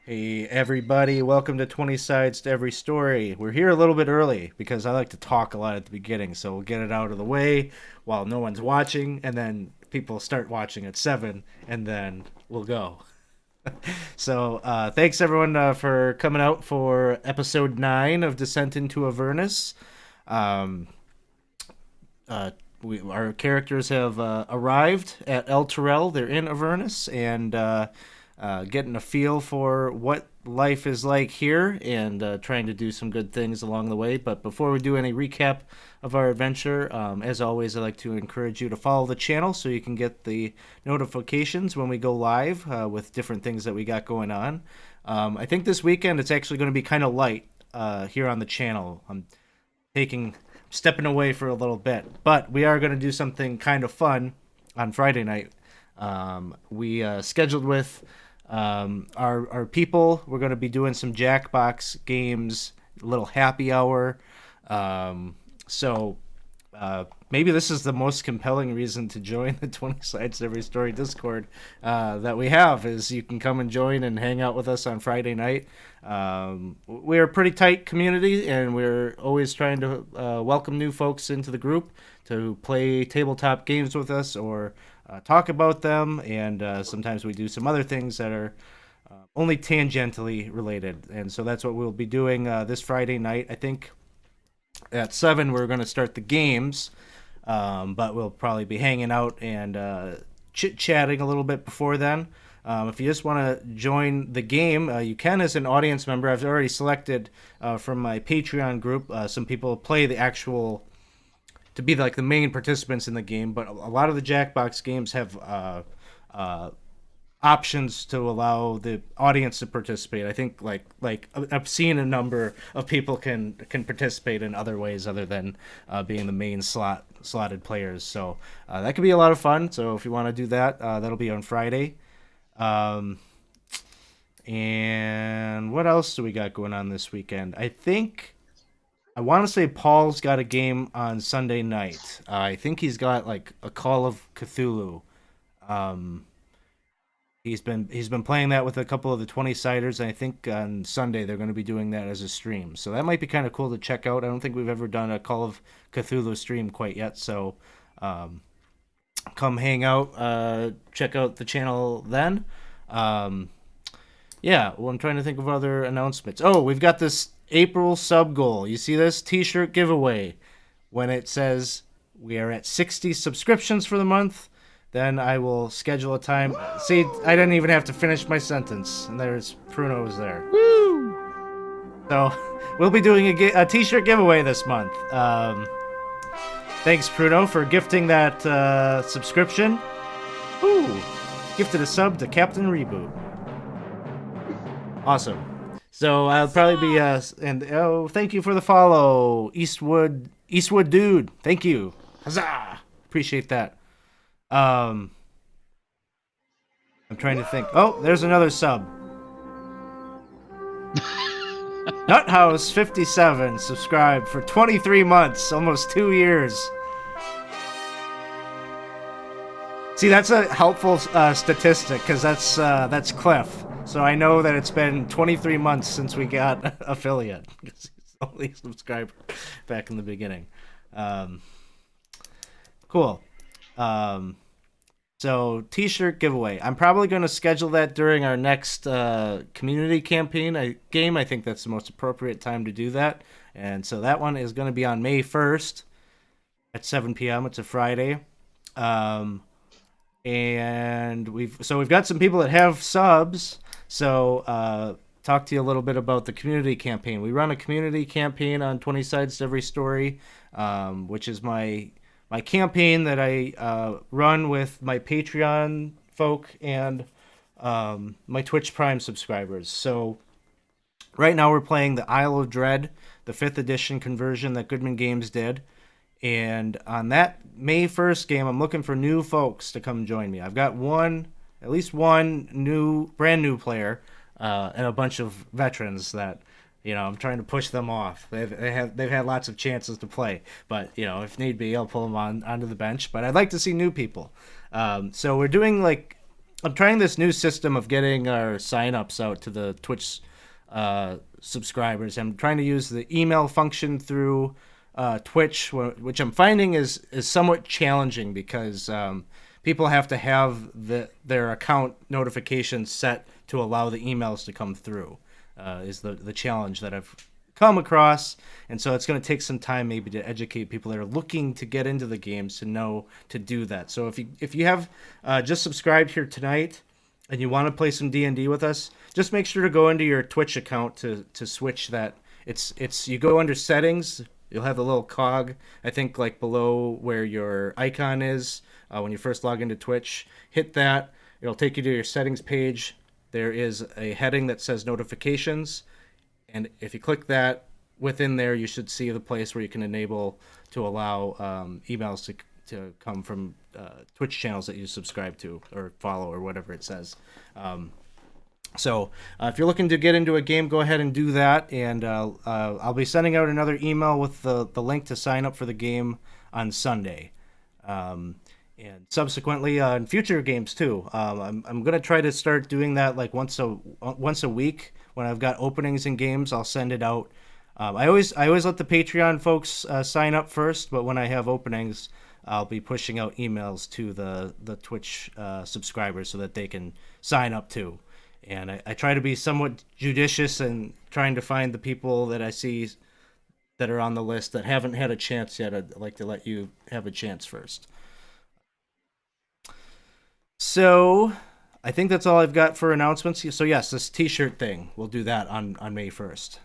Hey everybody, welcome to 20 Sides to Every Story. We're here a little bit early because I like to talk a lot at the beginning, so we'll get it out of the way while no one's watching, and then people start watching at 7, and then we'll go. So thanks everyone for coming out for episode 9 of Descent into Avernus. Um, uh, our characters have arrived at El Terrell. They're in Avernus and getting a feel for what life is like here and trying to do some good things along the way. But before we do any recap of our adventure, as always, I'd like to encourage you to follow the channel so you can get the notifications when we go live with different things that we got going on. I think this weekend it's actually going to be kind of light here on the channel. I'm taking stepping away for a little bit, but we are going to do something kind of fun on Friday night. We scheduled with our people. We're going to be doing some Jackbox games, a little happy hour. So maybe this is the most compelling reason to join the 20 Sides to Every Story Discord that we have is you can come and join and hang out with us on Friday night. We're a pretty tight community, and we're always trying to welcome new folks into the group to play tabletop games with us or talk about them. And sometimes we do some other things that are only tangentially related. And so that's what we'll be doing this Friday night. I think at 7 we're going to start the games, but we'll probably be hanging out and chit-chatting a little bit before then. If you just want to join the game, you can as an audience member. I've already selected from my Patreon group some people play the actual to be like the main participants in the game, but a lot of the Jackbox games have options to allow the audience to participate. I think like I've seen a number of people can participate in other ways other than being the main slotted players. So that could be a lot of fun. So if you want to do that, that'll be on Friday. Um, and what else do we got going on this weekend? I want to say Paul's got a game on Sunday night. I think he's got like a Call of Cthulhu. Um, he's been playing that with a couple of the 20 siders, and I think on Sunday they're going to be doing that as a stream. So that might be kind of cool to check out. I don't think we've ever done a Call of Cthulhu stream quite yet. So um, come hang out, check out the channel then. Um, yeah, well, I'm trying to think of other announcements. Oh, we've got this April sub goal. You see this T-shirt giveaway? When it says we are at 60 subscriptions for the month, then I will schedule a time. See, I didn't even have to finish my sentence, and there's Pruno was there. Woo! So we'll be doing a T-shirt giveaway this month. Thanks, Pruno, for gifting that subscription. Ooh, gifted a sub to Captain Reboot. Awesome. So I'll probably be and oh, thank you for the follow, Eastwood dude. Thank you. Huzzah! Appreciate that. Um, I'm trying to think. Oh, there's another sub. Nuthouse 57 subscribed for 23 months, almost 2 years. See, that's a helpful statistic because that's Cliff. So I know that it's been 23 months since we got affiliate. He's the only subscriber back in the beginning. Cool. So T-shirt giveaway. I'm probably going to schedule that during our next community campaign game. I think that's the most appropriate time to do that. And so that one is going to be on May 1st at 7 p.m. It's a Friday. And we've got some people that have subs. So talk to you a little bit about the community campaign. We run a community campaign on 20 Sides to Every Story, which is my campaign that I run with my Patreon folk and my Twitch Prime subscribers. So right now we're playing the Isle of Dread, the 5th edition conversion that Goodman Games did. And on that May 1st game, I'm looking for new folks to come join me. I've got at least one brand new player, and a bunch of veterans that, I'm trying to push them off. They've had lots of chances to play, but if need be, I'll pull them onto the bench. But I'd like to see new people. So we're doing like I'm trying this new system of getting our signups out to the Twitch subscribers. I'm trying to use the email function through Twitch, which I'm finding is somewhat challenging because people have to have their account notifications set to allow the emails to come through. Is the challenge that I've come across, and so it's going to take some time maybe to educate people that are looking to get into the games to know to do that. So if you have just subscribed here tonight and you want to play some D&D with us, just make sure to go into your Twitch account to switch that. It's you go under settings, you'll have the little cog, I think like below where your icon is when you first log into Twitch. Hit that, it'll take you to your settings page. There is a heading that says notifications, and if you click that, within there you should see the place where you can enable to allow emails to come from Twitch channels that you subscribe to or follow or whatever it says. So if you're looking to get into a game, go ahead and do that, and I'll be sending out another email with the link to sign up for the game on Sunday. And subsequently in future games too. I'm gonna try to start doing that like once a week. When I've got openings in games, I'll send it out. I always let the Patreon folks sign up first, but when I have openings, I'll be pushing out emails to the Twitch subscribers so that they can sign up too. And I try to be somewhat judicious and trying to find the people that I see that are on the list that haven't had a chance yet. I'd like to let you have a chance first. So I think that's all I've got for announcements. So yes, this T-shirt thing, we'll do that on May 1st.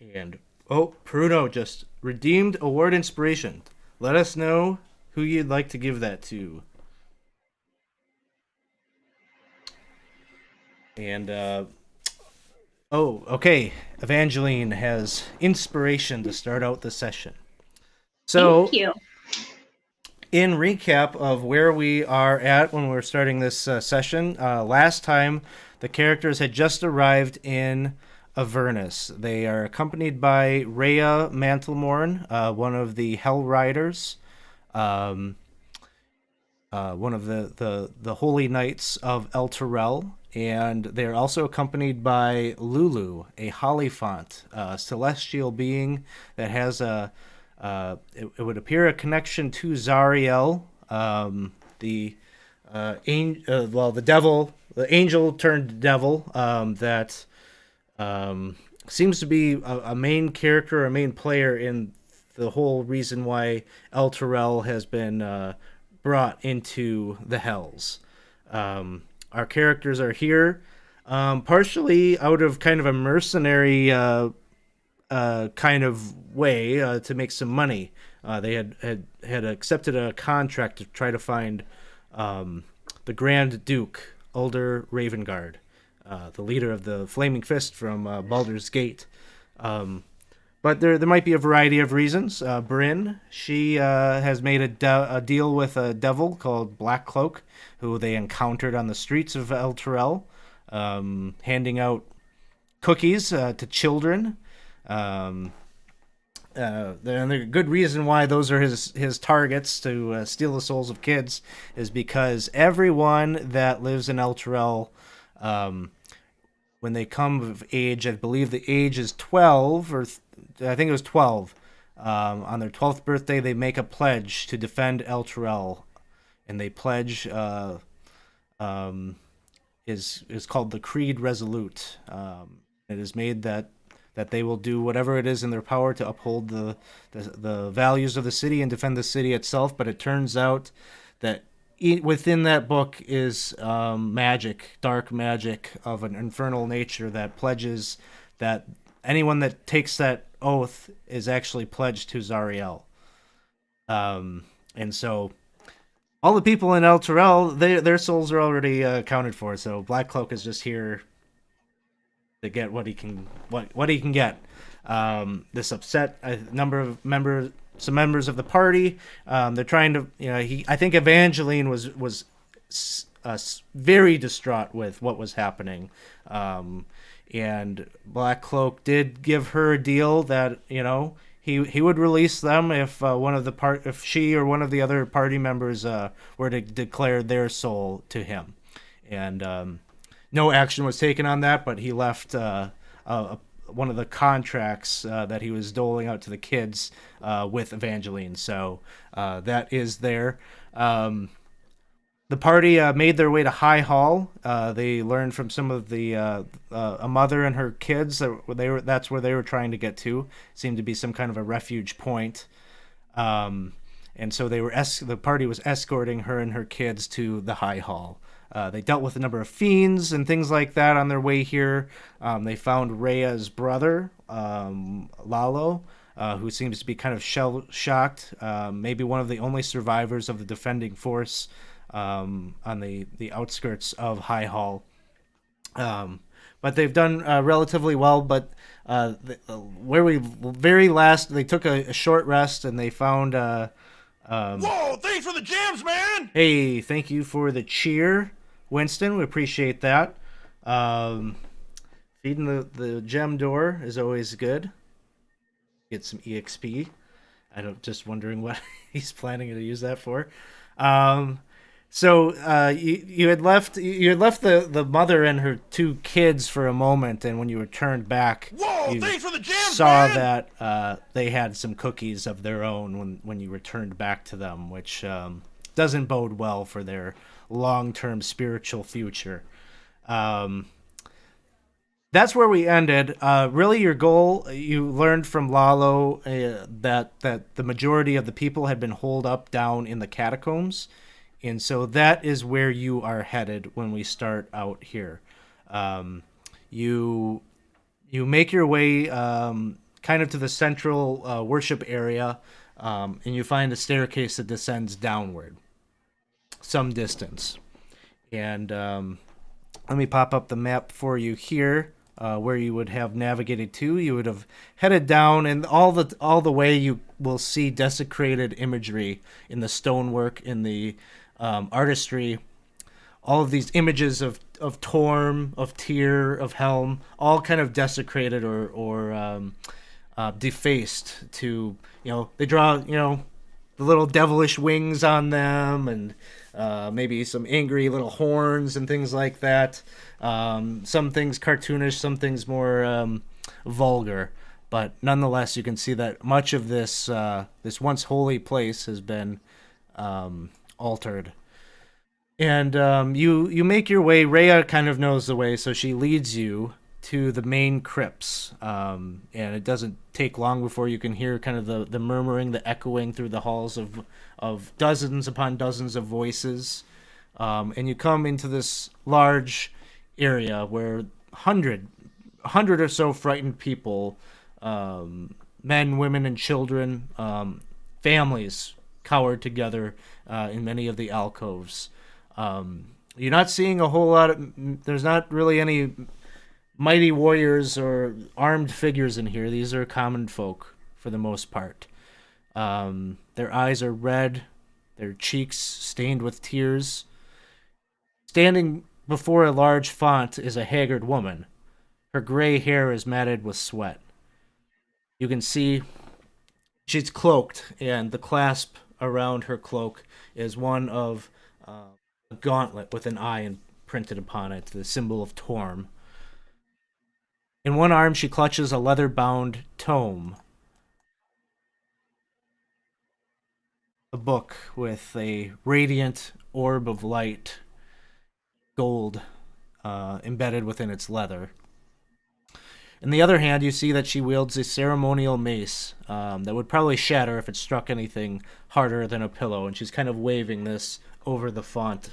And Pruno just redeemed award inspiration. Let us know who you'd like to give that to. And okay. Evangeline has inspiration to start out the session. So thank you. In recap of where we are at when we're starting this session, last time the characters had just arrived in Avernus. They are accompanied by Rhea Mantlemorn, one of the Hell Riders, one of the Holy Knights of El Terrell, and they're also accompanied by Lulu, a Hollyphant, a celestial being that has it would appear a connection to Zariel, the angel turned devil, that seems to be a main character, a main player in the whole reason why El Terrell has been brought into the Hells. Our characters are here, partially out of kind of a mercenary kind of way to make some money. They had accepted a contract to try to find the Grand Duke, Ulder Ravengard, the leader of the Flaming Fist from Baldur's Gate. But there might be a variety of reasons. Bryn, she has made a deal with a devil called Black Cloak, who they encountered on the streets of El Terrell, handing out cookies to children. And the good reason why those are his targets to steal the souls of kids is because everyone that lives in El Terrell, when they come of age, I believe the age is 12, or I think it was 12. On their 12th birthday, they make a pledge to defend El Terrell, and they pledge is called the Creed Resolute. It is made that they will do whatever it is in their power to uphold the values of the city and defend the city itself. But it turns out that within that book is magic, dark magic of an infernal nature that pledges that anyone that takes that oath is actually pledged to Zariel. And so all the people in El Terrell, their souls are already accounted for. So Black Cloak is just here to get what he can get. This upset some members of the party. They're trying to, I think Evangeline was very distraught with what was happening. And Black Cloak did give her a deal that, he would release them if if she or one of the other party members were to declare their soul to him, and no action was taken on that. But he left one of the contracts that he was doling out to the kids with Evangeline, so that is there. The party made their way to High Hall. They learned from some of the a mother and her kids that that's where they were trying to get to. Seemed to be some kind of a refuge point. And so the party was escorting her and her kids to the High Hall. They dealt with a number of fiends and things like that on their way here. They found Rhea's brother, Lalo, who seems to be kind of shell shocked. Maybe one of the only survivors of the defending force on the outskirts of High Hall. But they've done relatively well. But where we very last, they took a short rest and they found. Whoa! Thanks for the jams, man. Hey, thank you for the cheer, Winston. We appreciate that. Feeding the gem door is always good. Get some EXP. I don't just wondering what he's planning to use that for. So you had left the mother and her two kids for a moment, and when you returned back, Whoa, you thanks for the jams, saw man. that they had some cookies of their own when you returned back to them, which doesn't bode well for their long-term spiritual future. That's where we ended. Really, your goal, you learned from Lalo that the majority of the people had been holed up down in the catacombs. And so that is where you are headed when we start out here. You make your way kind of to the central worship area, and you find a staircase that descends downward some distance. And let me pop up the map for you here. Where you would have navigated to, you would have headed down, and all the way you will see desecrated imagery in the stonework, in the artistry, all of these images of Torm, of Tyr, of Helm, all kind of desecrated or defaced to, they draw, the little devilish wings on them, and maybe some angry little horns and things like that. Some things cartoonish, some things more vulgar, but nonetheless, you can see that much of this this once holy place has been altered. And you make your way. Rhea kind of knows the way, so she leads you to the main crypts. And it doesn't take long before you can hear kind of the murmuring, the echoing through the halls of dozens upon dozens of voices. And you come into this large area where hundred or so frightened people, men, women, and children, families cowered together in many of the alcoves. You're not seeing a whole lot there's not really any mighty warriors or armed figures in here. These are common folk for the most part. Their eyes are red, their cheeks stained with tears. Standing before a large font is a haggard woman. Her gray hair is matted with sweat. You can see she's cloaked, and the clasp around her cloak is one of a gauntlet with an eye imprinted upon it, the symbol of Torm. In one arm, she clutches a leather-bound tome, a book with a radiant orb of light, gold, embedded within its leather. In the other hand, you see that she wields a ceremonial mace that would probably shatter if it struck anything harder than a pillow, and she's kind of waving this over the font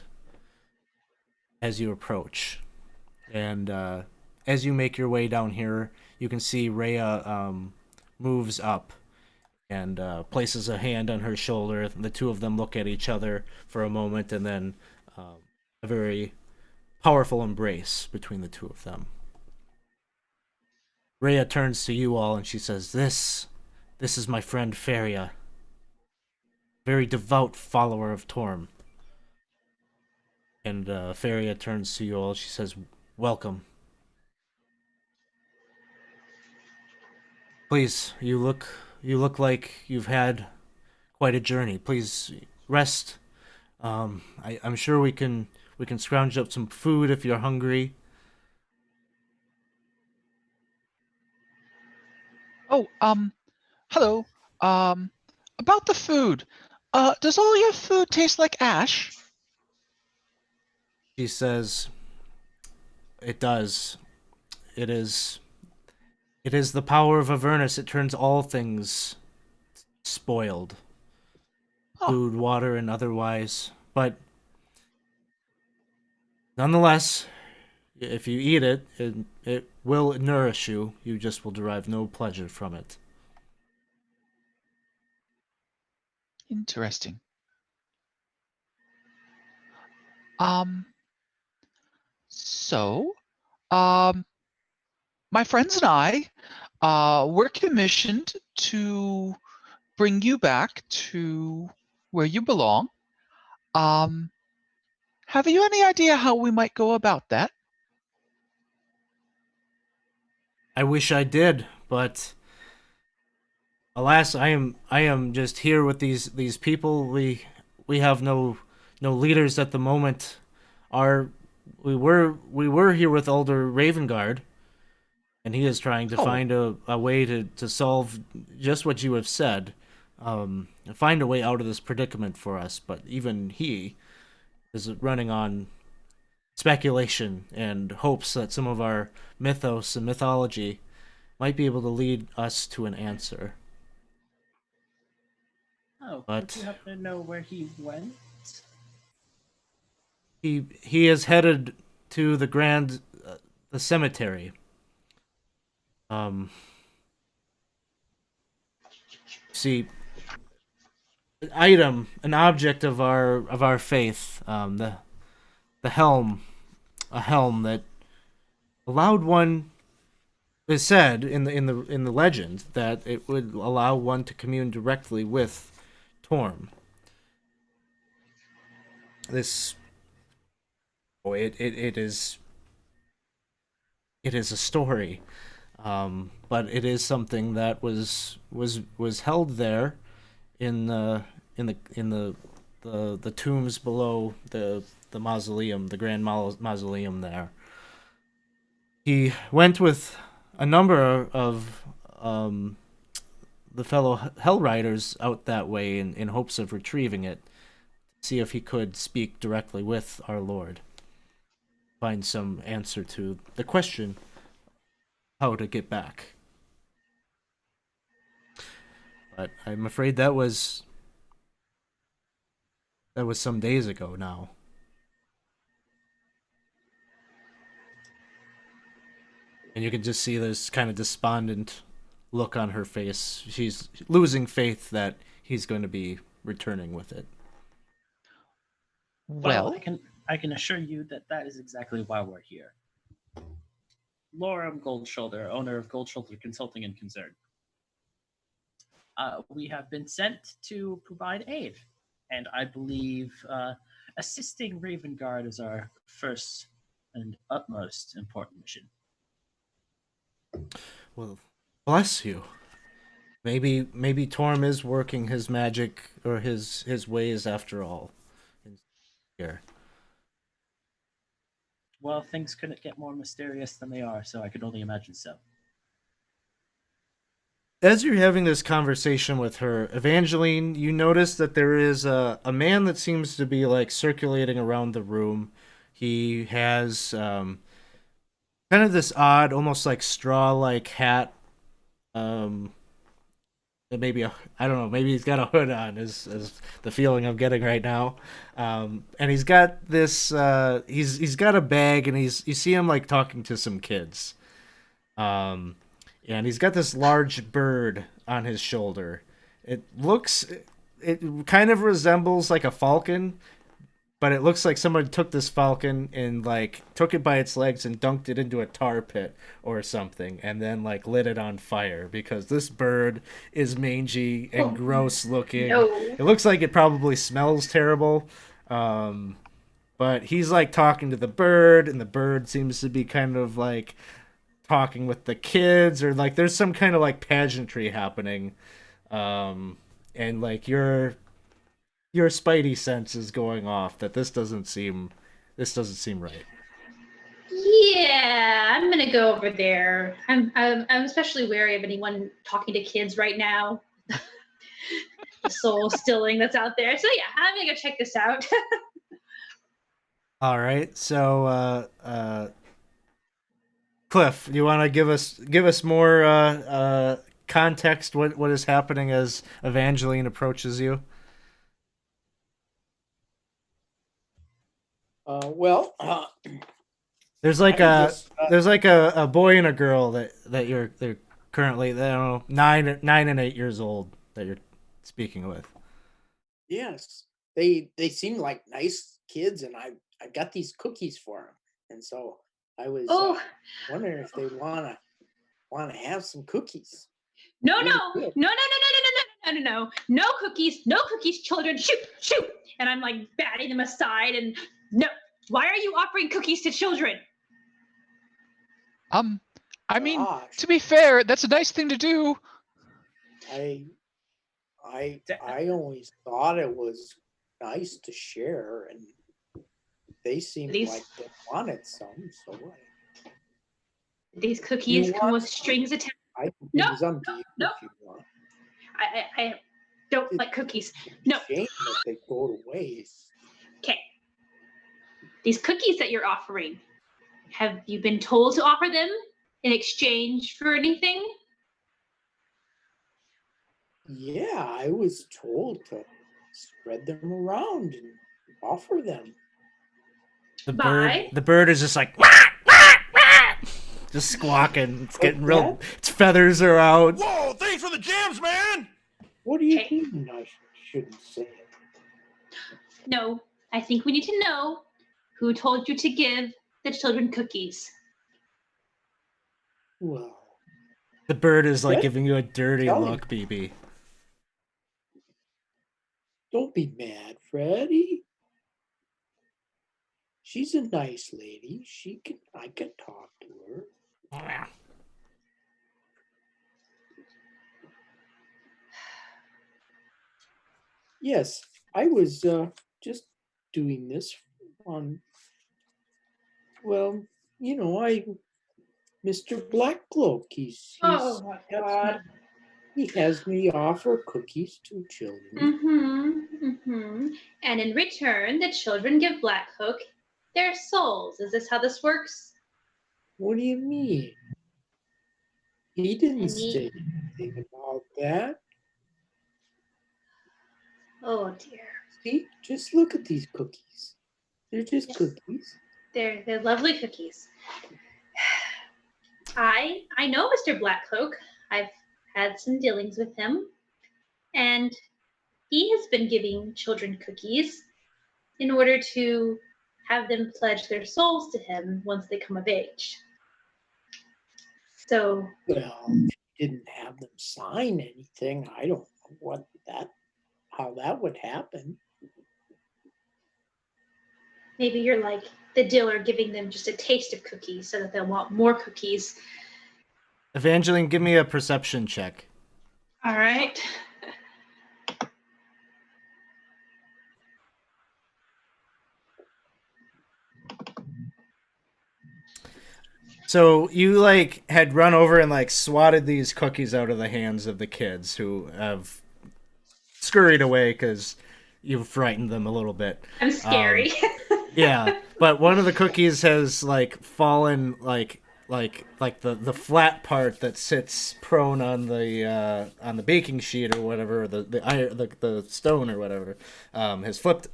as you approach. And as you make your way down here, you can see Rhea moves up and places a hand on her shoulder. The two of them look at each other for a moment, and then a very powerful embrace between the two of them. Rhea turns to you all and she says, This is my friend Feria, very devout follower of Torm. And Feria turns to you all. She says, Welcome. Please, you look You look like you've had quite a journey. Please rest. I'm sure we can scrounge up some food if you're hungry. Oh, hello. Um, about the food. Does all your food taste like ash? She says, "It does. It is. It is the power of Avernus. It turns all things spoiled, Oh, food, water, and otherwise. But nonetheless, if you eat it, it will nourish you. You just will derive no pleasure from it." interesting. Um, so, um, my friends and I, were commissioned to bring you back to where you belong. Um, have you any idea how we might go about that? I wish I did, but alas, I am just here with these people. We have no leaders at the moment. Our we were here with Elder Ravengard, and he is trying to Oh, find a way to solve just what you have said, find a way out of this predicament for us. But even he is running on speculation and hopes that some of our mythos and mythology might be able to lead us to an answer. Oh, would you But happen to know where he went? he is headed to the cemetery. Um, see, an object of our faith, the helm, a helm that allowed one. It said in the legend that it would allow one to commune directly with Torm. This, oh, it is a story, but it is something that was held there in the tombs below the mausoleum, the grand mausoleum there. He went with a number of the fellow Hell Riders out that way in hopes of retrieving it, see if he could speak directly with our Lord, find some answer to the question how to get back. But I'm afraid that was some days ago now. And you can just see this kind of despondent look on her face. She's losing faith that he's going to be returning with it. Well, well, I can assure you that that is exactly why we're here. Lorem Goldshoulder, owner of Goldshoulder Consulting and Concern. We have been sent to provide aid, and I believe assisting Raven Guard is our first and utmost important mission. Well, bless you. Maybe Torm is working his magic or his ways after all. Here. Well, things couldn't get more mysterious than they are, so I could only imagine so. As you're having this conversation with her, Evangeline, you notice that there is a man that seems to be like circulating around the room. He has kind of this odd, almost like straw like hat. Um, and maybe I don't know, maybe he's got a hood on is the feeling I'm getting right now. And he's got this he's got a bag and you see him like talking to some kids. Um, and he's got this large bird on his shoulder. It looks, it kind of resembles like a falcon, but it looks like someone took this falcon and like took it by its legs and dunked it into a tar pit or something, and then like lit it on fire because this bird is mangy and gross looking. No. It looks like it probably smells terrible. Um, but he's like talking to the bird, and the bird seems to be kind of like talking with the kids, or like there's some kind of like pageantry happening and like your spidey sense is going off that this doesn't seem right. Yeah, I'm gonna go over there. I'm especially wary of anyone talking to kids right now. The soul stilling that's out there. So yeah, I'm gonna go check this out. All right, so Cliff, you want to give us more context? What is happening as Evangeline approaches you? Well, There's like I'm a just there's like a boy and a girl that they're currently, I don't know, 9 and 8 years old that you're speaking with. yes, they seem like nice kids, and I got these cookies for them, and so I was Oh wondering if they wanna have some cookies. no no Really no good. no no no no no no no no no cookies, children, shoot shoot! And I'm like batting them aside and no. Why are you offering cookies to children? I mean, Gosh, to be fair, that's a nice thing to do. I I always thought it was nice to share, and they seemed These like they wanted some, so these you cookies come want with some? strings attached. I can No give some to you no. if you want. I don't It's like cookies. a No. shame that they go to waste. Okay. These cookies that you're offering, have you been told to offer them in exchange for anything? Yeah, I was told to spread them around and offer them. The bird Bye. the bird is just like "Wah, wah, wah," just squawking. It's getting What's real. that? Its feathers are out. Whoa, thanks for the jams, man! What do you Okay. mean I shouldn't say it? No, I think we need to know who told you to give the children cookies. Well, The bird is like Fred, giving you a dirty tell him. look, BB. Don't be mad, Freddie. She's a nice lady. I can talk to her. Yes, I was just doing this on, well, Mr. Blackcloak, Oh my God. he has me offer cookies to children. Mm-hmm. And in return, the children give Blackhook their souls. Is this how this works? What do you mean? He didn't I say mean, anything about that. oh dear. See, just look at these cookies. They're just Yes. cookies. They're lovely cookies. I know Mr. Blackcloak. I've had some dealings with him, and he has been giving children cookies in order to have them pledge their souls to him once they come of age. So Well, if he didn't have them sign anything, I don't know how that would happen. maybe you're like the dealer giving them just a taste of cookies so that they'll want more cookies. Evangeline, give me a perception check. All right. So you like had run over and like swatted these cookies out of the hands of the kids who have scurried away because you frightened them a little bit. I'm scary. Yeah, but one of the cookies has like fallen like the flat part that sits prone on the baking sheet or whatever, the stone or whatever, has flipped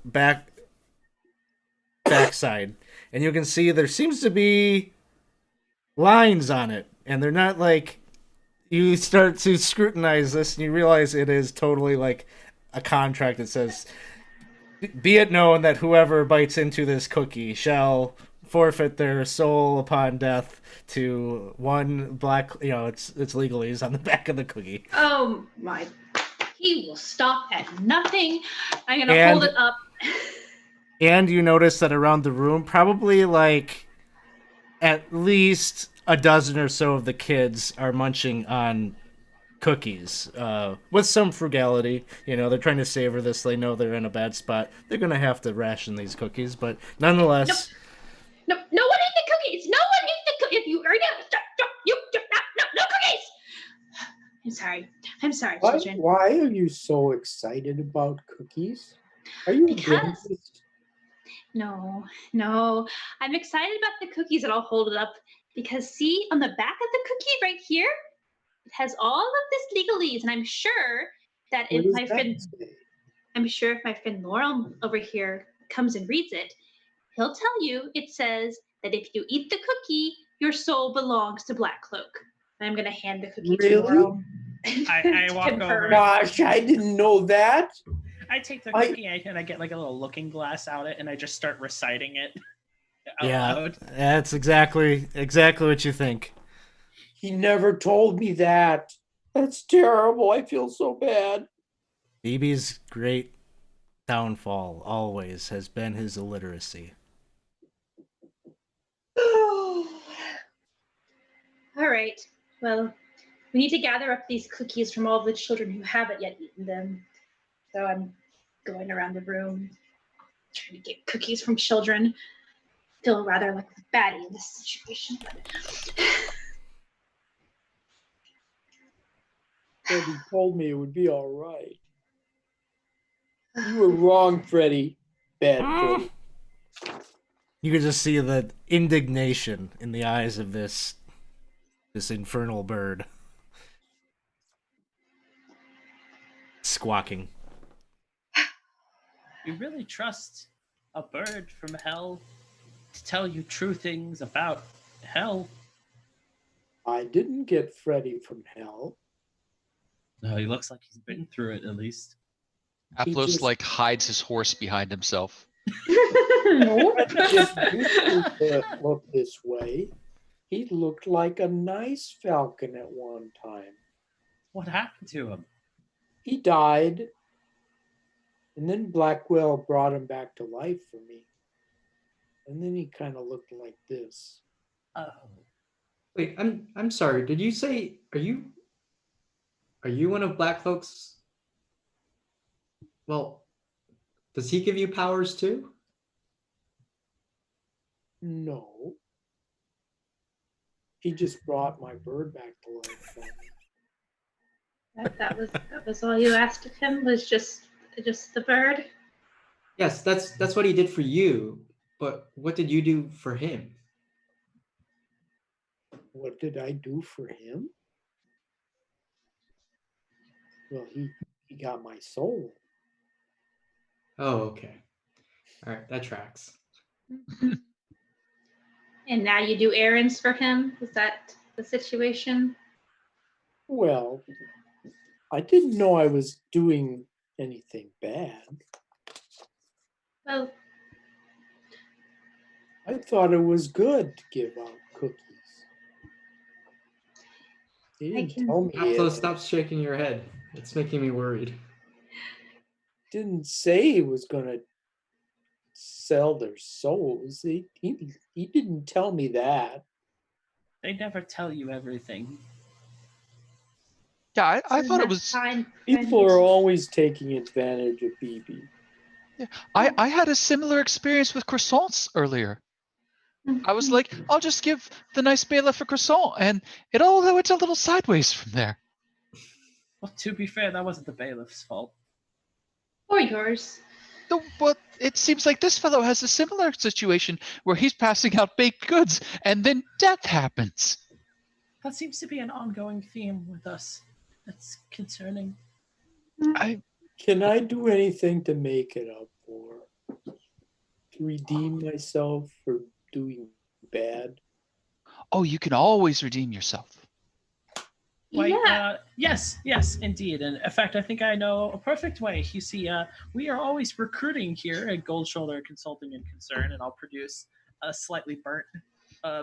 backside, and you can see there seems to be lines on it, and they're not like, you start to scrutinize this and you realize it is totally like a contract that says, be it known that whoever bites into this cookie shall forfeit their soul upon death to one black, it's legalese on the back of the cookie. Oh my. He will stop at nothing. I'm going to And- hold it up. And you notice that around the room, probably like at least a dozen or so of the kids are munching on cookies with some frugality. You know, they're trying to savor this. They know they're in a bad spot. They're going to have to ration these cookies, but nonetheless. No one eat the cookies. No one eat the cookies. If you are no cookies. I'm sorry, children. Why are you so excited about cookies? Are you Because no, I'm excited about the cookies, and I'll hold it up because see on the back of the cookie right here, it has all of this legalese, and I'm sure that what if does my that friend, say? I'm sure if my friend Laurel over here comes and reads it, he'll tell you it says that if you eat the cookie, your soul belongs to Black Cloak. I'm gonna hand the cookie to Really? Laurel. I to walk confirm. over. Gosh, I didn't know that. I take the cookie and I get like a little looking glass out it, and I just start reciting it out loud. That's exactly what you think. He never told me that. That's terrible. I feel so bad. BB's great downfall always has been his illiteracy. All right. Well, we need to gather up these cookies from all the children who haven't yet eaten them. So I'm going around the room trying to get cookies from children. Feel rather like a baddie in this situation. Freddie told me it would be all right. You were wrong, Freddie. Bad Freddie. You can just see the indignation in the eyes of this infernal bird. Squawking. You really trust a bird from hell to tell you true things about hell? I didn't get Freddie from hell. No, he looks like he's been through it at least. Aplos just- like hides his horse behind himself. No. Freddie didn't used to look this way. He looked like a nice falcon at one time. What happened to him? He died, and then Blackwell brought him back to life for me. And then he kind of looked like this. Oh, Wait, I'm sorry. Did you say are you one of Blackcloak's? Well, does he give you powers too? No. He just brought my bird back to life for me. That was all you asked of him, was just the bird. Yes, that's what he did for you. But what did you do for him? What did I do for him? Well, he got my soul. Oh, okay. All right, that tracks. And now you do errands for him? Is that the situation? Well, I didn't know I was doing anything bad. Well, I thought it was good to give out cookies. He didn't tell me Aplos, it. stop shaking your head. It's making me worried. Didn't say he was gonna sell their souls. He didn't tell me that. they never tell you everything. Yeah, I so thought it that's was. fine. People are always taking advantage of BB. I had a similar experience with croissants earlier. I was like, I'll just give the nice bailiff a croissant, and it all went a little sideways from there. Well, to be fair, that wasn't the bailiff's fault. Or yours. But it seems like this fellow has a similar situation where he's passing out baked goods, and then death happens. That seems to be an ongoing theme with us. That's concerning. Can I do anything to make it up for? To redeem myself for doing bad? Oh, you can always redeem yourself. Why, Yeah. yes, indeed. And in fact, I think I know a perfect way. You see, we are always recruiting here at Gold Shoulder Consulting and Concern, and I'll produce a slightly burnt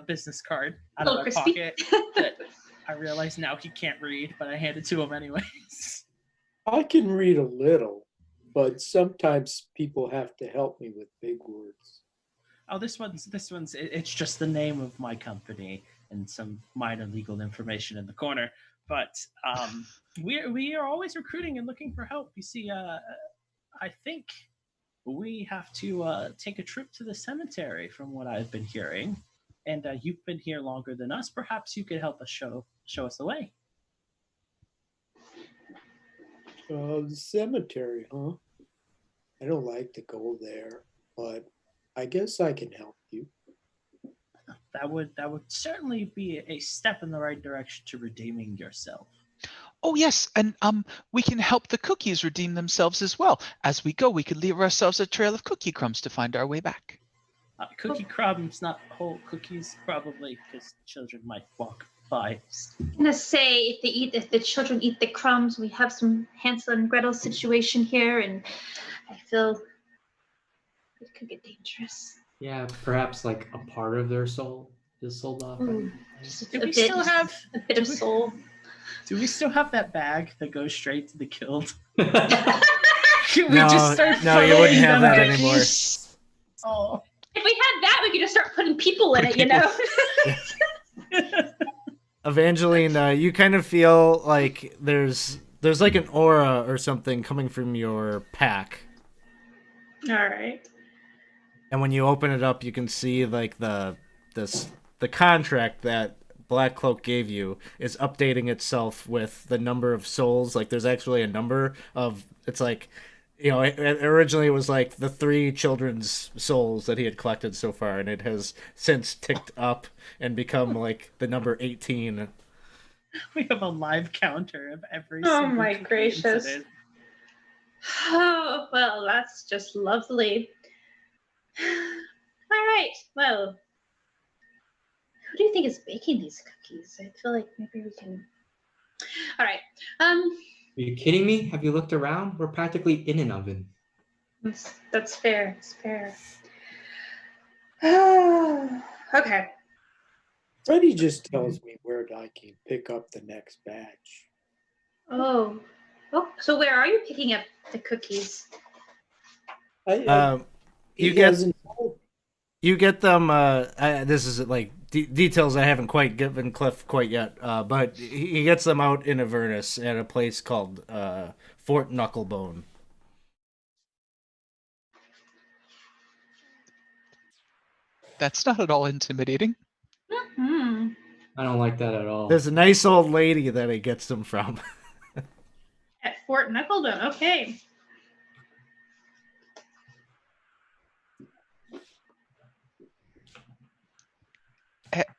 business card out of my crispy. pocket that I realize now he can't read, but I hand it to him anyways. I can read a little, but sometimes people have to help me with big words. Oh, this one's it's just the name of my company and some minor legal information in the corner. but we are always recruiting and looking for help. You see, I think we have to take a trip to the cemetery, from what I've been hearing. And you've been here longer than us. Perhaps you could help us show us the way. The cemetery, huh? I don't like to go there, but I guess I can help you. That would certainly be a step in the right direction to redeeming yourself. Oh yes, and we can help the cookies redeem themselves as well. As we go, we could leave ourselves a trail of cookie crumbs to find our way back. Cookie crumbs, not whole cookies, probably, because children might walk by. I'm gonna say if the children eat the crumbs, we have some Hansel and Gretel situation here, and I feel it could get dangerous. Yeah, perhaps like a part of their soul is sold off. Ooh, Do we still have a bit of soul? Do we still have that bag that goes straight to the guild? Right. Can we No, just start no, you wouldn't funneling have them that cookies? Oh. If we had that, we could just start putting people in it, you know? Evangeline, you kind of feel like there's like an aura or something coming from your pack. All right. And when you open it up, you can see like the contract that Black Cloak gave you is updating itself with the number of souls. Like there's actually a number of, it's like, you know, originally it was like the 3 children's souls that he had collected so far, and it has since ticked up and become like the number 18. We have a live counter of every Oh single my cookie gracious. incident. Oh, well, that's just lovely. All right. Well, who do you think is baking these cookies? I feel like maybe we can. All right. Are you kidding me? Have you looked around? We're practically in an oven. That's fair. It's fair. Okay. Freddie just tells me where I can pick up the next batch. Oh. So where are you picking up the cookies? You He get hasn't told me. you get them. This is like details I haven't quite given Cliff quite yet. But he gets them out in Avernus at a place called Fort Knucklebone. That's not at all intimidating. Hmm. I don't like that at all. There's a nice old lady that he gets them from. At Fort Knuckledon. Okay.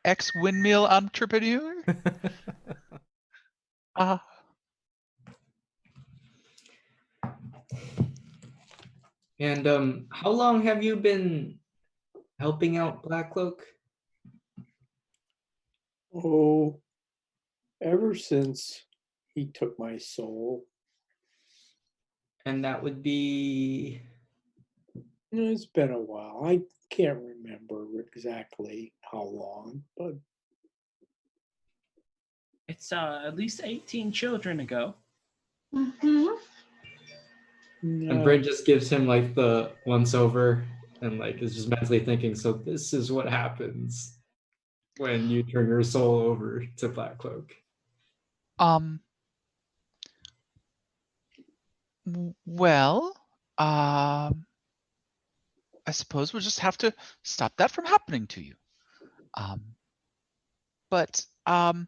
Ex-windmill entrepreneur? And how long have you been helping out Black Cloak? Oh, ever since he took my soul. And that would be It's been a while. I can't remember exactly how long, but It's at least 18 children ago. Mm-hmm. and Brent just gives him like the once over and like is just mentally thinking, so this is what happens when you turn your soul over to Black Cloak. Well, I suppose we'll just have to stop that from happening to you. But on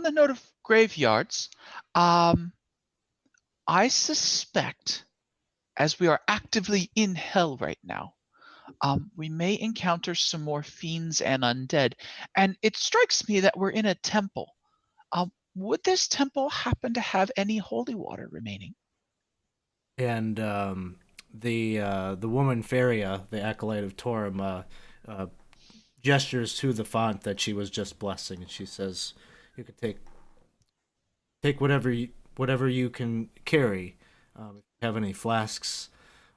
the note of graveyards, I suspect, as we are actively in hell right now, we may encounter some more fiends and undead. And it strikes me that we're in a temple. Would this temple happen to have any holy water remaining? And the woman Feria, the acolyte of Torm, gestures to the font that she was just blessing, and she says, "You could take whatever you can carry. If you have any flasks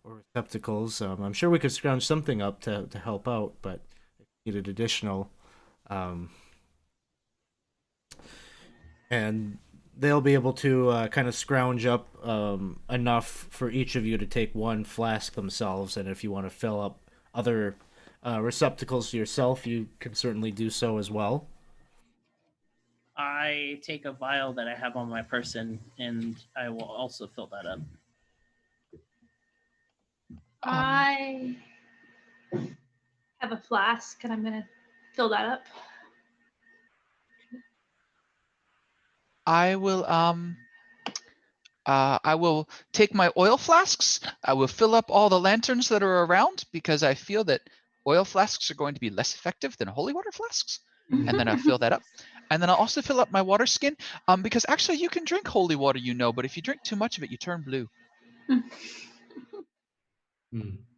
or receptacles, I'm sure we could scrounge something up to help out. But if you needed additional, and they'll be able to kind of scrounge up enough for each of you to take one flask themselves. And if you want to fill up other receptacles yourself, you can certainly do so as well." I take a vial that I have on my person, and I will also fill that up. I have a flask, and I'm gonna fill that up. I will take my oil flasks. I will fill up all the lanterns that are around because I feel that oil flasks are going to be less effective than holy water flasks. And then I'll fill that up. And then I'll also fill up my water skin because actually you can drink holy water, but if you drink too much of it, you turn blue.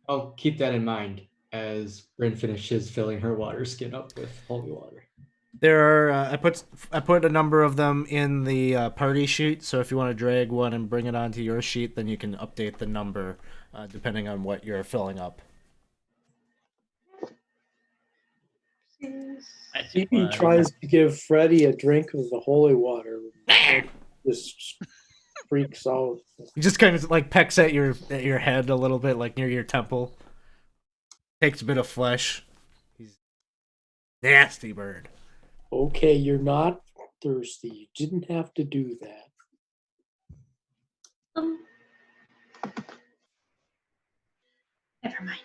I'll keep that in mind as Bryn finishes filling her water skin up with holy water. There are I put a number of them in the party sheet, so if you want to drag one and bring it onto your sheet, then you can update the number depending on what you're filling up. Phoebe tries to give Freddy a drink of the holy water. Just freaks out. He just kind of like pecks at your head a little bit, like near your temple. Takes a bit of flesh. He's nasty bird. Okay, you're not thirsty. You didn't have to do that. Never mind.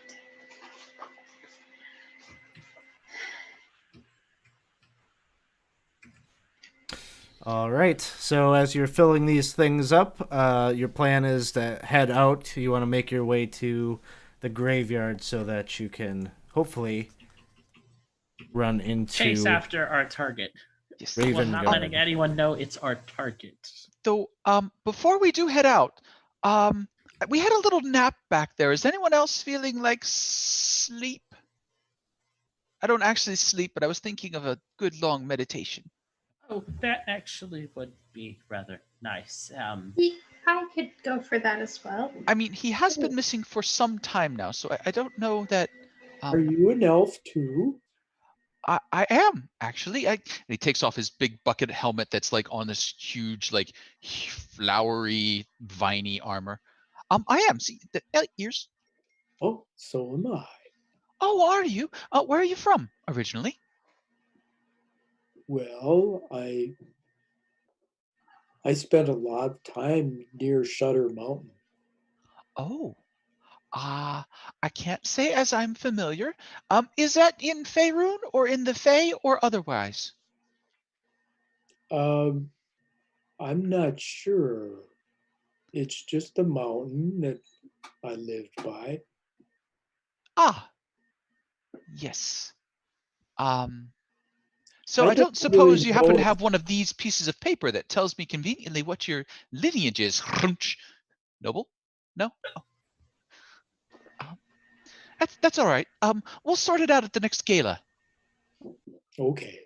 All right. So as you're filling these things up, your plan is to head out. You want to make your way to the graveyard so that you can hopefully run into chase after our target. Yes. Well, Raven not Guard. letting anyone know it's our target. So before we do head out, we had a little nap back there. Is anyone else feeling like sleep? I don't actually sleep, but I was thinking of a good long meditation. Oh, that actually would be rather nice. I could go for that as well. I mean, he has been missing for some time now, so I don't know that. Are you an elf too? I am actually. And he takes off his big bucket helmet that's like on this huge, like flowery, viney armor. I am. See the ears. Oh, so am I. Oh, are you? Where are you from originally? Well, I spent a lot of time near Shutter Mountain. Oh, I can't say as I'm familiar. Is that in Faerun or in the Fae or otherwise? I'm not sure. It's just a mountain that I lived by. Ah, yes. So I I don't don't suppose really you happen to know. have one of these pieces of paper that tells me conveniently what your lineage is. Noble? No? Oh. That's all right. We'll sort it out at the next gala. Okay.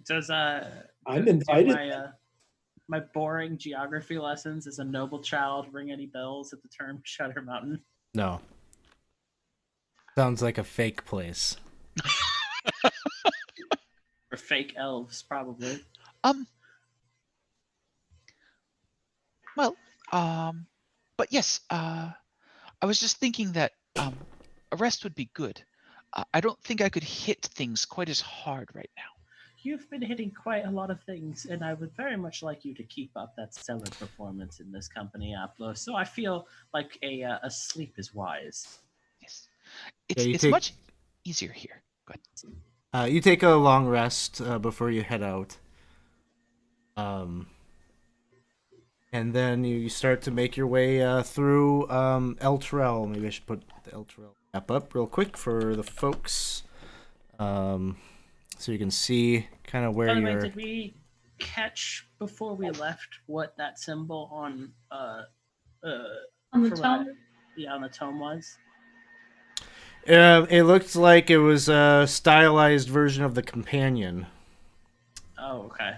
Does I'm do invited. my boring geography lessons as a noble child ring any bells at the term Shutter Mountain? No. Sounds like a fake place. Or fake elves, probably. Well, but yes, I was just thinking that a rest would be good. I don't think I could hit things quite as hard right now. You've been hitting quite a lot of things, and I would very much like you to keep up that stellar performance in this company, Aplo. So I feel like a sleep is wise. Yes, Yeah, it's much easier here. Good. You take a long rest before you head out. And then you start to make your way through Eltrell. Maybe I should put the Eltrell map up real quick for the folks. So you can see kind of where By the you're... way, did we catch before we left what that symbol on the tome? On the tome was? It looked like it was a stylized version of the companion. Oh, okay.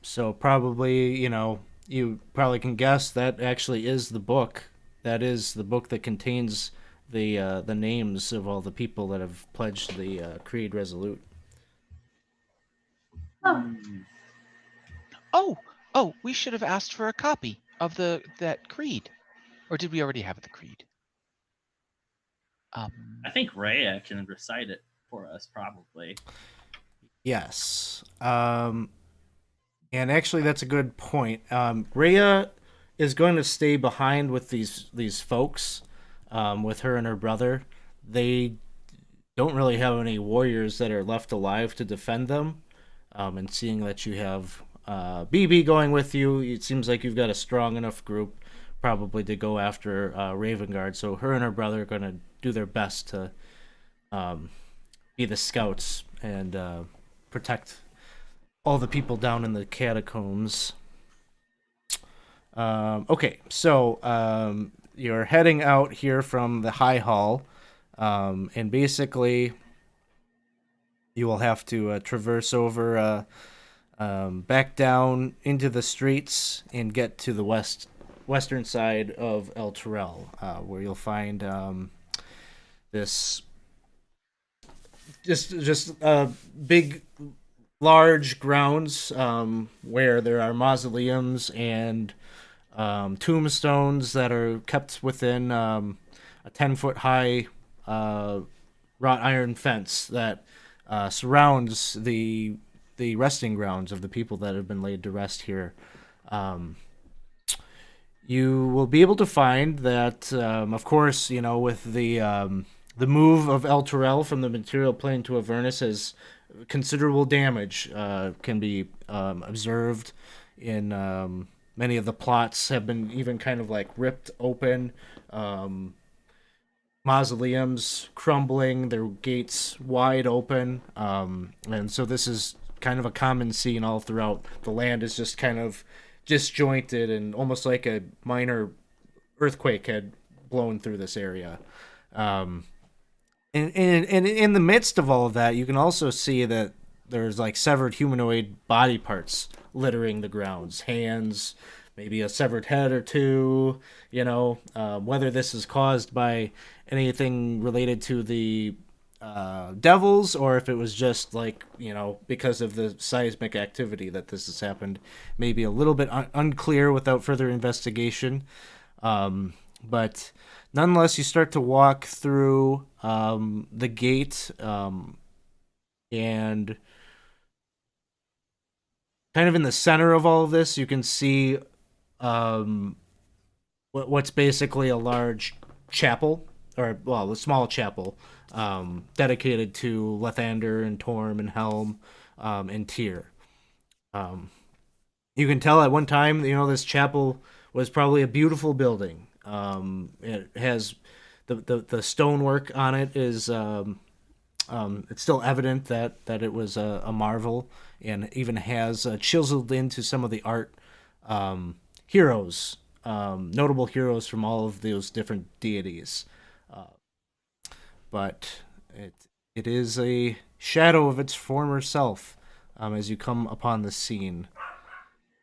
So probably, you probably can guess that actually is the book. That is the book that contains the names of all the people that have pledged the Creed Resolute. Oh, we should have asked for a copy of that creed. Or did we already have the creed? I think Rhea can recite it for us, probably. Yes. And actually, that's a good point. Rhea is going to stay behind with these folks, with her and her brother. They don't really have any warriors that are left alive to defend them. And seeing that you have BB going with you, it seems like you've got a strong enough group probably to go after Ravengard. So her and her brother are going to do their best to um, be the scouts and protect all the people down in the catacombs. Okay, so you're heading out here from the High Hall, and basically you will have to traverse over back down into the streets and get to the western side of El Terrell, where you'll find this just big large grounds where there are mausoleums and tombstones that are kept within a 10-foot high wrought iron fence that surrounds the resting grounds of the people that have been laid to rest here. Um, you will be able to find that, of course, with the move of El Terrell from the material plane to Avernus, has considerable damage can be observed in many of the plots have been even kind of like ripped open. Um, Mausoleums crumbling, their gates wide open, and so this is kind of a common scene all throughout. The land is just kind of disjointed and almost like a minor earthquake had blown through this area. Um, and in the midst of all of that, you can also see that there's like severed humanoid body parts littering the grounds, hands, maybe a severed head or two. Whether this is caused by anything related to the devils, or if it was just like because of the seismic activity that this has happened, maybe a little bit unclear without further investigation. But nonetheless, you start to walk through the gate, and kind of in the center of all of this, you can see um, what's basically a large chapel, or well, a small chapel, dedicated to Lathander and Torm and Helm, and Tyr. Um, you can tell at one time, this chapel was probably a beautiful building. It has the stonework on it is it's still evident that it was a marvel, and even has chiseled into some of the art heroes, notable heroes from all of those different deities. Uh, but it is a shadow of its former self as you come upon the scene.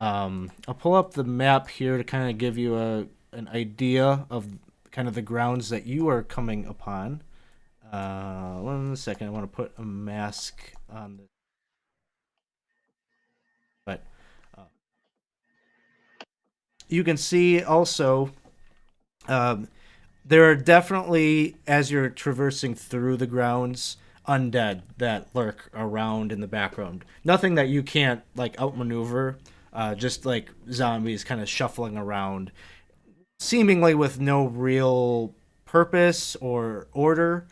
I'll pull up the map here to kind of give you an idea of kind of the grounds that you are coming upon. 1 second, I want to put a mask on this. But you can see also there are definitely, as you're traversing through the grounds, undead that lurk around in the background. Nothing that you can't like outmaneuver, just like zombies kind of shuffling around, seemingly with no real purpose or order.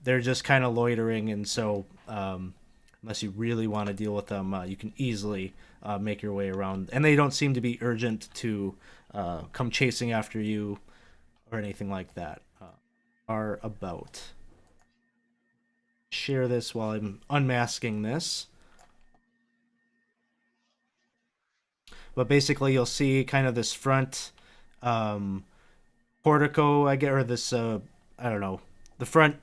They're just kind of loitering, and so unless you really want to deal with them, you can easily make your way around. And they don't seem to be urgent to come chasing after you or anything like that. Are about. Share this while I'm unmasking this. But basically, you'll see kind of this front portico, I get, or this I don't know, the front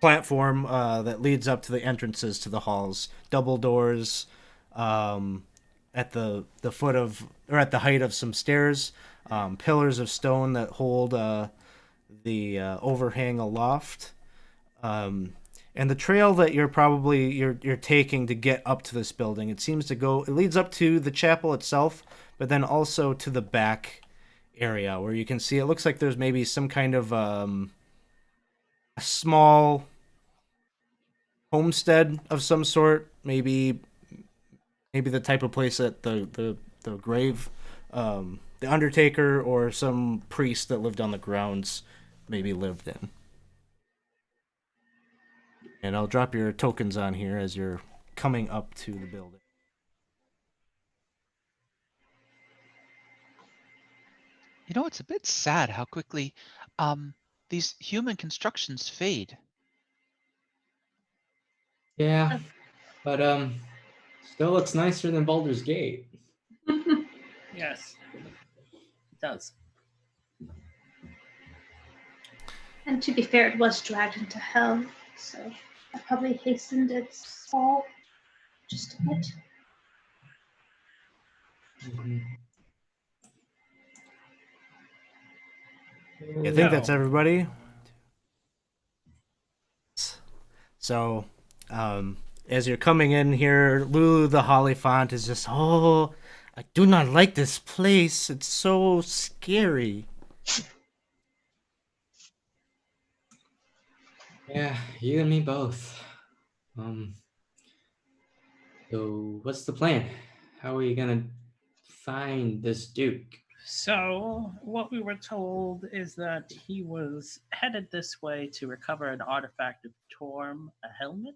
platform that leads up to the entrances to the halls. Double doors at the foot of, or at the height of some stairs. Pillars of stone that hold the overhang aloft. And the trail that you're taking to get up to this building, it seems to go, it leads up to the chapel itself, but then also to the back area where you can see it looks like there's maybe some kind of a small homestead of some sort maybe the type of place that the grave, the undertaker or some priest that lived on the grounds maybe lived in. And I'll drop your tokens on here as you're coming up to the building. You know, it's a bit sad how quickly these human constructions fade. Yeah, but still looks nicer than Baldur's Gate. Yes, it does. And to be fair, it was dragged into hell, so that probably hastened its fall just a bit. Mm-hmm. I think that's No. everybody. So, as you're coming in here, Lulu the Hollyphant is just, oh, I do not like this place. It's so scary. Yeah, you and me both. So what's the plan? How are you gonna find this Duke? So, what we were told is that he was headed this way to recover an artifact of Torm, a helmet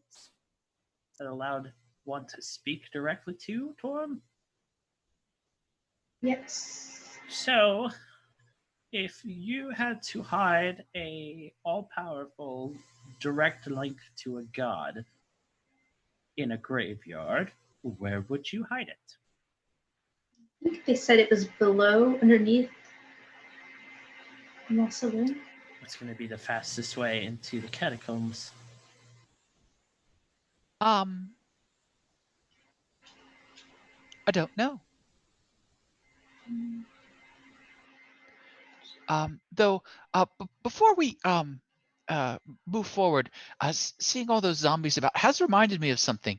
that allowed one to speak directly to Torm. Yes. So, if you had to hide a all-powerful direct link to a god in a graveyard, where would you hide it? I think they said it was below, underneath, and also in. What's going to be the fastest way into the catacombs? I don't know. Though, before we move forward, seeing all those zombies about has reminded me of something.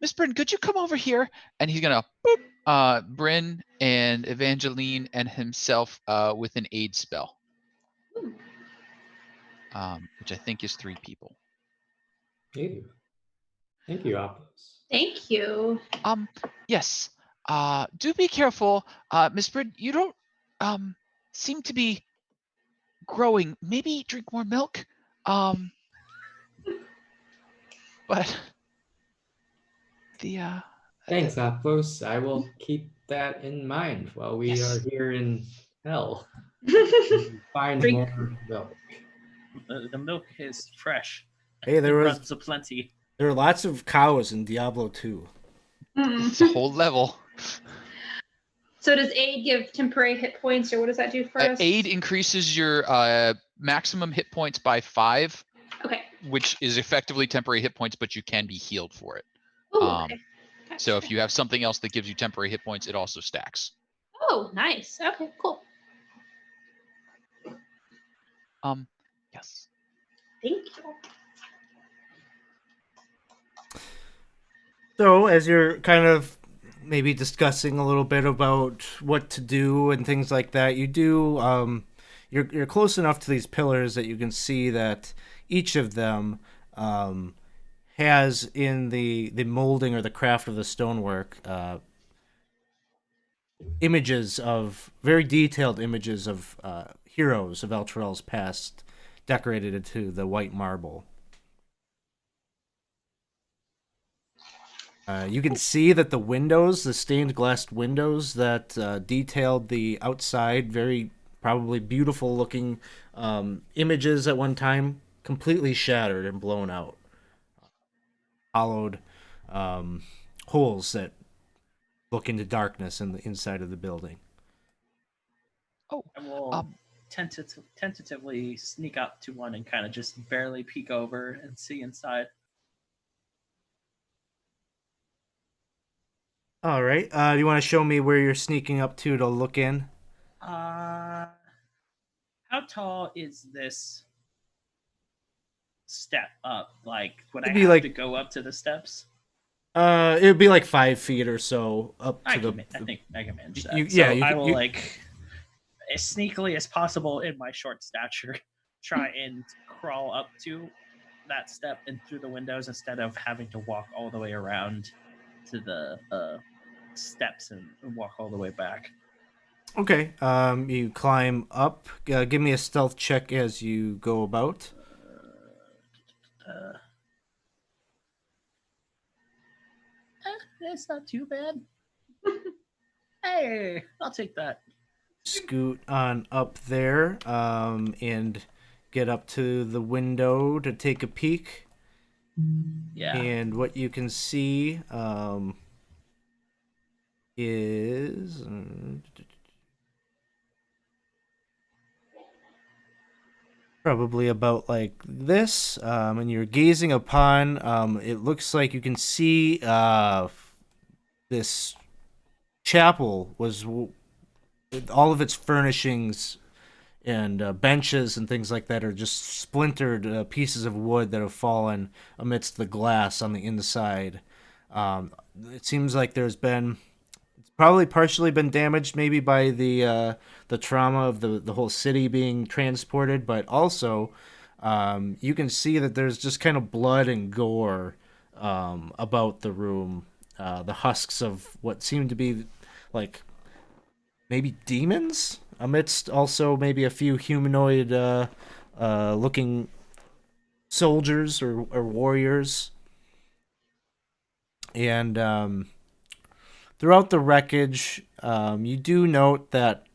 Miss Bryn, could you come over here? And he's gonna boop, Bryn and Evangeline and himself with an aid spell, which I think is 3 people. Ew. Thank you, Opus. Thank you. Yes. Do be careful, Miss Bryn. You don't seem to be growing. Maybe drink more milk. But the Thanks, Opus. I will keep that in mind while we Yes. are here in hell. Find Drink. more milk. The milk is fresh. Hey, there It was runs aplenty. there are lots of cows in Diablo 2. it's a whole level. So does aid give temporary hit points, or what does that do for us? Aid increases your maximum hit points by 5, Okay. which is effectively temporary hit points, but you can be healed for it. Ooh, Um, okay. Gotcha. So if you have something else that gives you temporary hit points, it also stacks. Oh, nice. Okay, cool. Yes. Thank you. So, as you're kind of maybe discussing a little bit about what to do and things like that, you do you're close enough to these pillars that you can see that each of them has in the molding or the craft of the stonework images of very detailed images of heroes of Elturel's past decorated into the white marble. You can see that the windows, the stained glass windows that detailed the outside, very probably beautiful looking images at one time, completely shattered and blown out. Hollowed holes that look into darkness in the inside of the building. Oh, I will tentatively sneak up to one and kind of just barely peek over and see inside. All right. Do you want to show me where you're sneaking up to look in? How tall is this step up? Like, would I It'd be have like- to go up to the steps? It would be like 5 feet or so up to I the. think I can manage that. I will as sneakily as possible in my short stature try and crawl up to that step in through the windows instead of having to walk all the way around to the steps and walk all the way back. Okay. You climb up. Give me a stealth check as you go about. Uh, it's not too bad. Hey, I'll take that. Scoot on up there, and get up to the window to take a peek. Yeah. And what you can see is probably about like this. And you're gazing upon. It looks like you can see this chapel was all of its furnishings and benches and things like that are just splintered pieces of wood that have fallen amidst the glass on the inside. It seems like there's been probably partially been damaged maybe by the trauma of the whole city being transported, but also you can see that there's just kind of blood and gore about the room. The husks of what seem to be like maybe demons, amidst also maybe a few humanoid looking soldiers or warriors. And throughout the wreckage, you do note that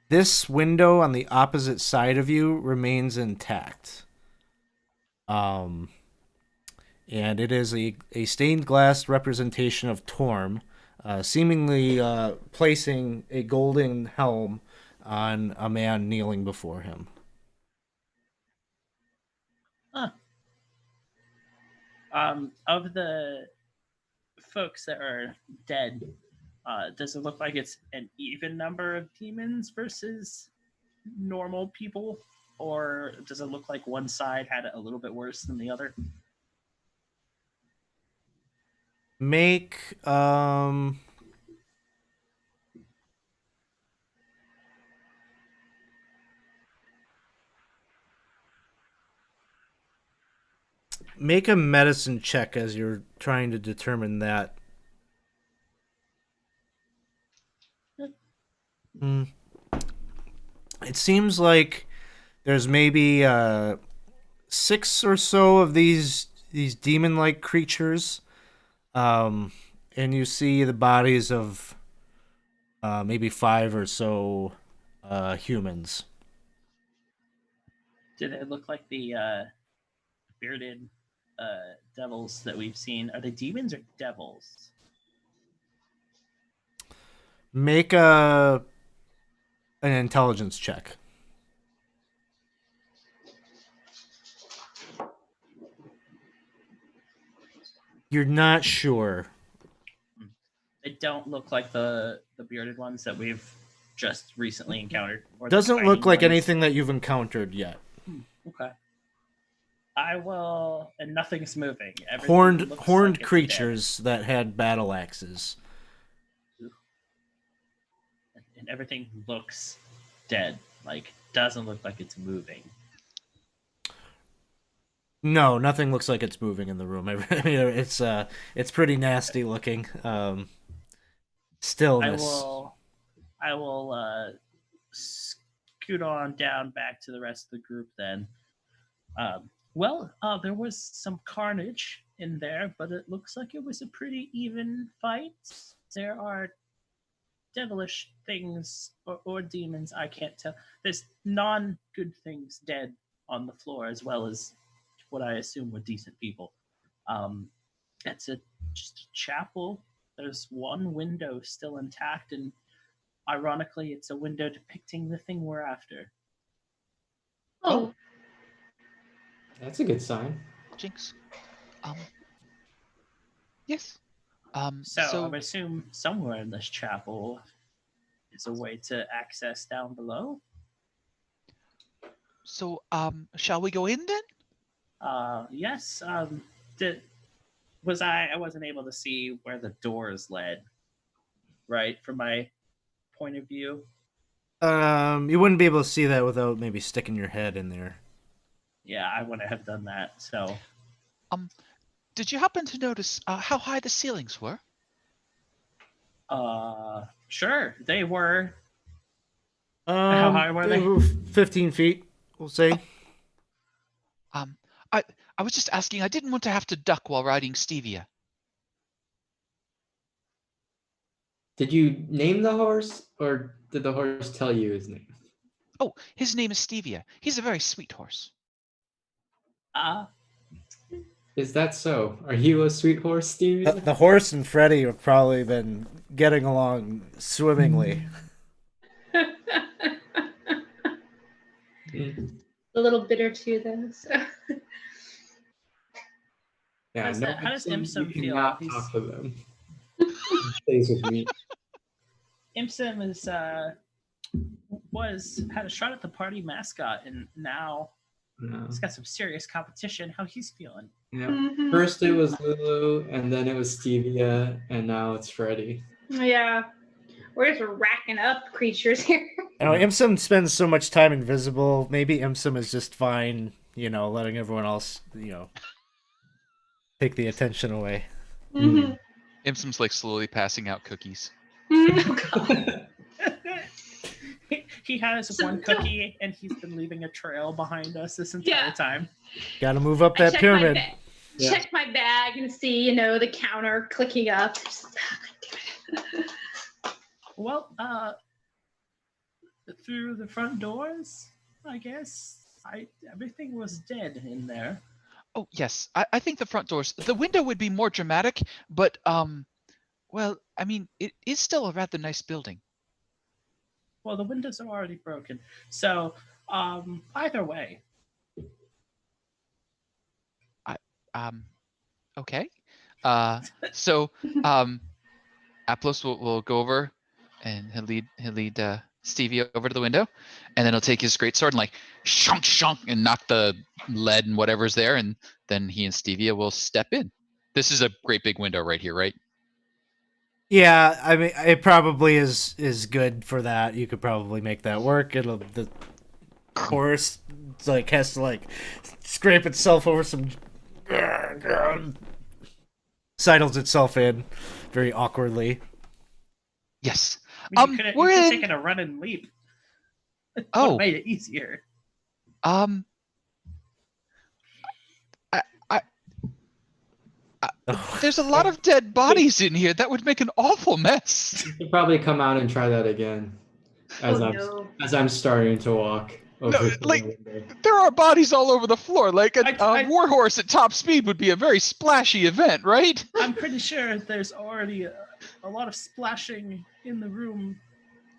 this window on the opposite side of you remains intact. And it is a stained glass representation of Torm, seemingly placing a golden helm on a man kneeling before him. Huh. Of the folks that are dead, does it look like it's an even number of demons versus normal people, or does it look like one side had it a little bit worse than the other? Make make a medicine check as you're trying to determine that. Hmm. It seems like there's maybe 6 or so of these demon-like creatures, and you see the bodies of maybe 5 or so humans. Did it look like the bearded devils that we've seen? Are they demons or devils? Make an intelligence check. You're not sure. They don't look like the bearded ones that we've just recently encountered. Or the Doesn't look fighting like ones. anything that you've encountered yet. Okay. I will, and nothing's moving. Everything Horned looks horned like it's creatures that had battle axes. dead. And everything looks dead. Like, doesn't look like it's moving. No, nothing looks like it's moving in the room. It's pretty nasty looking. Stillness. I will scoot on down back to the rest of the group then. There was some carnage in there, but it looks like it was a pretty even fight. There are devilish things or demons, I can't tell. There's non-good things dead on the floor, as well as what I assume were decent people. It's just a chapel. There's one window still intact, and ironically, it's a window depicting the thing we're after. Oh, That's a good sign. Jinx. Yes. So I would assume somewhere in this chapel is a way to access down below. So, shall we go in then? Yes. I wasn't able to see where the doors led, right, from my point of view. You wouldn't be able to see that without maybe sticking your head in there. Yeah, I wouldn't have done that. So, Did you happen to notice how high the ceilings were? sure, they were. How high were they? 15 feet, we'll say. Um, I was just asking. I didn't want to have to duck while riding Stevia. Did you name the horse, or did the horse tell you his name? Oh, his name is Stevia. He's a very sweet horse. Is that so? Are you a sweet horse, Stevie? The horse and Freddy have probably been getting along swimmingly. A little bitter too, though. So. Yeah, How does Imsum you feel? cannot talk to them. He stays with me. Imsum is had a shot at the party mascot, and now No. he's got some serious competition. How he's feeling? Yeah. Mhm. First it was Lulu, and then it was Stevia, and now it's Freddy. Yeah, we're just racking up creatures here. You know, Imsum spends so much time invisible. Maybe Imsum is just fine, letting everyone else, take the attention away. Mhm. Imsum's like slowly passing out cookies. Mhm. He has one cookie, and he's been leaving a trail behind us this entire time. Got to move up I that check pyramid. My check my bag and see, the counter clicking up. Well, through the front doors, I guess. Everything was dead in there. Oh yes, I think the front doors. The window would be more dramatic, but well, I mean, it is still a rather nice building. Well, the windows are already broken. So, either way. Okay. So Aplos will go over, and he'll lead Stevie over to the window, and then he'll take his great sword and like shunk shunk and knock the lead and whatever's there, and then he and Stevia will step in. This is a great big window right here, right? Yeah, I mean, it probably is good for that. You could probably make that work. The horse has to scrape itself over some sidles itself in very awkwardly. Yes. I mean, you could we're have in. taken a run and leap. Oh. Made it easier. There's a lot of dead bodies in here. That would make an awful mess. You could probably come out and try that again. As I'm starting to walk over to the window. There are bodies all over the floor. Like a warhorse at top speed would be a very splashy event, right? I'm pretty sure there's already a lot of splashing in the room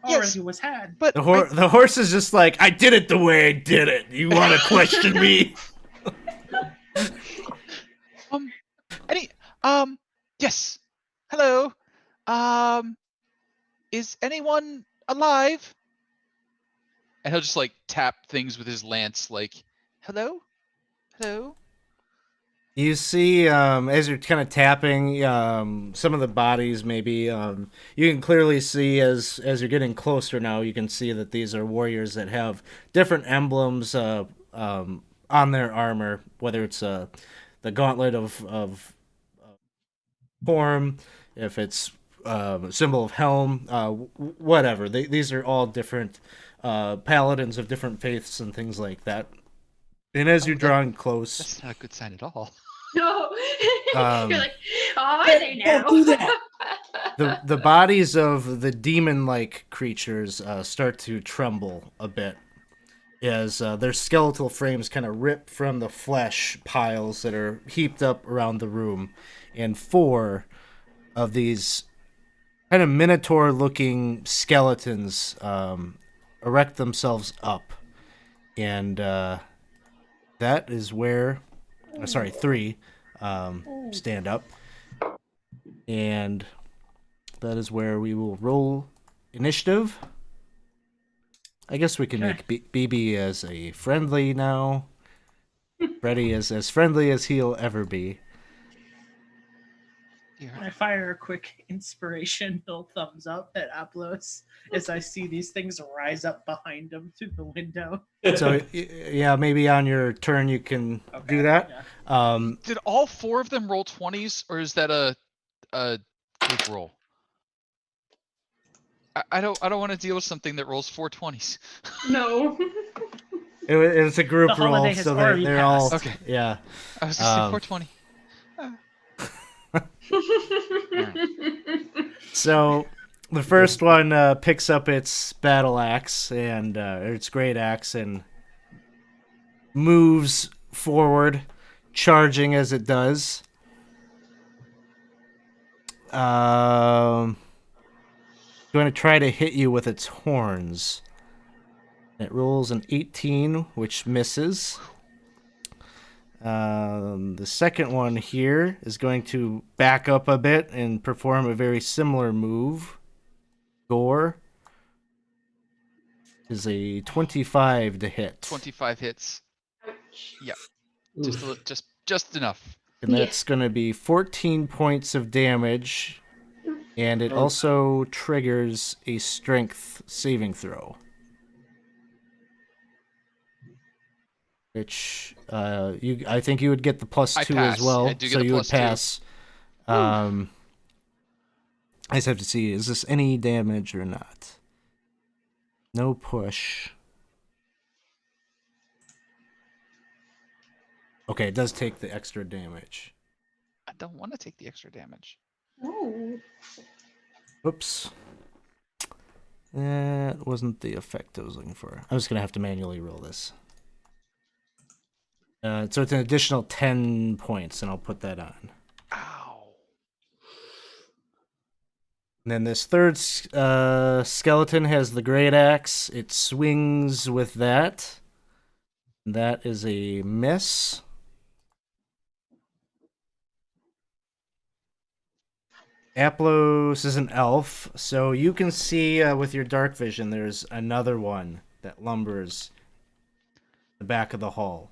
already was had. But the horse is just like, I did it the way I did it. You want to question me? Yes. Hello. Is anyone alive? And he'll just tap things with his lance, hello? Hello? You see, as you're kind of tapping, some of the bodies maybe, you can clearly see as you're getting closer now, you can see that these are warriors that have different emblems on their armor, whether it's the gauntlet of Torm, if it's a symbol of Helm, whatever. These are all different paladins of different faiths and things like that. And as you're drawing close, that's not a good sign at all. No, you're like, are they now? Don't do that. the bodies of the demon-like creatures start to tremble a bit as their skeletal frames kind of rip from the flesh piles that are heaped up around the room, and 4 of these kind of Minotaur-looking skeletons erect themselves up, and that is where, 3 stand up, and that is where we will roll initiative. I guess we can make BB as a friendly now. Freddy is as friendly as he'll ever be. here. I fire a quick inspirational thumbs up at Aplos as I see these things rise up behind him through the window. So yeah, maybe on your turn you can do Okay, that. yeah. Did all 4 of them roll 20s, or is that a group roll? I don't want to deal with something that rolls 4 20s. No. It's a group The holiday roll, has so already they're all passed. Okay. yeah. I was just saying Um, 420. So the first one picks up its battle axe and its great axe and moves forward, charging as it does. Going to try to hit you with its horns. It rolls an 18, which misses. The second one here is going to back up a bit and perform a very similar move. Gore is a 25 to hit. 25 hits. Yep. Oof. Just enough. And that's going to be 14 points of damage. And it Oh. also triggers a strength saving throw. Which I think you would get the plus I 2 pass. as well. I do get so the you would plus 2. pass. I just have to see, is this any damage or not? No push. Okay, it does take the extra damage. I don't want to take the extra damage. Oh. Whoops. That wasn't the effect I was looking for. I'm just going to have to manually roll this. So it's an additional 10 points, and I'll put that on. Ow. And then this third skeleton has the great axe. It swings with that. That is a miss. Aplos is an elf, so you can see with your dark vision there's another one that lumbers the back of the hall.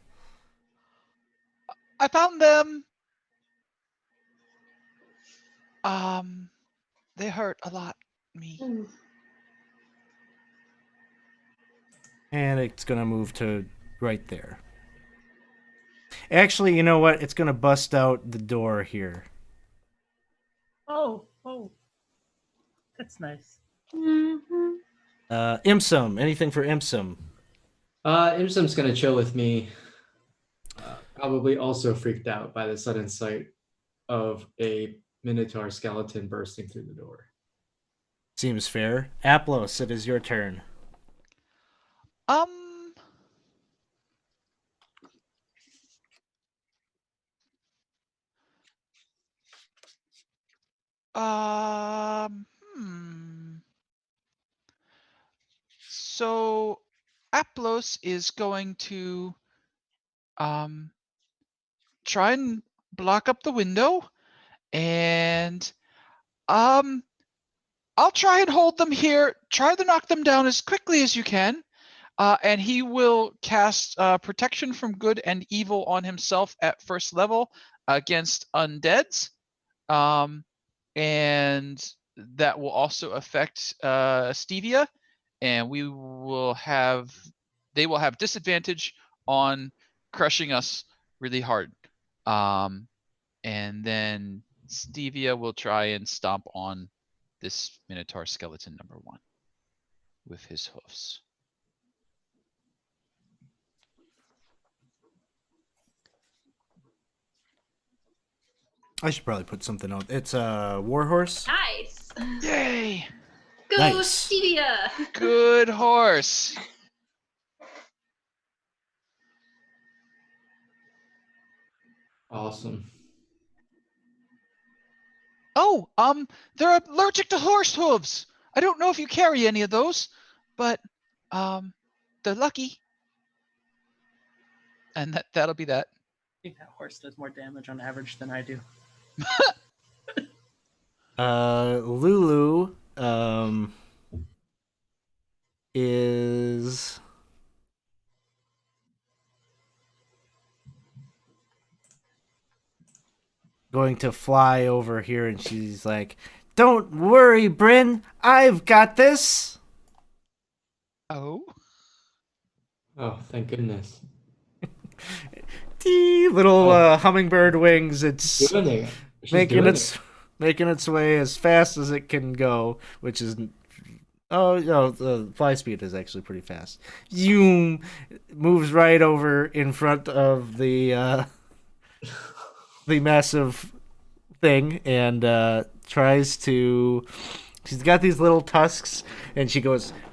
I found them. They hurt a lot. Me. And it's going to move to right there. Actually, you know what? It's going to bust out the door here. Oh, that's nice. Mm-hmm. Imsum, anything for Imsum? Imsum's gonna chill with me. Probably also freaked out by the sudden sight of a Minotaur skeleton bursting through the door. Seems fair. Aplos, it is your turn. Um. Um. Hmm. So, Aplos is going to try and block up the window, and I'll try and hold them here. Try to knock them down as quickly as you can. And he will cast protection from good and evil on himself at first level against undeads. And that will also affect Stevia. And they will have disadvantage on crushing us really hard. And then Stevia will try and stomp on this Minotaur skeleton number 1 with his hoofs. I should probably put something out. It's a warhorse. Nice. Yay! Go, Nice. Stevia. Good horse. Awesome. Oh, they're allergic to horse hooves. I don't know if you carry any of those, but they're lucky. And that'll be that. I think that horse does more damage on average than I do. Lulu is going to fly over here, and she's like, "Don't worry, Bryn. I've got this." Oh. Oh, thank goodness. Little Oh. hummingbird wings. It's Doing it. She's making doing its making its way as fast as it can go, which is oh no, the fly speed is actually pretty fast. Zoom moves right over in front of the massive thing and tries to. She's got these little tusks, and she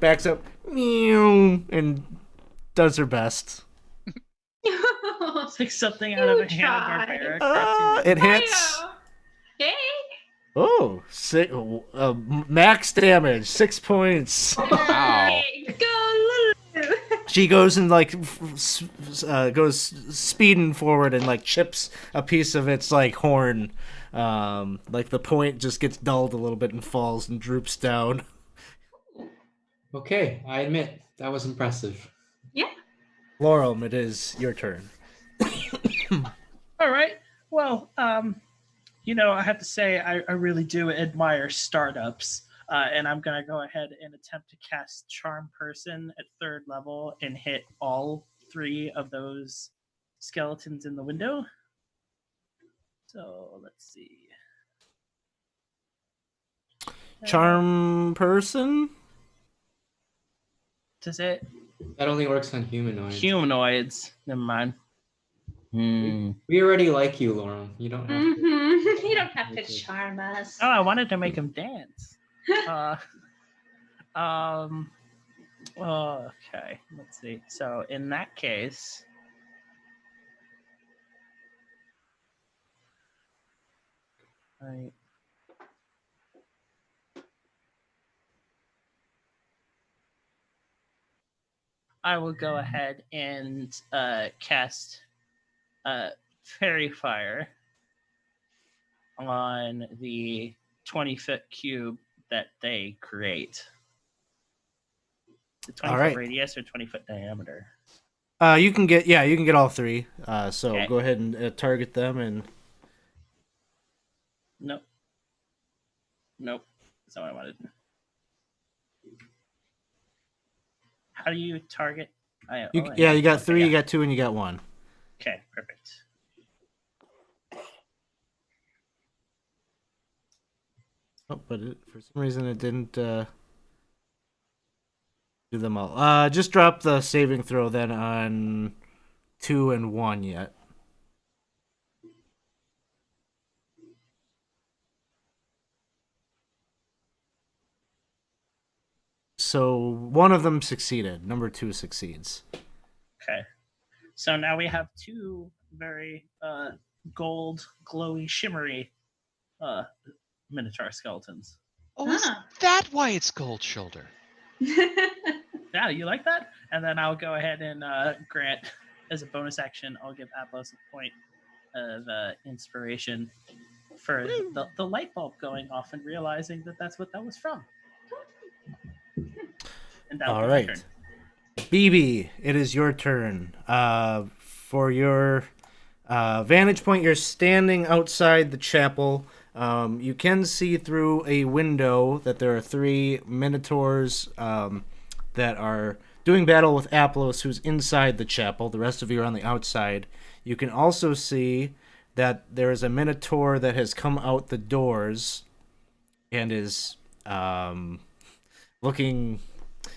backs up, meow, and does her best. It's like something out of a Hanna-Barbera cartoon. It hits. Hey. Oh, max damage, 6 points. Wow. Go, Lulu. She goes and like goes speeding forward and like chips a piece of its like horn. Like the point just gets dulled a little bit and falls and droops down. Okay, I admit that was impressive. Yeah. Laurel, it is your turn. All right. Well, I have to say I really do admire startups. And I'm going to go ahead and attempt to cast Charm Person at 3rd level and hit all 3 of those skeletons in the window. So let's see. Charm Person? Does it? That only works on humanoids. Humanoids. Never mind. We already like you, Lauren. You don't have to. You don't have to charm us. Oh, I wanted to make him dance. Okay, let's see. So in that case, I will go ahead and cast Fairy Fire on the 20-foot cube that they create. The 20-foot radius or 20-foot diameter? You can get all 3. So Okay. go ahead and target them and. Nope. That's not what I wanted. How do you target? You got 3, you got 2, and you got 1. Okay, perfect. Oh, but for some reason it didn't do them all. Just drop the saving throw then on 2 and 1 yet. So one of them succeeded. Number 2 succeeds. Okay. So now we have 2 very gold, glowy, shimmery Minotaur skeletons. Oh, is that why it's Gold Shoulder? Yeah, you like that? And then I'll go ahead and grant, as a bonus action, I'll give Atlas a point of inspiration for the light bulb going off and realizing that that's what that was from. And all right. BB, it is your turn. For your vantage point, you're standing outside the chapel. You can see through a window that there are 3 Minotaurs that are doing battle with Aplos, who's inside the chapel. The rest of you are on the outside. You can also see that there is a Minotaur that has come out the doors and is looking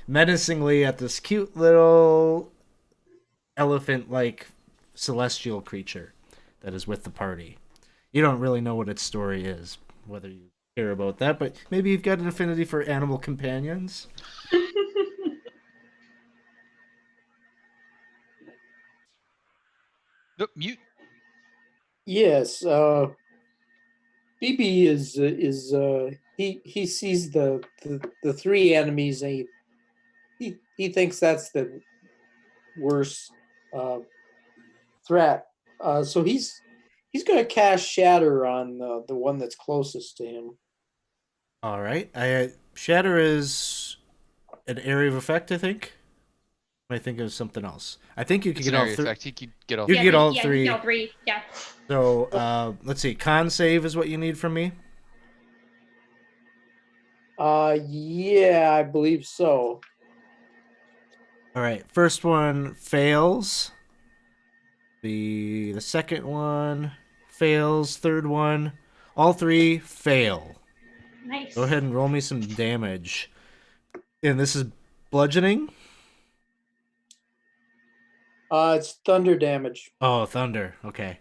menacingly at this cute little elephant-like celestial creature that is with the party. You don't really know what its story is, whether you care about that, but maybe you've got an affinity for animal companions. Nope, mute. Yes, BB is he sees the 3 enemies and he thinks that's the worst threat. So he's going to cast Shatter on the one that's closest to him. All right. Shatter is an area of effect, I think. I think it was something else. I think you could It's get an all area three. effect. He could get all. You yeah, can get all yeah, three. all three. Yeah. So let's see. Con save is what you need from me. Yeah, I believe so. All right. First one fails. The second one fails. Third one, all three fail. Nice. Go ahead and roll me some damage. And this is bludgeoning. It's thunder damage. Oh, thunder. Okay.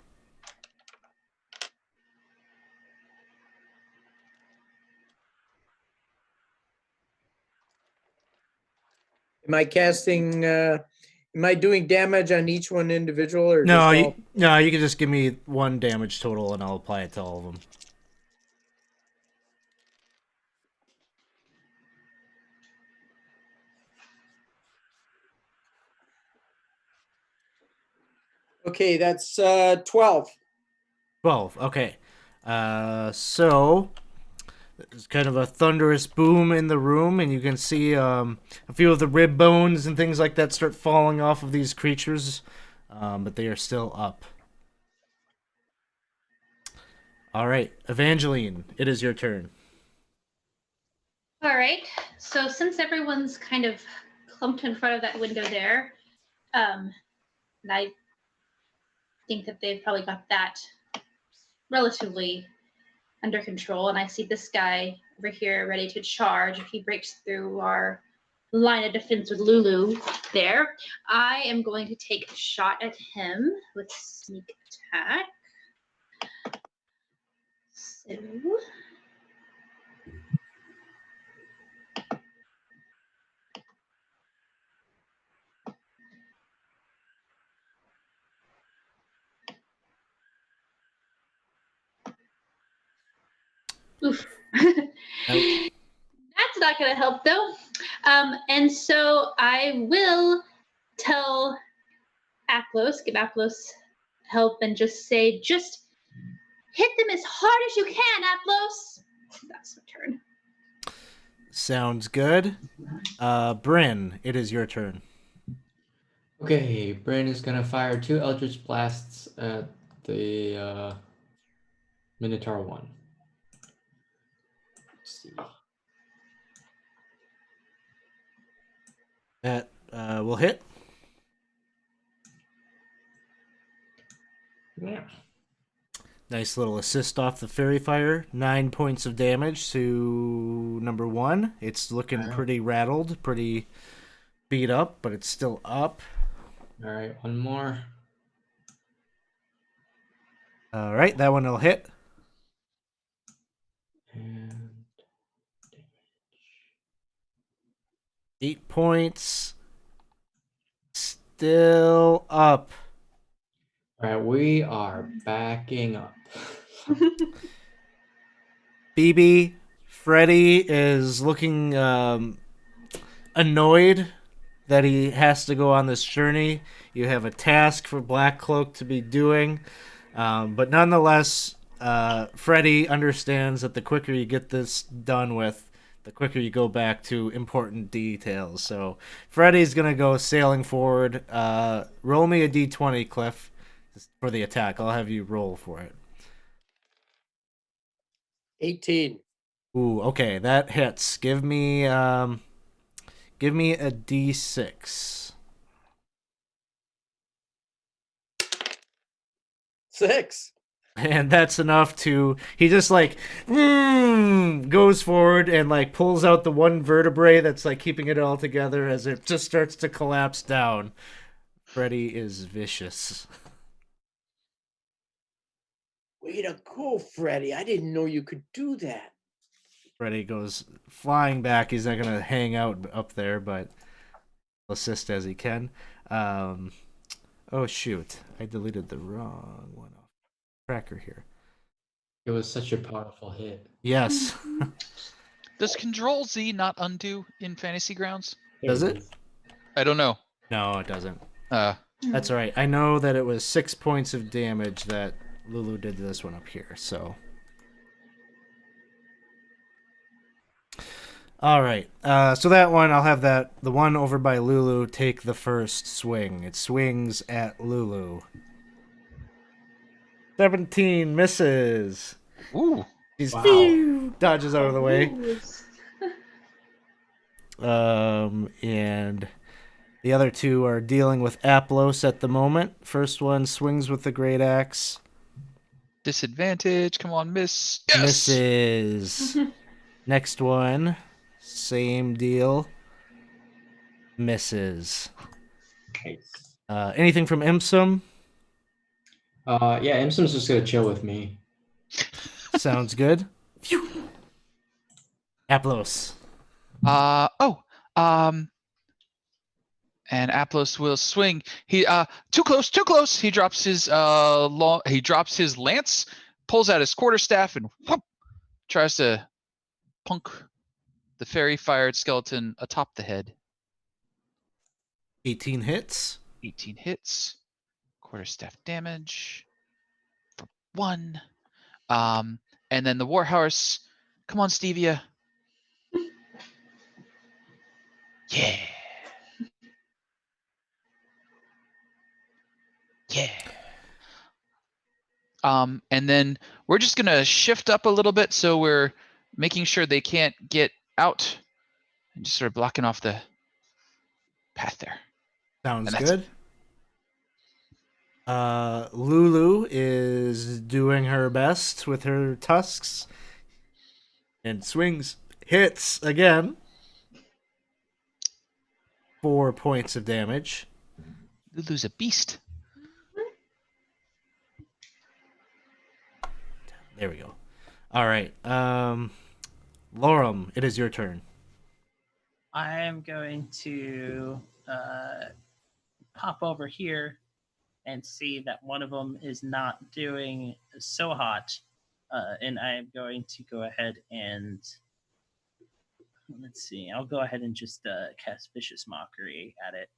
Am I casting? Am I doing damage on each one individual, or No, just all? you can just give me one damage total, and I'll apply it to all of them. Okay, that's 12. 12. Okay. So there's kind of a thunderous boom in the room, and you can see a few of the rib bones and things like that start falling off of these creatures, but they are still up. All right, Evangeline, it is your turn. All right. So since everyone's kind of clumped in front of that window there, and I think that they've probably got that relatively under control, and I see this guy over here ready to charge if he breaks through our line of defense with Lulu there. I am going to take a shot at him with sneak attack. So oof. Nope. That's not going to help though. And so I will tell give Aplos help and just say, just hit them as hard as you can, Aplos. That's my turn. Sounds good. Bryn, it is your turn. Okay, Bryn is gonna fire 2 Eldritch Blasts at the Minotaur one. Let's see. That will hit. Yeah. Nice little assist off the fairy fire. 9 points of damage to number 1. It's looking pretty rattled, pretty beat up, but it's still up. All right, one more. All right, that one will hit. And 8 points. Still up. all right, we are backing up. BB, Freddy is looking annoyed that he has to go on this journey. You have a task for Black Cloak to be doing. But nonetheless, Freddy understands that the quicker you get this done with, the quicker you go back to important details. So Freddy's going to go sailing forward. Roll me a d20, Cliff, for the attack. I'll have you roll for it. 18. Ooh, okay, that hits. Give me a d6. 6. And that's enough to he just like goes forward and like pulls out the one vertebrae that's like keeping it all together as it just starts to collapse down. Freddy is vicious. Way to go, Freddy. I didn't know you could do that. Freddy goes flying back. He's not gonna hang out up there, but assist as he can. Oh shoot, I deleted the wrong one off tracker here. It was such a powerful hit. Yes. Does Control Z not undo in Fantasy Grounds? Does it? I don't know. No, it doesn't. That's all right. I know that it was 6 points of damage that Lulu did to this one up here, so. All right. So that one, I'll have the one over by Lulu take the first swing. It swings at Lulu. 17 misses. Ooh. He's Wow. dodges out of the way. Ooze. And the other two are dealing with Aplos at the moment. First one swings with the great axe. Disadvantage. Come on, miss. Yes. Misses. Next one, same deal. Misses. Nice. Anything from Imsum? Yeah, Imsum's just gonna chill with me. Sounds good. Aplos. And Aplos will swing. He too close. He drops his lance, pulls out his quarterstaff, and whoop, tries to punk the fairy fired skeleton atop the head. 18 hits. 18 hits. Quarterstaff damage for 1. And then the warhorse. Come on, Stevia. Yeah. Yeah. And then we're just gonna shift up a little bit so we're making sure they can't get out and just sort of blocking off the path there. Sounds And that's good. Lulu is doing her best with her tusks and swings, hits again. 4 points of damage. Lulu's a beast. There we go. All right. Lorem, it is your turn. I am going to pop over here and see that one of them is not doing so hot. And I am going to go ahead and let's see. I'll go ahead and just cast Vicious Mockery at it.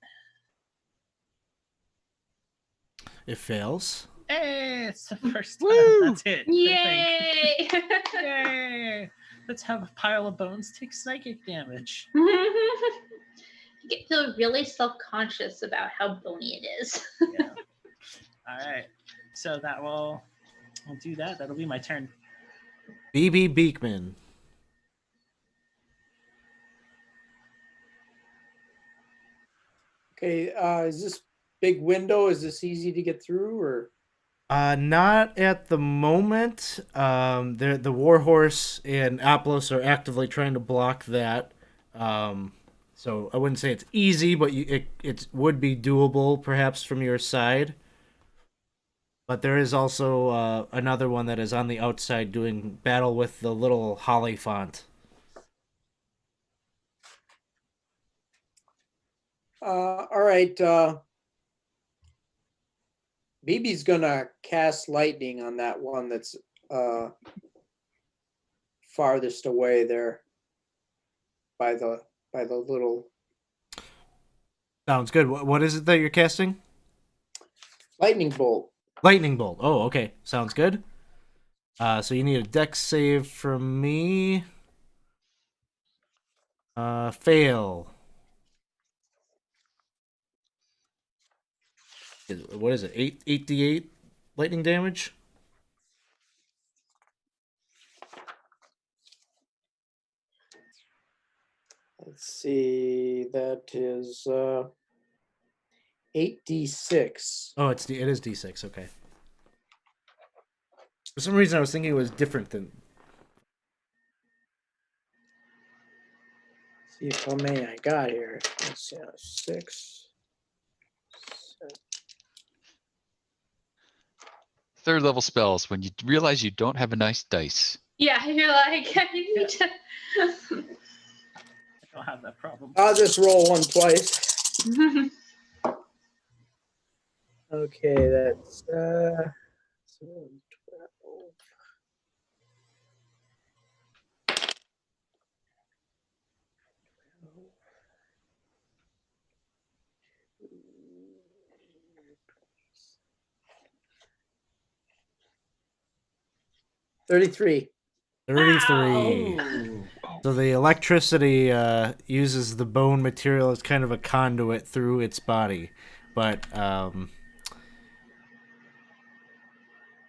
It fails. Hey, it's the first time. Woo! That's it. Yay! Yay! Let's have a pile of bones take psychic damage. You get feel really self-conscious about how bony it is. Yeah. All right. So I'll do that. That'll be my turn. BB Beekman. Okay, is this big window? Is this easy to get through, or? Not at the moment. The Warhorse and Aplos are actively trying to block that. So I wouldn't say it's easy, but it would be doable perhaps from your side. But there is also another one that is on the outside doing battle with the little holly font. All right. BB's gonna cast lightning on that one that's farthest away there by the little Sounds good. What is it that you're casting? lightning bolt. Lightning bolt. Oh, okay. Sounds good. So you need a dex save from me. Fail. What is it? 8d8 lightning damage? Let's see, that is 8d6. Oh, it is d6. Okay. For some reason, I was thinking it was different than. See if how many I got here. Let's see, 6. 7. Third level spells when you realize you don't have a nice dice. Yeah, you're like, you need to. I don't have that problem. I'll just roll one twice. Okay, that's 7, 12. 33. 33. Ooh. So the electricity uses the bone material as kind of a conduit through its body, but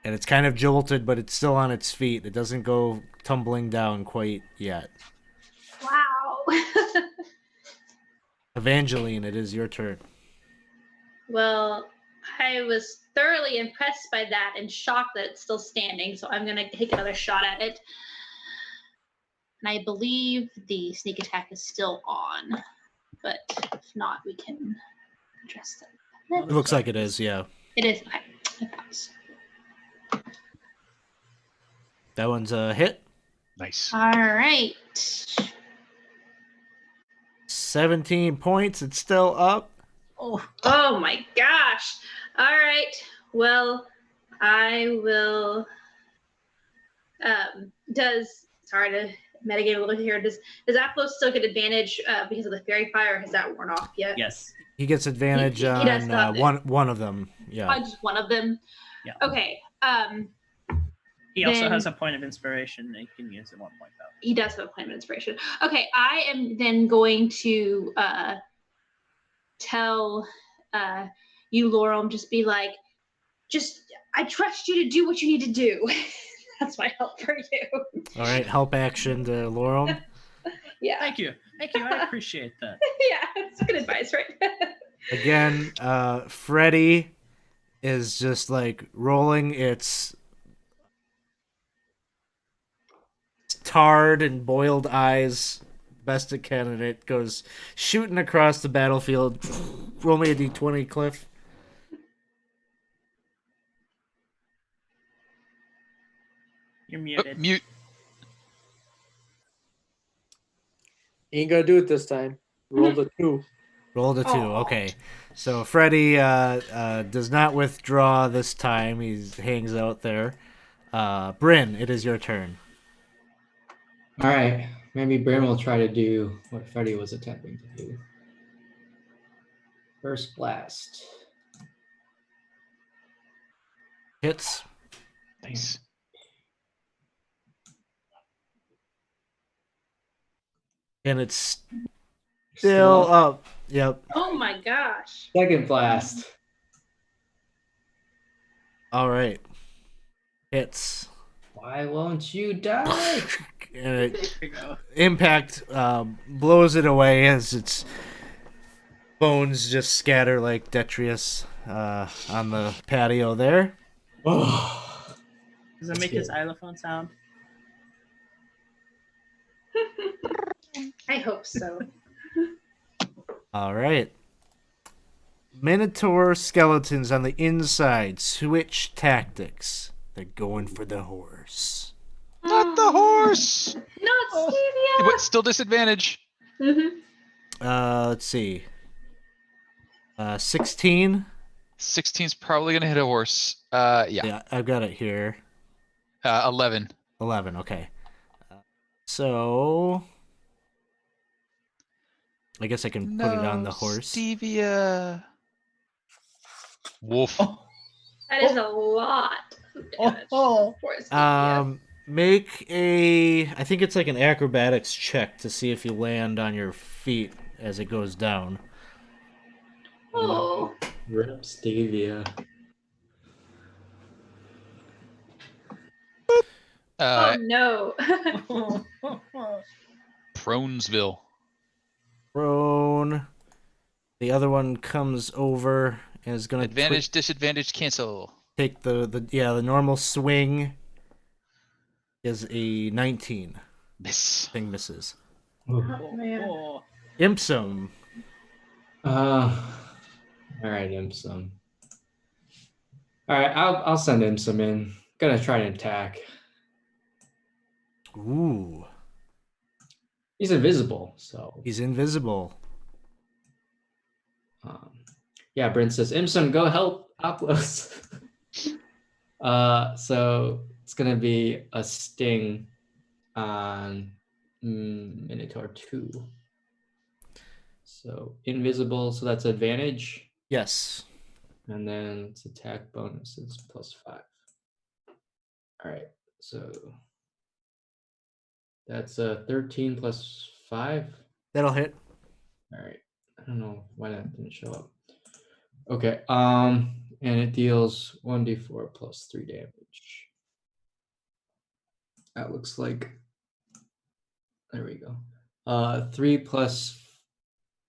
and it's kind of jolted, but it's still on its feet. It doesn't go tumbling down quite yet. Wow. Evangeline, it is your turn. Well, I was thoroughly impressed by that and shocked that it's still standing, so I'm going to take another shot at it. And I believe the sneak attack is still on, but if not, we can address that. It looks like it is, yeah. It is. Okay. I thought so. That one's a hit. Nice. All right. 17 points. It's still up. Oh my gosh. All right. Well, I will. Sorry to metagame a little here. Does Aplos still get advantage because of the fairy fire? Or has that worn off yet? Yes. He gets advantage He does on not. one of them. Yeah. Just one of them. Yeah. Okay. He also Then- has a point of inspiration that he can use at one point, though. He does have a point of inspiration. Okay, I am then going to tell you, Lorem, just be like, I trust you to do what you need to do. That's my help for you. All right, help action to Laurel. Yeah. Thank you. I appreciate that. Yeah, it's good advice, right? Again, Freddy is just like rolling its tarred and boiled eyes best it can, and it goes shooting across the battlefield. Roll me a d20, Cliff. You're muted. Mute. Ain't gonna do it this time. Roll the 2. Roll the 2. Oh. Okay. So Freddy does not withdraw this time. He hangs out there. Bryn, it is your turn. All right, maybe Brim will try to do what Freddy was attempting to do. First blast. Hits. Nice. And it's still up. Yep. Oh my gosh. Second blast. All right. Hits. Why won't you die? And it, There we go. impact blows it away as its bones just scatter like Detrius on the patio there. Oh, Does it make his xylophone sound? I hope so. All right. Minotaur skeletons on the inside switch tactics. They're going for the horse. Not the horse. Not Stevia. But still disadvantage. Mm-hmm. Let's see. 16. 16's probably gonna hit a horse. Yeah. Yeah, I've got it here. 11. 11, okay. So I guess I can put it on the horse. Stevia. Wolf. That is a lot of damage. Oh. For Stevia. Make a, I think it's like an acrobatics check to see if you land on your feet as it goes down. Oh. Rip Stevia. Oh no. Pronesville. Prone. The other one comes over and is gonna Advantage, disadvantage, cancel. take the normal swing. Is a 19. Miss. Thing misses. Ooh. Oh. Impsum. All right, Imsum. All right, I'll send Imsum in. Gonna try and attack. Ooh. He's invisible, so He's invisible. yeah. Brent says, "Imsum, go help Aplos." So it's gonna be a sting on Minotaur 2. So invisible, so that's advantage. Yes. And then its attack bonus is +5. All right, so That's 13 plus 5. That'll hit. All right. I don't know why that didn't show up. Okay. And it deals 1d4 plus 3 damage. That looks like. There we go. 3 plus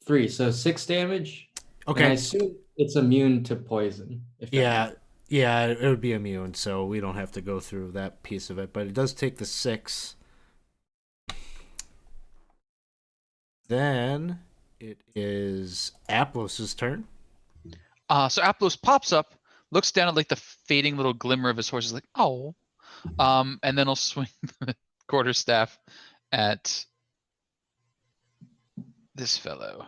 3, so 6 damage. And I Okay. assume it's immune to poison. If that Yeah. matters. Yeah, it would be immune, so we don't have to go through that piece of it. But it does take the 6. Then it is Aplos' turn. So Aplos pops up, looks down at like the fading little glimmer of his horse, is like, oh. And then he'll swing the quarterstaff at this fellow.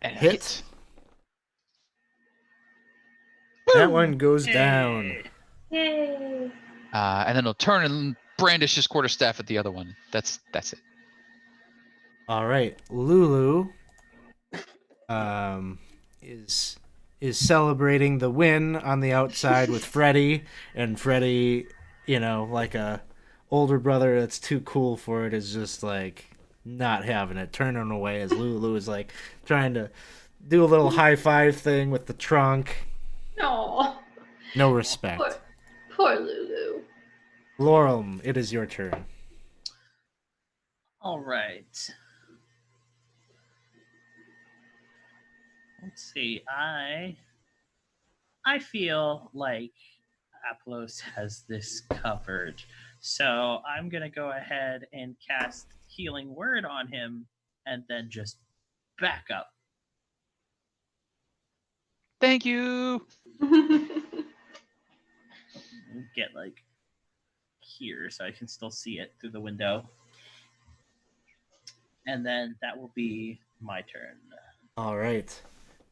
And Hit. Boom! That one goes down. Yay. And then he'll turn and brandish his quarterstaff at the other one. That's it. All right, Lulu is celebrating the win on the outside with Freddy, and Freddy, like a older brother that's too cool for it, is just like not having it, turning away as Lulu is like trying to do a little high five thing with the trunk. No. No respect. Poor Lulu. Laurel, it is your turn. All right. Let's see. I feel like Aplos has this covered. So I'm going to go ahead and cast Healing Word on him and then just back up. Thank you. Get like here so I can still see it through the window. And then that will be my turn. All right.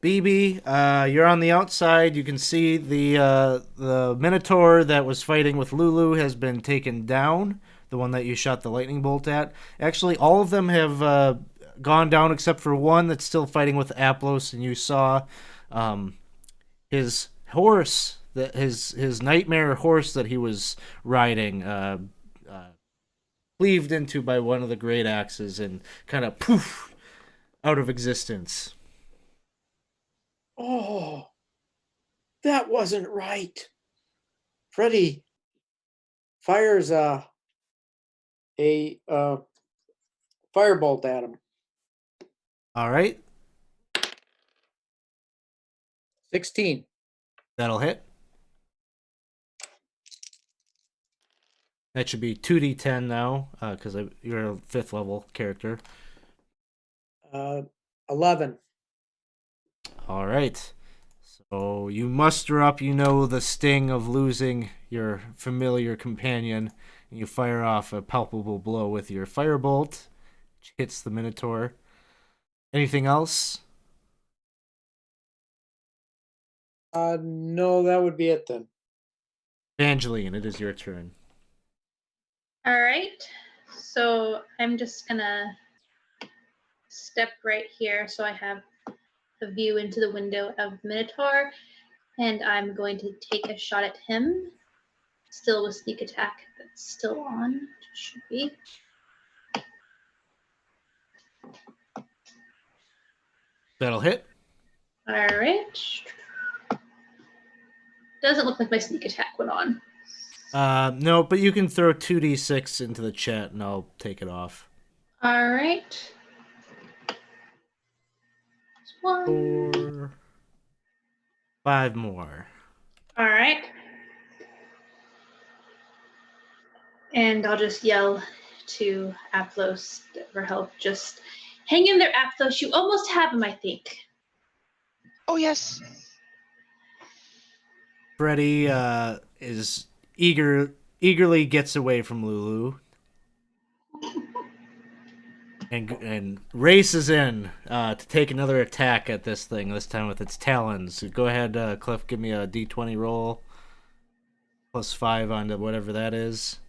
BB, you're on the outside. You can see the Minotaur that was fighting with Lulu has been taken down. The one that you shot the lightning bolt at. Actually, all of them have gone down except for one that's still fighting with Aplos. And you saw his horse, his nightmare horse that he was riding, cleaved into by one of the great axes and kind of poof out of existence. Oh, that wasn't right. Freddy fires a firebolt at him. All right, 16. that'll hit. That should be 2d10 now, because you're a 5th level character. 11. All right. So you muster up, the sting of losing your familiar companion, and you fire off a palpable blow with your firebolt, which hits the Minotaur. Anything else? No, that would be it then. Evangeline, it is your turn. All right. So I'm just gonna step right here so I have a view into the window of Minotaur, and I'm going to take a shot at him. Still with sneak attack. That's still on. It should be. That'll hit. All right. Doesn't look like my sneak attack went on. No, but you can throw 2d6 into the chat and I'll take it off. All right. 1. 4, 5 more. All right. And I'll just yell to Aplos for help. Just hang in there, Aplos. You almost have him, I think. Oh, yes. Freddy is eagerly gets away from Lulu and races in to take another attack at this thing, this time with its talons. So go ahead, Cliff, give me a d20 roll. +5 onto whatever that is.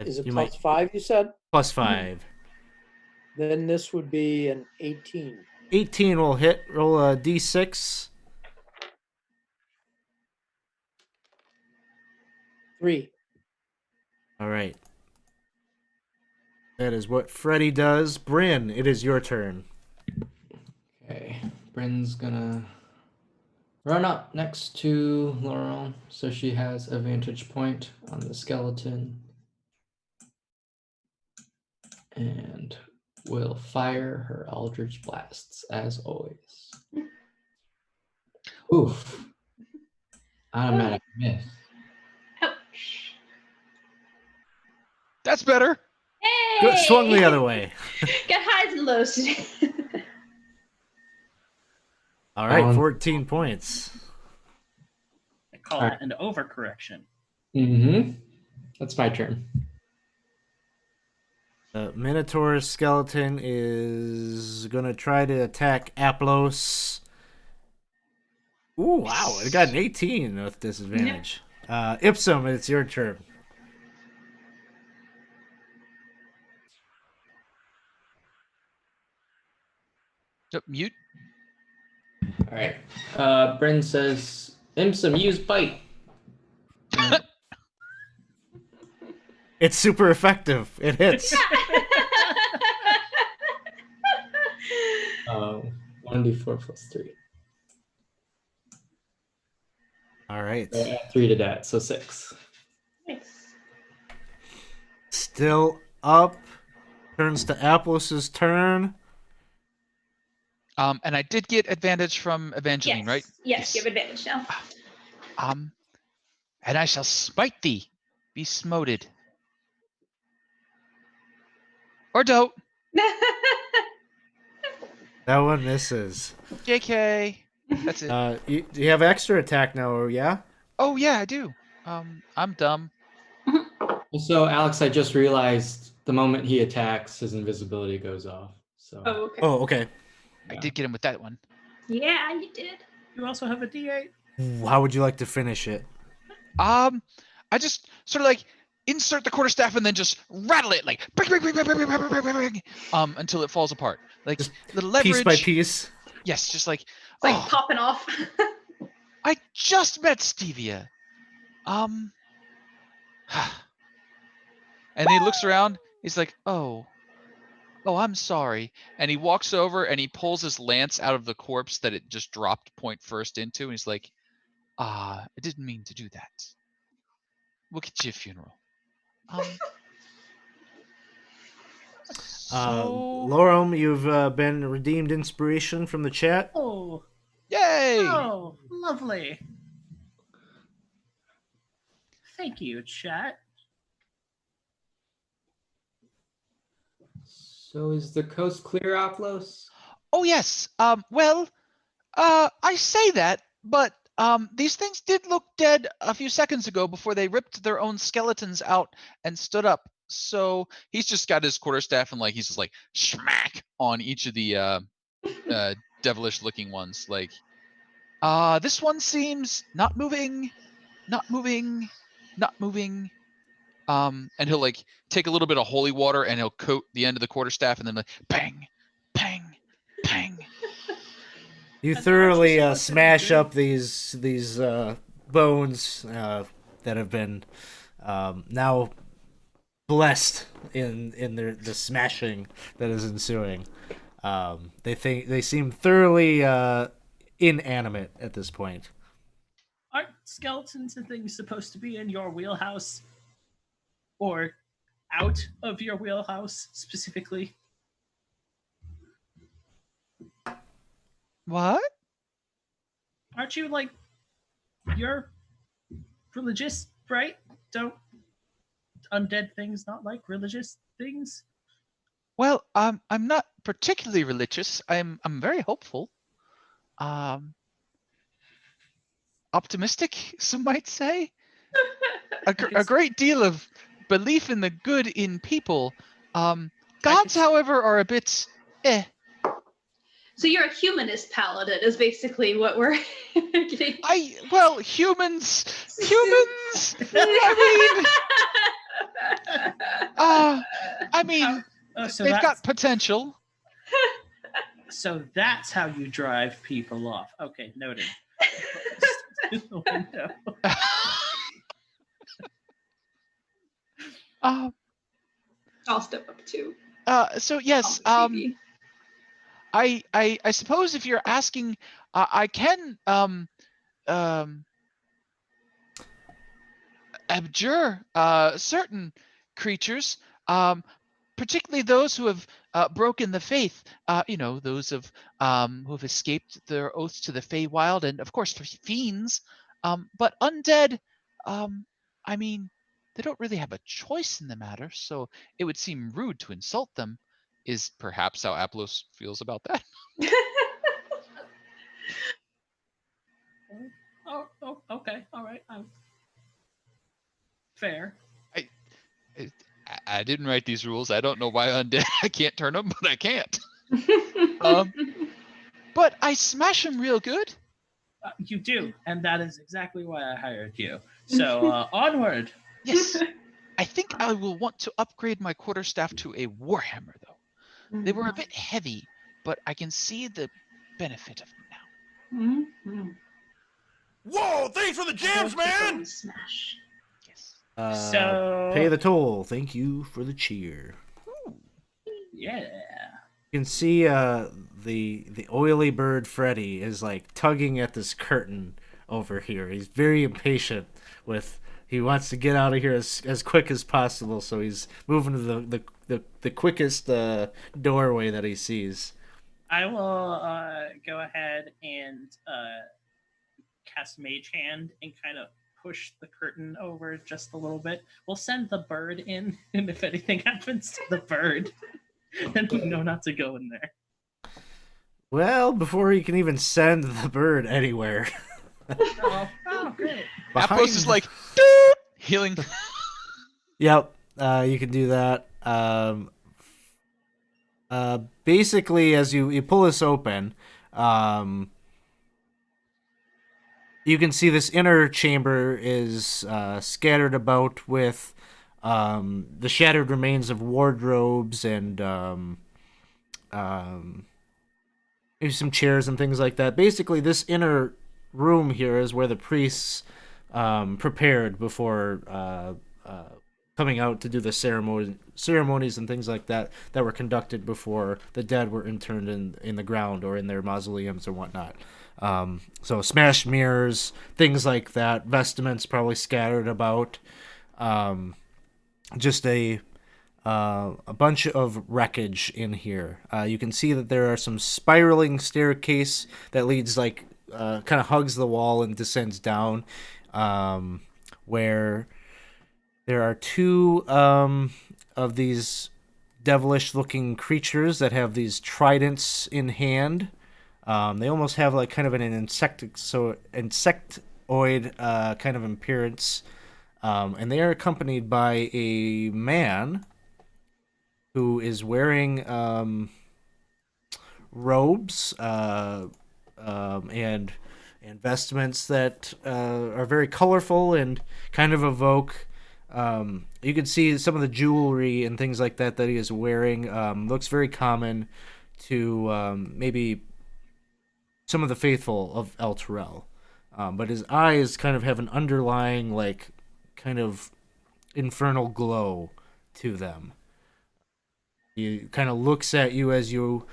Is it You +5, you said? +5. Then this would be an 18. 18 will hit. Roll a d6. 3. All right. That is what Freddy does. Bryn, it is your turn. Okay, Bryn's gonna run up next to Laurel so she has a vantage point on the skeleton. And will fire her Eldritch Blasts as always. Oof. Automatic miss. Ouch. That's better. Hey! Good, swung the other way. Got highs and lows today. All right, 14 points. I call that an overcorrection. Mm-hmm. That's my turn. The Minotaur skeleton is going to try to attack Aplos. Ooh, wow. It got an 18 with disadvantage. Ipsum, it's your turn. Mute. All right. Bryn says, Imsum, use bite. It's super effective. It hits. 1d4 plus 3. All right. So add 3 to that, so 6. Nice. Still up. Turns to Aplos' turn. And I did get advantage from Evangeline, Yes. right? Yes, you have advantage now. And I shall smite thee. Be smoted. Or don't. That one misses. JK. That's it. Do you have extra attack now, yeah? Oh yeah, I do. I'm dumb. Also, Alex, I just realized the moment he attacks, his invisibility goes off. So Oh, okay. Oh, okay. I did get him with that one. Yeah, you did. You also have a D8. How would you like to finish it? I just sort of like insert the quarterstaff and then just rattle it like bang, bang, bang, bang, bang, bang, bang, bang, bang, until it falls apart. Like Just the leverage. Piece by piece. Yes, just like It's like popping off. I just met Stevia. And he looks around. He's like, oh, I'm sorry. And he walks over and he pulls his lance out of the corpse that it just dropped point first into. And he's like, I didn't mean to do that. We'll get you a funeral. Lorem, you've been redeemed inspiration from the chat. Oh, Yay! oh, lovely. Thank you, chat. So is the coast clear, Aplos? Oh yes. Well, I say that, but these things did look dead a few seconds ago before they ripped their own skeletons out and stood up. So he's just got his quarterstaff and like he's just like smack on each of the devilish looking ones. Like, this one seems not moving, not moving, not moving. And he'll like take a little bit of holy water and he'll coat the end of the quarterstaff and then like bang, bang, bang. You That's thoroughly actually smash good. up these bones that have been now blessed in the smashing that is ensuing. They seem thoroughly inanimate at this point. Aren't skeletons and things supposed to be in your wheelhouse? Or out of your wheelhouse, specifically? What? Aren't you, like, you're religious, right? Don't undead things not like religious things? Well, I'm not particularly religious. I'm very hopeful. Optimistic, some might say. A great deal of belief in the good in people. Gods, however, are a bit So you're a humanist paladin is basically what we're getting. humans. I mean, So they've that's, got potential. So that's how you drive people off. Okay, noted. To the window. I'll step up too. So yes, on the TV. I suppose if you're asking, I can abjure certain creatures, particularly those who have broken the faith. Those who have escaped their oaths to the Feywild, and of course fiends. But undead, I mean, they don't really have a choice in the matter, so it would seem rude to insult them. Is perhaps how Aplos feels about that. Oh, okay, all right. Fair. I didn't write these rules. I don't know why undead I can't turn them, but I can't. But I smash them real good. You do, and that is exactly why I hired you. So onward. Yes. I think I will want to upgrade my quarterstaff to a warhammer, though. They were a bit heavy, but I can see the benefit of them now. Whoa, thanks for the jams, man! Smash. Yes. So Pay the toll. Thank you for the cheer. yeah. You can see the oily bird Freddy is like tugging at this curtain over here. He's very impatient with. He wants to get out of here as quick as possible, so he's moving to the quickest doorway that he sees. I will go ahead and cast Mage Hand and kind of push the curtain over just a little bit. We'll send the bird in, and if anything happens to the bird, then we know not to go in there. Well, before you can even send the bird anywhere. Oh, great. Aplos is like, doot, healing. Yep, you can do that. Basically, as you pull this open, you can see this inner chamber is scattered about with the shattered remains of wardrobes and maybe some chairs and things like that. Basically, this inner room here is where the priests prepared before coming out to do the ceremonies and things like that were conducted before the dead were interned in the ground or in their mausoleums or whatnot. So smashed mirrors, things like that, vestments probably scattered about, just a bunch of wreckage in here. You can see that there are some spiraling staircase that leads kind of hugs the wall and descends down, where there are two of these devilish-looking creatures that have these tridents in hand. They almost have like kind of an insectoid kind of appearance, and they are accompanied by a man who is wearing robes and vestments that are very colorful and kind of evoke. You can see some of the jewelry and things like that he is wearing. Looks very common to maybe some of the faithful of El Terrell. But his eyes kind of have an underlying, like, kind of infernal glow to them. He kind of looks at you as you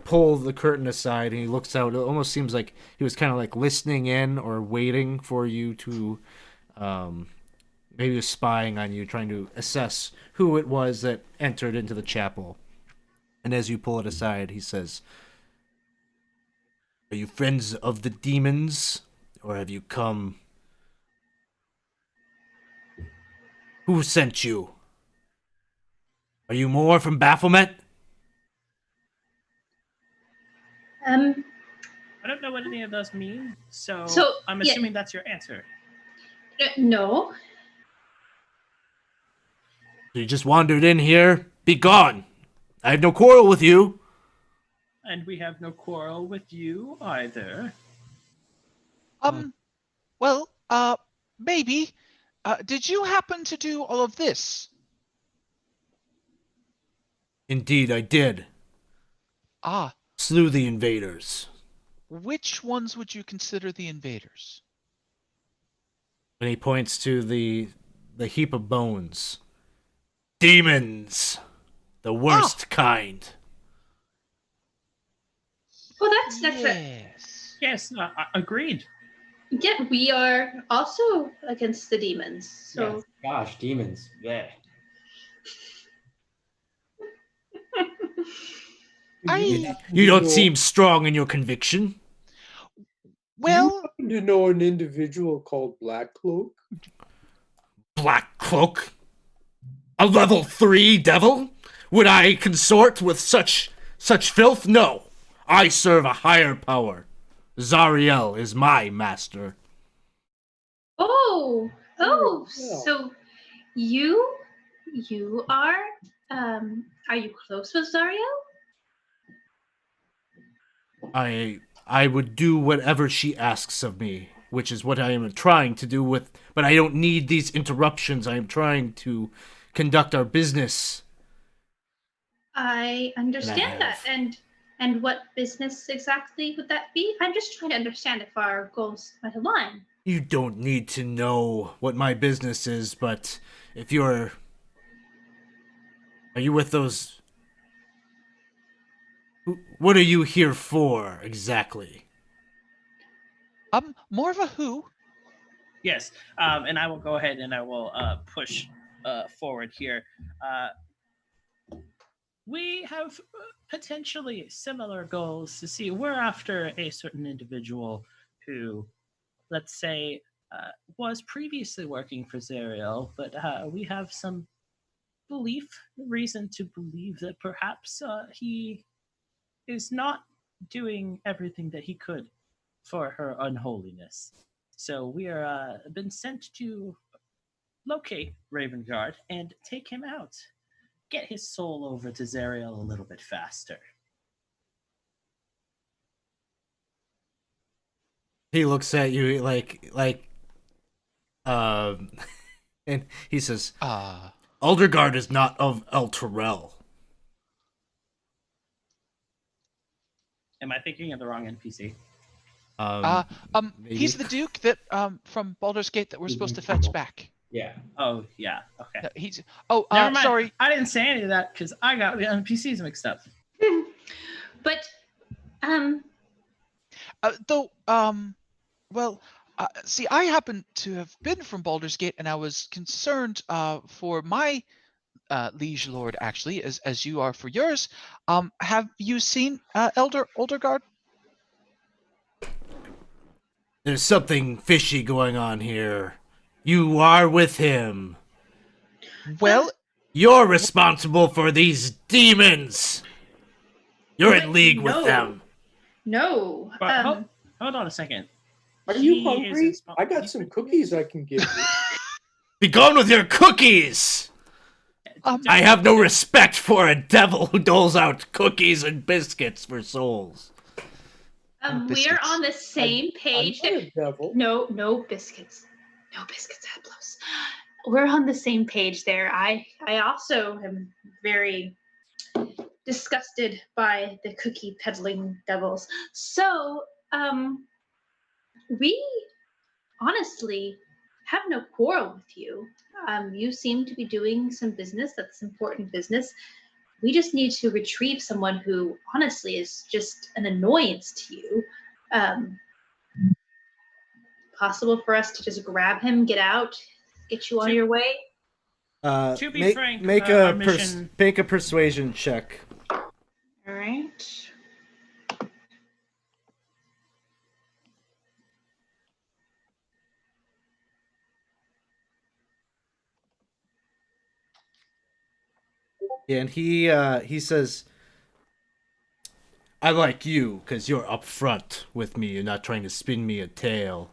pull the curtain aside, and he looks out. It almost seems like he was kind of like listening in or waiting for you to, maybe he was spying on you, trying to assess who it was that entered into the chapel. And as you pull it aside, he says, "Are you friends of the demons, or have you come? Who sent you? Are you more from Baphomet?" I don't know what any of those mean, so I'm assuming that's your answer. No. You just wandered in here? Be gone! I have no quarrel with you. And we have no quarrel with you either. Well, maybe. Did you happen to do all of this? Indeed, I did. Ah, slew the invaders. Which ones would you consider the invaders? And he points to the heap of bones. Demons, the worst kind. Well, that's yes. Yes, agreed. Yet we are also against the demons. So Yes. Gosh, demons. Yeah. You don't seem strong in your conviction. Well, you happen to know an individual called Black Cloak? Black Cloak? A level 3 devil? Would I consort with such filth? No. I serve a higher power. Zariel is my master. Oh, Yeah. so you are you close with Zariel? I would do whatever she asks of me, which is what I am trying to do but I don't need these interruptions. I am trying to conduct our business. I understand that. And what business exactly would that be? I'm just trying to understand if our goals might align. You don't need to know what my business is, but if you're... Are you with those... What are you here for, exactly? More of a who? Yes, and I will go ahead and I will push forward here. We have potentially similar goals to see. We're after a certain individual who, let's say, was previously working for Zariel, but we have some reason to believe that perhaps he is not doing everything that he could for her unholiness. So we are been sent to locate Ravengard and take him out. Get his soul over to Zariel a little bit faster. He looks at you and he says, Aldergard is not of El Terrell. Am I thinking of the wrong NPC? He's the Duke that from Baldur's Gate that we're supposed to fetch back. Yeah. Oh, yeah. Okay. He's Never mind. sorry. I didn't say any of that because I got the NPCs mixed up. But see, I happen to have been from Baldur's Gate, and I was concerned for my liege lord, actually, as you are for yours. Have you seen Eldergard? There's something fishy going on here. You are with him. Well, you're responsible for these demons. You're in league with them. No. But hold on a second. Are you hungry? I got some cookies I can give you. Be gone with your cookies! I have no respect for a devil who doles out cookies and biscuits for souls. We are on the same page. No biscuits. No biscuits, Ablos. We're on the same page there. I also am very disgusted by the cookie peddling devils. So, we honestly have no quarrel with you. You seem to be doing some business that's important business. We just need to retrieve someone who honestly is just an annoyance to you. Possible for us to just grab him, get out, get you on your way? To be frank, make a persuasion check. All right. And he says, I like you because you're upfront with me. You're not trying to spin me a tale.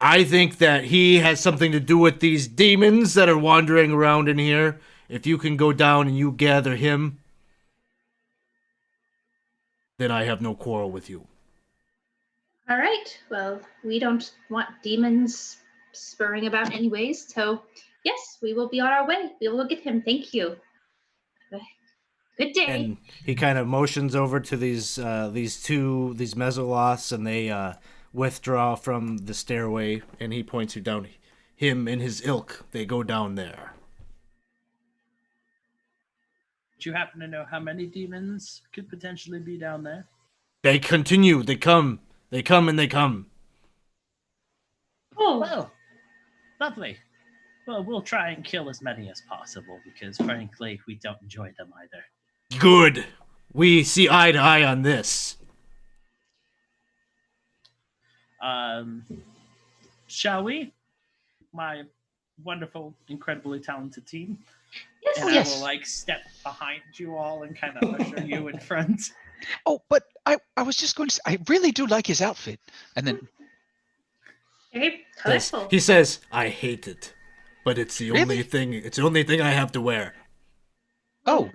I think that he has something to do with these demons that are wandering around in here. If you can go down and you gather him, then I have no quarrel with you. All right. Well, we don't want demons spurring about anyways. So, yes, we will be on our way. We will get him. Thank you. Good day. And he kind of motions over to these Mesoloths, and they withdraw from the stairway, and he points you down. Him and his ilk, they go down there. Do you happen to know how many demons could potentially be down there? They continue. They come. They come and they come. Oh, Well, lovely. Well, we'll try and kill as many as possible because, frankly, we don't enjoy them either. Good. We see eye to eye on this. Shall we? My wonderful, incredibly talented team. yes, And yes. I will like step behind you all and kind of usher you in front. Oh, but I was just going to say, I really do like his outfit. And then, Very Yes. colorful. He says, "I hate it, but it's the Really? only thing. It's the only thing I have to wear." oh,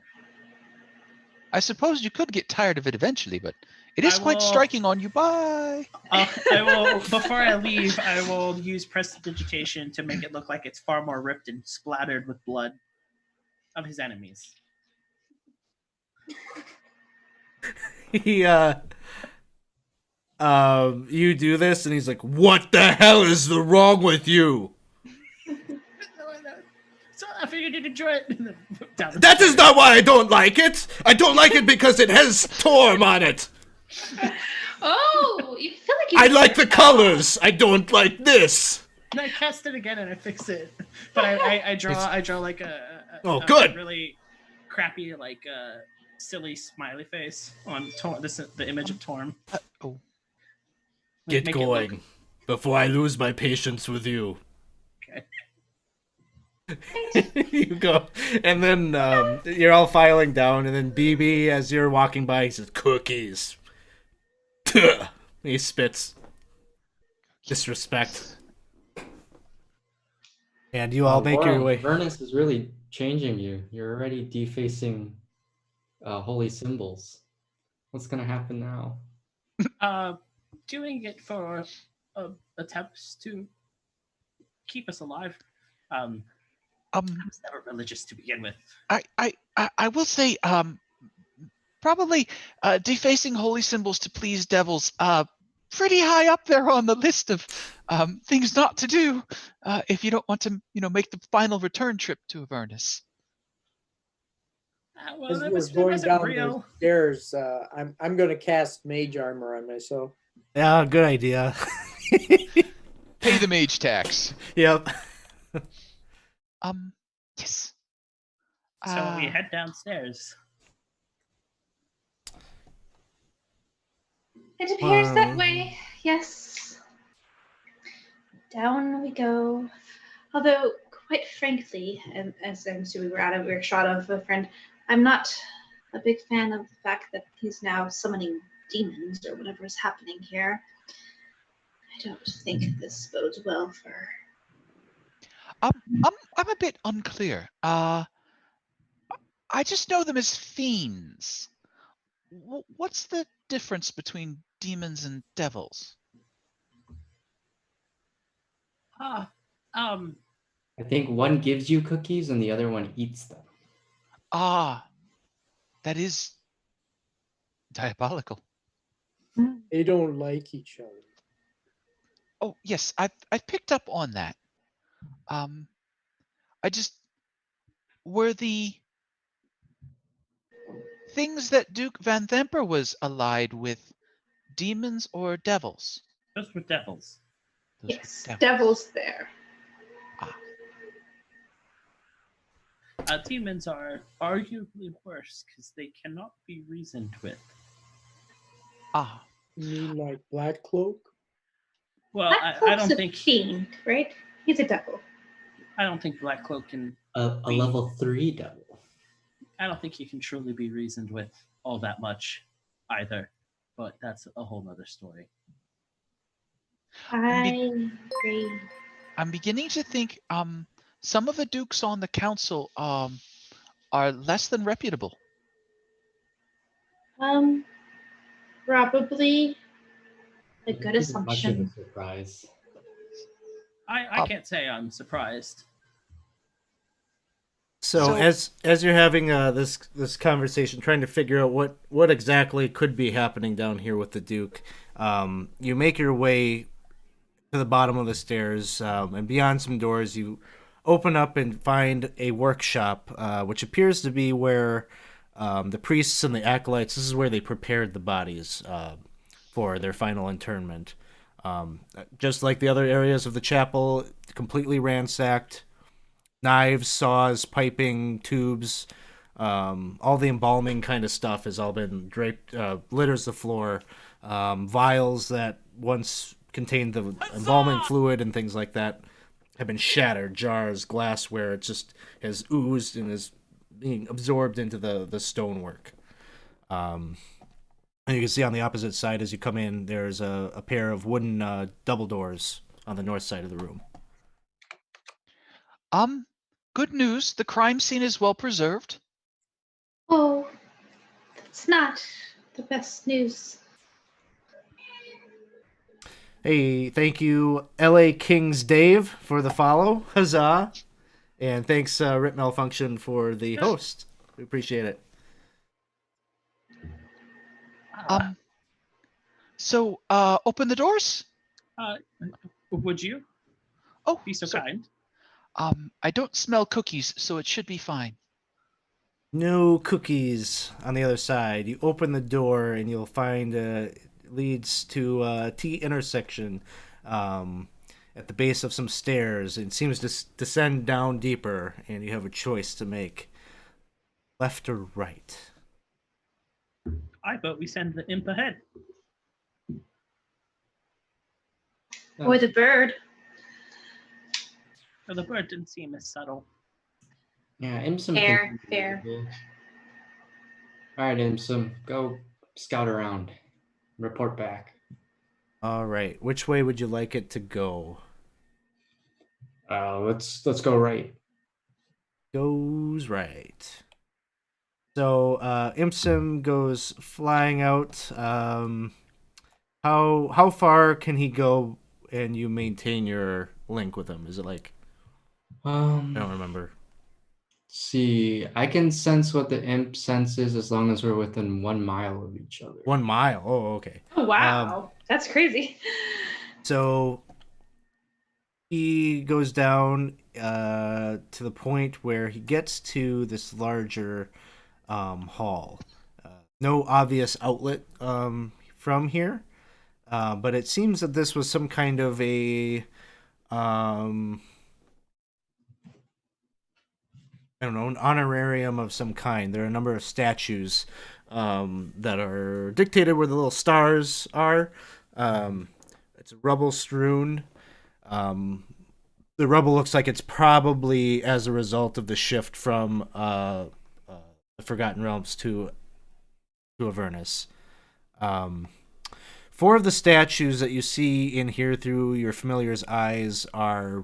I suppose you could get tired of it eventually, but it is I quite will- striking on you. Bye. I will, before I leave, I will use prestidigitation to make it look like it's far more ripped and splattered with blood of his enemies. He you do this, and he's like, "What the hell is the wrong with you? So I figured you'd enjoy it. Down the That is stairs. not why I don't like it. I don't like it because it has Torm on it. Oh, you feel like you. I like the colors. I don't like this." And I cast it again and I fix it. But I draw like a Good. really crappy like silly smiley face on Torm. This is the image of Torm. Oh, Get Make it look- going before I lose my patience with you. Okay. You go, and then you're all filing down, and then BB, as you're walking by, he says, "Cookies." He spits. Disrespect. And you all make your way. Avernus is really changing you. You're already defacing holy symbols. What's gonna happen now? Doing it for attempts to keep us alive. I was never religious to begin with. I will say, probably defacing holy symbols to please devils, pretty high up there on the list of things not to do if you don't want to, make the final return trip to Avernus. Well, As that we're was, going down real. the stairs, I'm going to cast mage armor on myself. Yeah, good idea. Pay the mage tax. Yep. Yes. So we head downstairs. It appears that Wow. way. Yes. Down we go. Although, quite frankly, and as I'm assuming we're out of earshot of a friend, I'm not a big fan of the fact that he's now summoning demons or whatever is happening here. I don't think this bodes well for. I'm a bit unclear. I just know them as fiends. What's the difference between demons and devils? Ah, I think one gives you cookies and the other one eats them. Ah, that is diabolical. They don't like each other. Oh yes, I've picked up on that. I just were the things that Duke Van Themper was allied with demons or devils? those were devils. Those were Yes, devils. devil's there. Demons are arguably worse because they cannot be reasoned with. Ah, You mean like Black Cloak? Well, Black I Cloak's don't a think fiend, right? He's a devil. I don't think Black Cloak can. A level 3 devil. I don't think he can truly be reasoned with all that much, either. But that's a whole nother story. I agree. I'm beginning to think some of the dukes on the council are less than reputable. Probably a good This isn't much of a assumption. surprise. I can't say I'm surprised. So as you're having this conversation, trying to figure out what exactly could be happening down here with the Duke, you make your way to the bottom of the stairs, and beyond some doors, you open up and find a workshop, which appears to be where the priests and the acolytes. This is where they prepared the bodies for their final internment. Just like the other areas of the chapel, completely ransacked. Knives, saws, piping, tubes, all the embalming kind of stuff has all been draped, litters the floor. Vials that once contained the embalming fluid and things like that have been shattered. Jars, glassware, it just has oozed and is being absorbed into the stonework. And you can see on the opposite side as you come in, there's a pair of wooden double doors on the north side of the room. Good news. The crime scene is well preserved. Oh, that's not the best news. Hey, thank you, LA Kings Dave, for the follow. Huzzah. And thanks, Rip Malfunction, for the host. We appreciate it. So, open the doors? Would you Oh, be so kind? I don't smell cookies, so it should be fine. No cookies on the other side. You open the door and you'll find it leads to a T intersection at the base of some stairs. It seems to descend down deeper, and you have a choice to make: left or right. I vote we send the imp ahead. Or the bird. Well, the bird didn't seem as subtle. Yeah, Imsum. Fair. All right, Imsum, go scout around. Report back. All right. Which way would you like it to go? Let's go right. Goes right. So Imsim goes flying out. How far can he go, and you maintain your link with him? Is it like I don't remember. See, I can sense what the imp senses as long as we're within 1 mile of each other. 1 mile. Oh, okay. Oh, wow. That's crazy. So he goes down to the point where he gets to this larger hall. No obvious outlet from here, but it seems that this was some kind of a I don't know, an honorarium of some kind. There are a number of statues that are dictated where the little stars are. It's rubble strewn. The rubble looks like it's probably as a result of the shift from the Forgotten Realms to Avernus. 4 of the statues that you see in here through your familiar's eyes are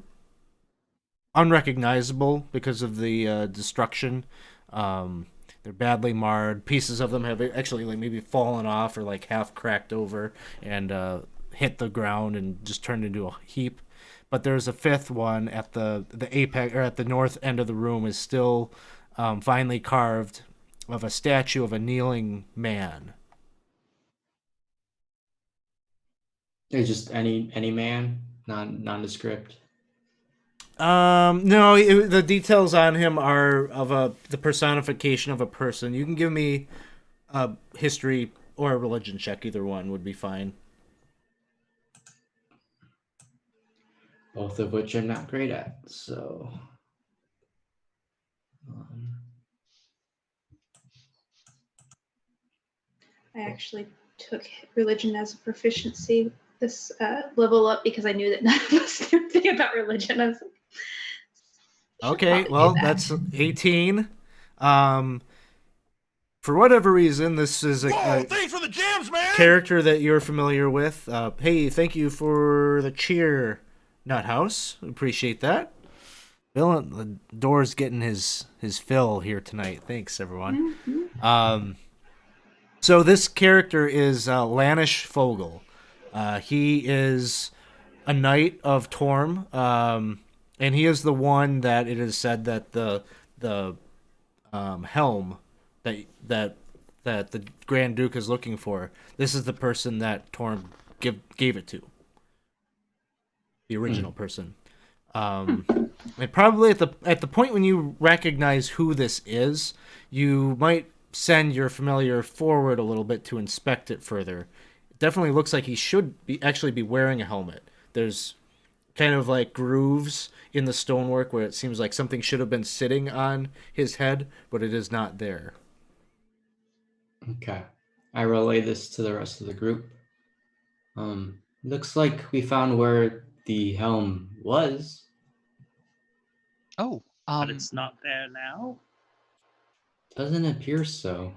unrecognizable because of the destruction. They're badly marred. Pieces of them have actually like maybe fallen off or like half cracked over and hit the ground and just turned into a heap. But there's a 5th one at the apex, or at the north end of the room, is still finely carved of a statue of a kneeling man. It's just any man, nondescript. No, the details on him are of the personification of a person. You can give me a history or a religion check. Either one would be fine. Both of which I'm not great at, so. I actually took religion as a proficiency this level up because I knew that none of us knew anything about religion. I was like, okay, well, that's 18. For whatever reason, this is a thanks for the jams, man! character that you're familiar with. Hey, thank you for the cheer, Nuthouse. Appreciate that. Bill, the door's getting his fill here tonight. Thanks, everyone. mm-hmm. So this character is Lanish Fogel. He is a knight of Torm, and he is the one that it is said that the the helm that the Grand Duke is looking for. This is the person that Torm gave it to. The original person. And probably at the point when you recognize who this is, you might send your familiar forward a little bit to inspect it further. It definitely looks like he should actually be wearing a helmet. There's kind of like grooves in the stonework where it seems like something should have been sitting on his head, but it is not there. Okay. I relay this to the rest of the group. Looks like we found where the helm was. Oh, But it's not there now. Doesn't appear so.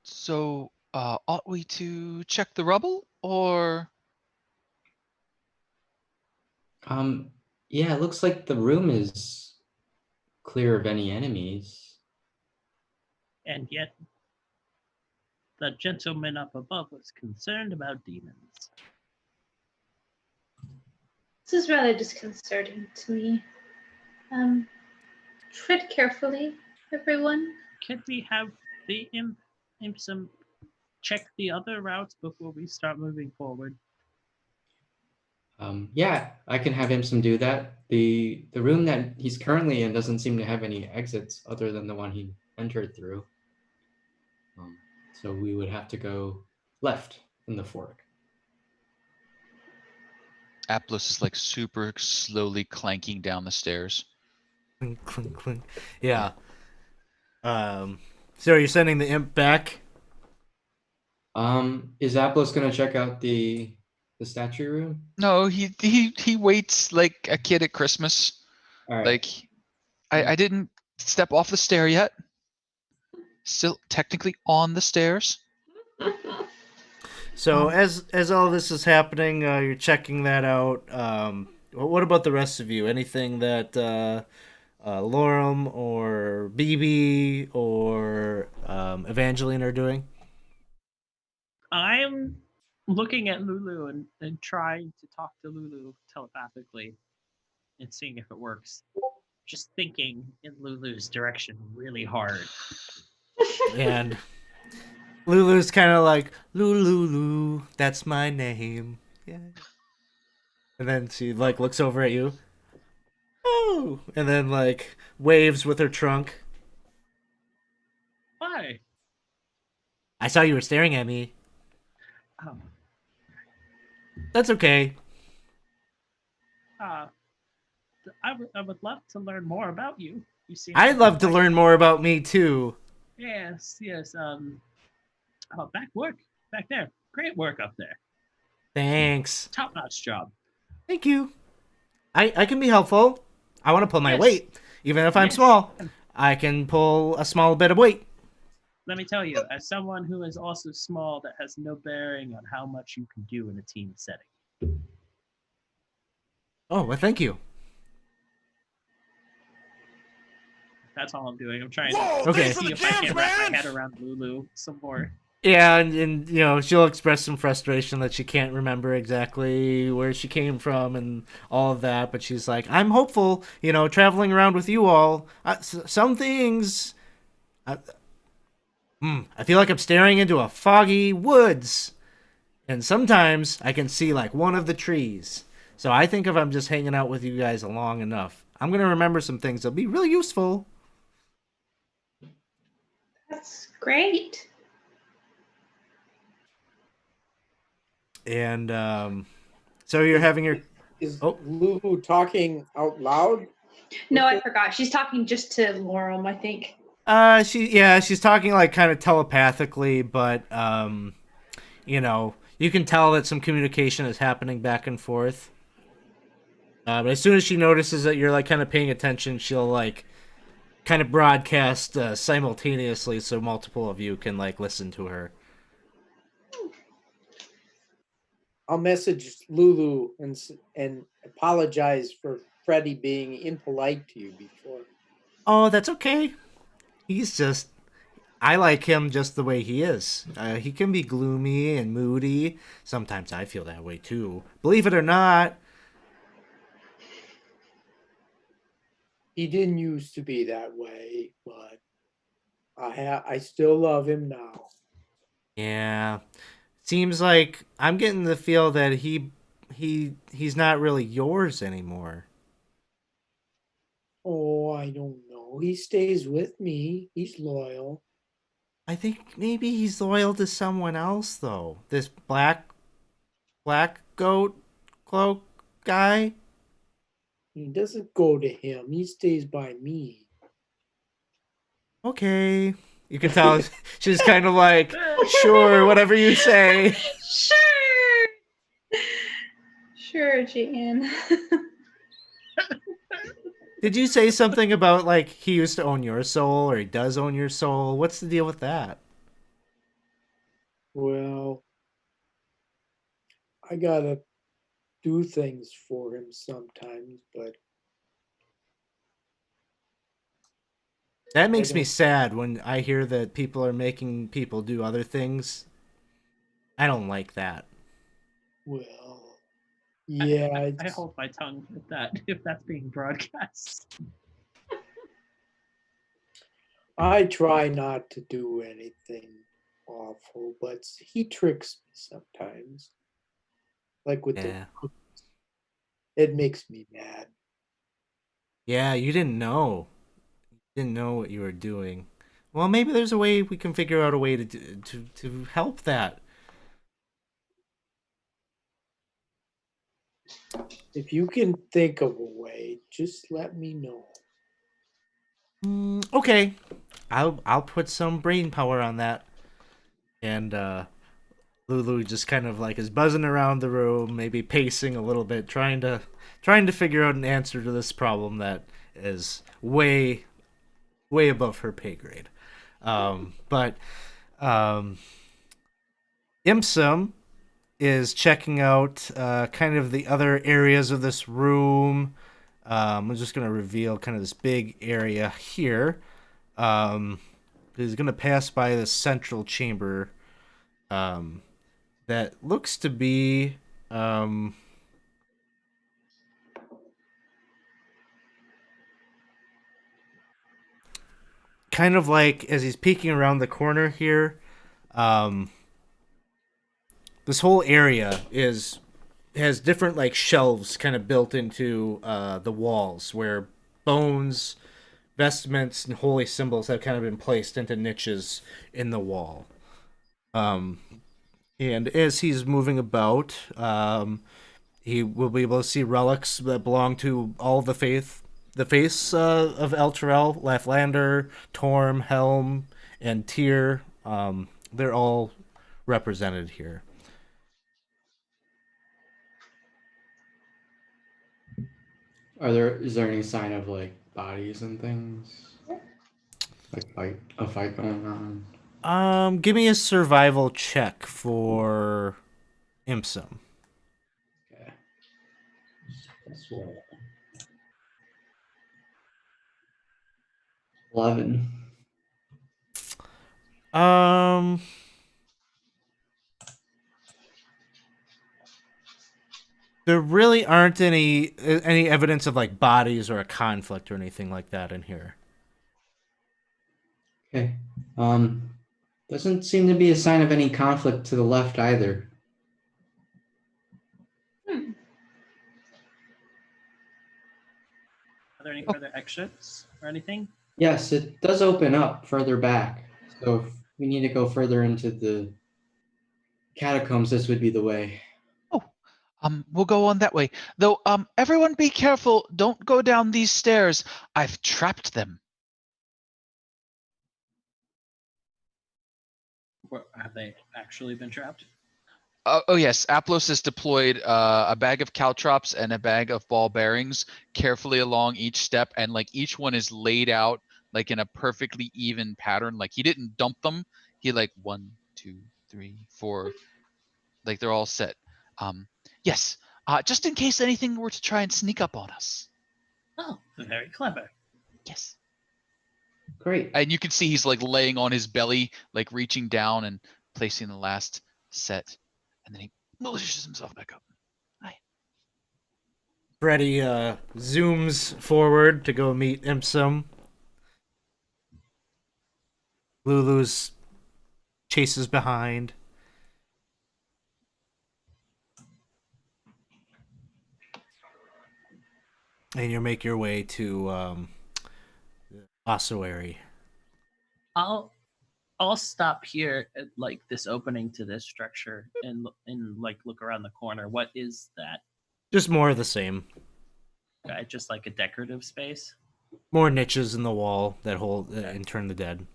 so ought we to check the rubble, or? Yeah, it looks like the room is clear of any enemies. And yet, the gentleman up above was concerned about demons. This is rather disconcerting to me. Tread carefully, everyone. Could we have the Impsum check the other routes before we start moving forward? Yeah, I can have him do that. The room that he's currently in doesn't seem to have any exits other than the one he entered through. So we would have to go left in the fork. Aplos is like super slowly clanking down the stairs. Clink, clink, clink. Yeah. So you're sending the imp back? Is Aplos gonna check out the statue room? No, he waits like a kid at Christmas. All right. Like, I didn't step off the stair yet. Still technically on the stairs. So as all this is happening, you're checking that out. What about the rest of you? Anything that Lorem or BB or Evangeline are doing? I'm looking at Lulu and trying to talk to Lulu telepathically and seeing if it works. Just thinking in Lulu's direction really hard. And Lulu's kind of like, Lulu, that's my name. Yeah. And then she like looks over at you. Oh, and then like waves with her trunk. Why? I saw you were staring at me. Oh, That's okay. I would love to learn more about you. You seem. I'd love to learn more about me too. Yes. Back there. Great work up there. Thanks. Top-notch job. Thank you. I can be helpful. I want to pull my Yes. weight. Even if I'm Yes. small, I can pull a small bit of weight. Let me tell you, as someone who is also small, that has no bearing on how much you can do in a team setting. Oh, well, thank you. That's all I'm doing. I'm trying Whoa, to Okay. thanks for see the if I jams, can wrap man! my head around Lulu some more. Yeah, and you know, she'll express some frustration that she can't remember exactly where she came from and all of that, but she's like, I'm hopeful, you know, traveling around with you all. Some things... I feel like I'm staring into a foggy woods. And sometimes I can see like one of the trees. So I think if I'm just hanging out with you guys long enough, I'm going to remember some things that'll be really useful. That's great. And so you're having your... Is Oh. Lulu talking out loud? No, I forgot. She's talking just to Lorem, I think. She's talking like kind of telepathically, but you know, you can tell that some communication is happening back and forth. But as soon as she notices that you're like kind of paying attention, she'll like kind of broadcast simultaneously so multiple of you can like listen to her. I'll message Lulu and apologize for Freddie being impolite to you before. Oh, that's okay. I like him just the way he is. He can be gloomy and moody. Sometimes I feel that way too. Believe it or not. He didn't used to be that way, but I still love him now. Yeah. Seems like I'm getting the feel that he's not really yours anymore. Oh, I don't know. He stays with me. He's loyal. I think maybe he's loyal to someone else though. This black goat cloak guy. He doesn't go to him. He stays by me. Okay. You can tell she's kind of like, sure, whatever you say. Sure. Sure, Jan. Did you say something about like he used to own your soul or he does own your soul? What's the deal with that? Well, I gotta do things for him sometimes, but That I makes me don't. sad when I hear that people are making people do other things. I don't like that. Well, yeah, I it's, hold my tongue if that's being broadcast. I try not to do anything awful, but he tricks me sometimes. Like with the, Yeah. it makes me mad. Yeah, you didn't know. Didn't know what you were doing. Well, maybe there's a way we can figure out a way to help that. If you can think of a way, just let me know. Okay. I'll put some brain power on that. And Lulu just kind of like is buzzing around the room, maybe pacing a little bit, trying to figure out an answer to this problem that is way above her pay grade. But Imsum is checking out kind of the other areas of this room. I'm just gonna reveal kind of this big area here. He's gonna pass by the central chamber. Um, that looks to be um, kind of like as he's peeking around the corner here. Um, this whole area is has different like shelves kind of built into the walls where bones, vestments, and holy symbols have kind of been placed into niches in the wall. Um, and as he's moving about, he will be able to see relics that belong to all the face of Elturel, Lathlander, Torm, Helm, and Tyr. They're all represented here. Is there any sign of like bodies and things? Like a fight going on? Give me a survival check for Imsum. Okay. That's what. 11. Um, there really aren't any evidence of like bodies or a conflict or anything like that in here. Okay. Doesn't seem to be a sign of any conflict to the left either. Hmm. Are there any further exits or anything? Yes, it does open up further back. So if we need to go further into the catacombs, this would be the way. Oh, we'll go on that way. Though, everyone be careful. Don't go down these stairs. I've trapped them. Have they actually been trapped? Oh yes, Aplos has deployed a bag of caltrops and a bag of ball bearings carefully along each step, and like each one is laid out like in a perfectly even pattern. Like he didn't dump them. He like 1, 2, 3, 4. Like they're all set. Yes, just in case anything were to try and sneak up on us. Oh, very clever. Yes. Great. And you can see he's like laying on his belly, like reaching down and placing the last set, and then he malicious himself back up. Hi. Freddy zooms forward to go meet Imsum. Lulu's chases behind. And you make your way to ossuary. I'll stop here at like this opening to this structure and like look around the corner. What is that? Just more of the same. Just like a decorative space. More niches in the wall that hold and turn the dead.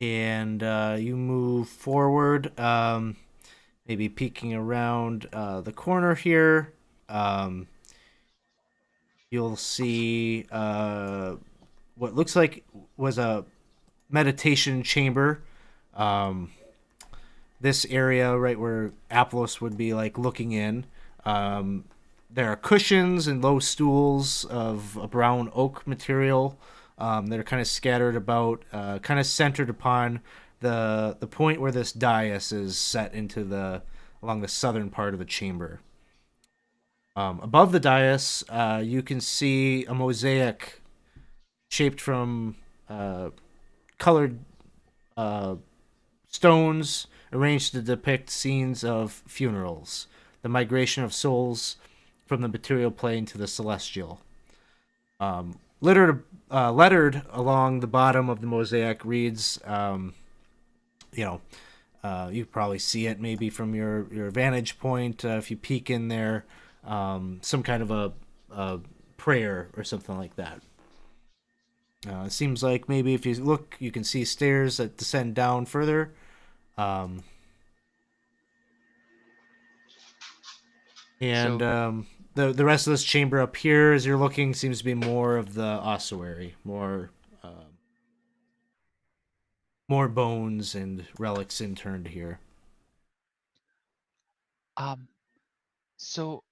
And you move forward, maybe peeking around the corner here. You'll see what looks like was a meditation chamber. This area right where Aplos would be like looking in. There are cushions and low stools of a brown oak material that are kind of scattered about, kind of centered upon the point where this dais is set into along the southern part of the chamber. Above the dais, you can see a mosaic shaped from colored stones arranged to depict scenes of funerals, the migration of souls from the material plane to the celestial. Lettered along the bottom of the mosaic reads, you probably see it maybe from your vantage point if you peek in there, some kind of a prayer or something like that. It seems like maybe if you look, you can see stairs that descend down further. The rest of this chamber up here, as you're looking, seems to be more of the ossuary, more bones and relics interned here. So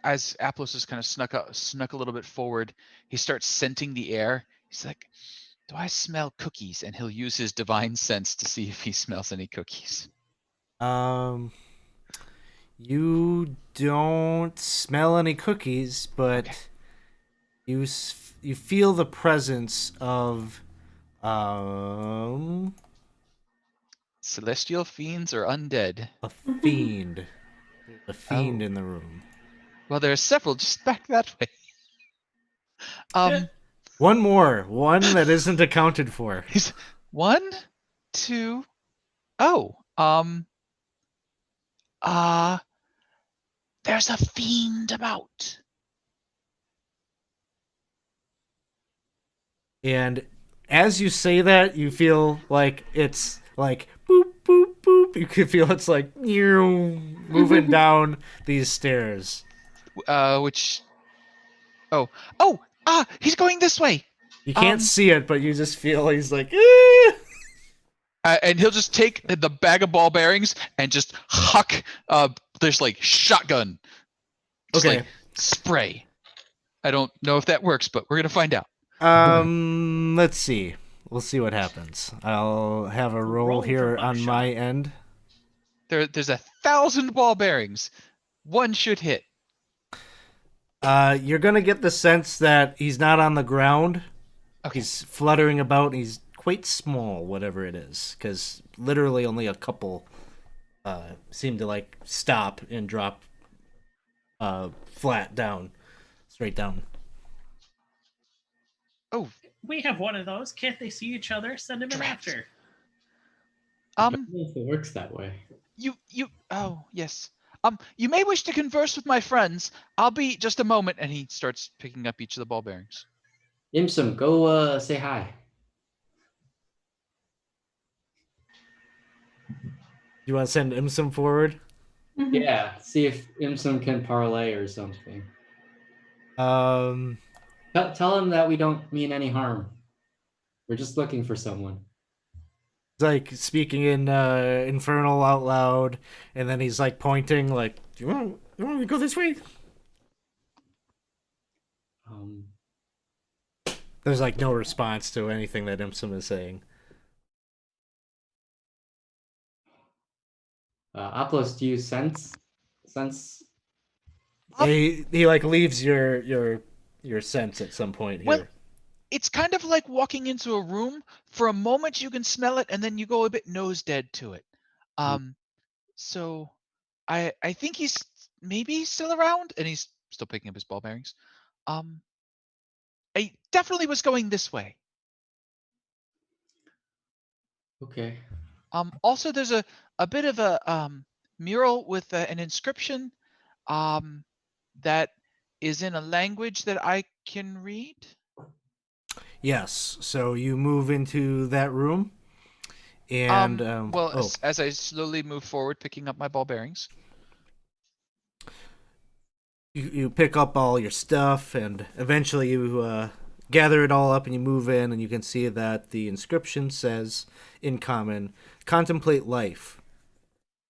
as Aplos is kind of snuck a little bit forward, he starts scenting the air. He's like, "Do I smell cookies?" And he'll use his divine sense to see if he smells any cookies. You don't smell any cookies, but Okay. you feel the presence of Celestial fiends or undead? a fiend. There's a fiend Oh. in the room. Well, there are several just back that way. One more. One that isn't accounted for. He's 1, 2. Oh, there's a fiend about. And as you say that, you feel like it's like boop, boop, boop. You can feel it's like moving down these stairs. Which? Oh, he's going this way. You can't see it, but you just feel he's like, and he'll just take the bag of ball bearings and just huck. There's like shotgun. Just okay. Like spray. I don't know if that works, but we're gonna find out. Let's see. We'll see what happens. I'll have a roll here on my end. There's 1,000 ball bearings. One should hit. You're gonna get the sense that he's not on the ground. Okay. He's fluttering about. And he's quite small, whatever it is, because literally only a couple seem to like stop and drop flat down, straight down. Oh, we have one of those. Can't they see each other? Send him in after. I don't know if it works that way. Oh, yes. You may wish to converse with my friends. I'll be just a moment. And he starts picking up each of the ball bearings. Imsum, go say hi. You want to send Imsum forward? Yeah, see if Imsum can parlay or something. Tell him that we don't mean any harm. We're just looking for someone. He's like speaking in infernal out loud, and then he's like pointing, like, "Do you want to go this way?" There's like no response to anything that Imsum is saying. Aplos, do you sense? He like leaves your sense at some point Well, here. it's kind of like walking into a room. For a moment, you can smell it, and then you go a bit nose dead to it. So I think he's maybe still around, and he's still picking up his ball bearings. I definitely was going this way. Okay. Also, there's a bit of a mural with an inscription that is in a language that I can read. Yes. So you move into that room, and As I slowly move forward, picking up my ball bearings. you pick up all your stuff, and eventually you gather it all up, and you move in, and you can see that the inscription says, in common, "Contemplate life.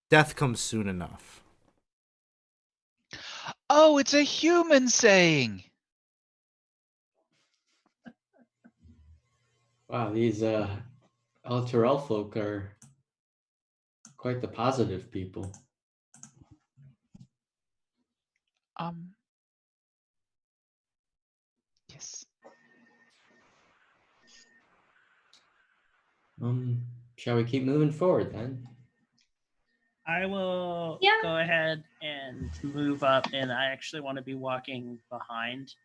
Death comes soon enough." Oh, it's a human saying. Wow, these Alterel folk are quite the positive people. Yes. Shall we keep moving forward then? I will go ahead and move up, and I actually want to be walking behind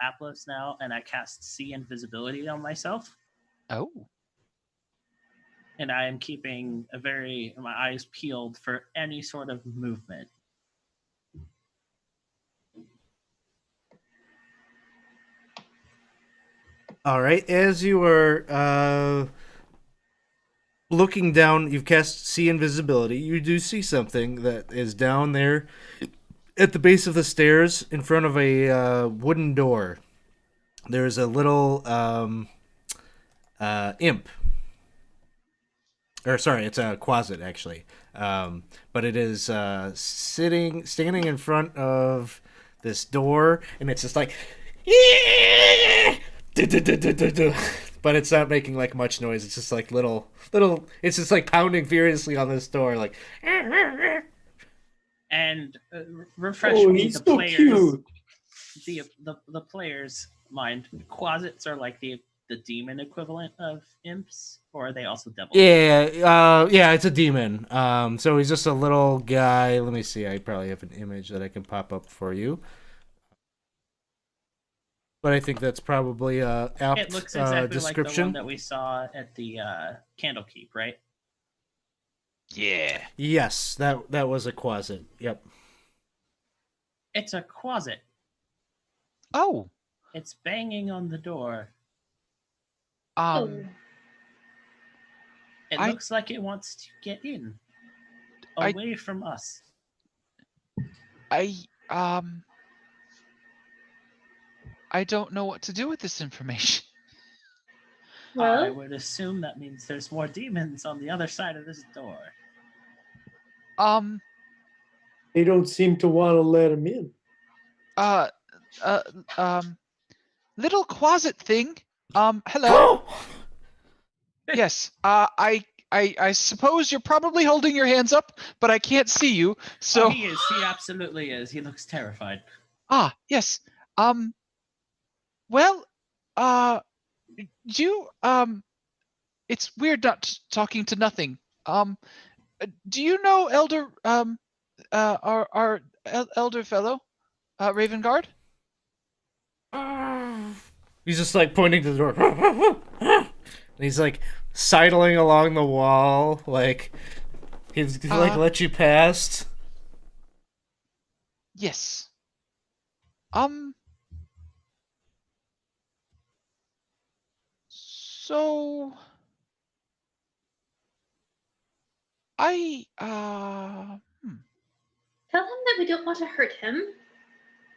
Atlas now, and I cast See Invisibility on myself. Oh. And I am keeping my eyes peeled for any sort of movement. All right. As you are looking down, you've cast See Invisibility. You do see something that is down there at the base of the stairs in front of a wooden door. There's a little imp. Or sorry, it's a quasit actually. But it is standing in front of this door, and it's just like, but it's not making like much noise. It's just like little. It's just like pounding furiously on this door, like. And refresh me, he's the so players. cute. The players' mind. Quasits are like the demon equivalent of imps, or are they also devils? Yeah, it's a demon. So he's just a little guy. Let me see. I probably have an image that I can pop up for you. But I think that's probably apt It looks exactly description. like the one that we saw at the Candlekeep, right? Yeah. Yes, that was a quasit. Yep. It's a quasit. Oh. It's banging on the door. It looks like it wants to get in, away from us. I don't know what to do with this information. Well, I would assume that means there's more demons on the other side of this door. They don't seem to want to let him in. Little quasit thing. Hello. Yes. I suppose you're probably holding your hands up, but I can't see you. So he is. He absolutely is. He looks terrified. Yes. Well, you it's weird not talking to nothing. Do you know Elder our elder fellow, Ravengard? He's just like pointing to the door. And he's like sidling along the wall, like he's like let you past. Yes. So I tell him that we don't want to hurt him.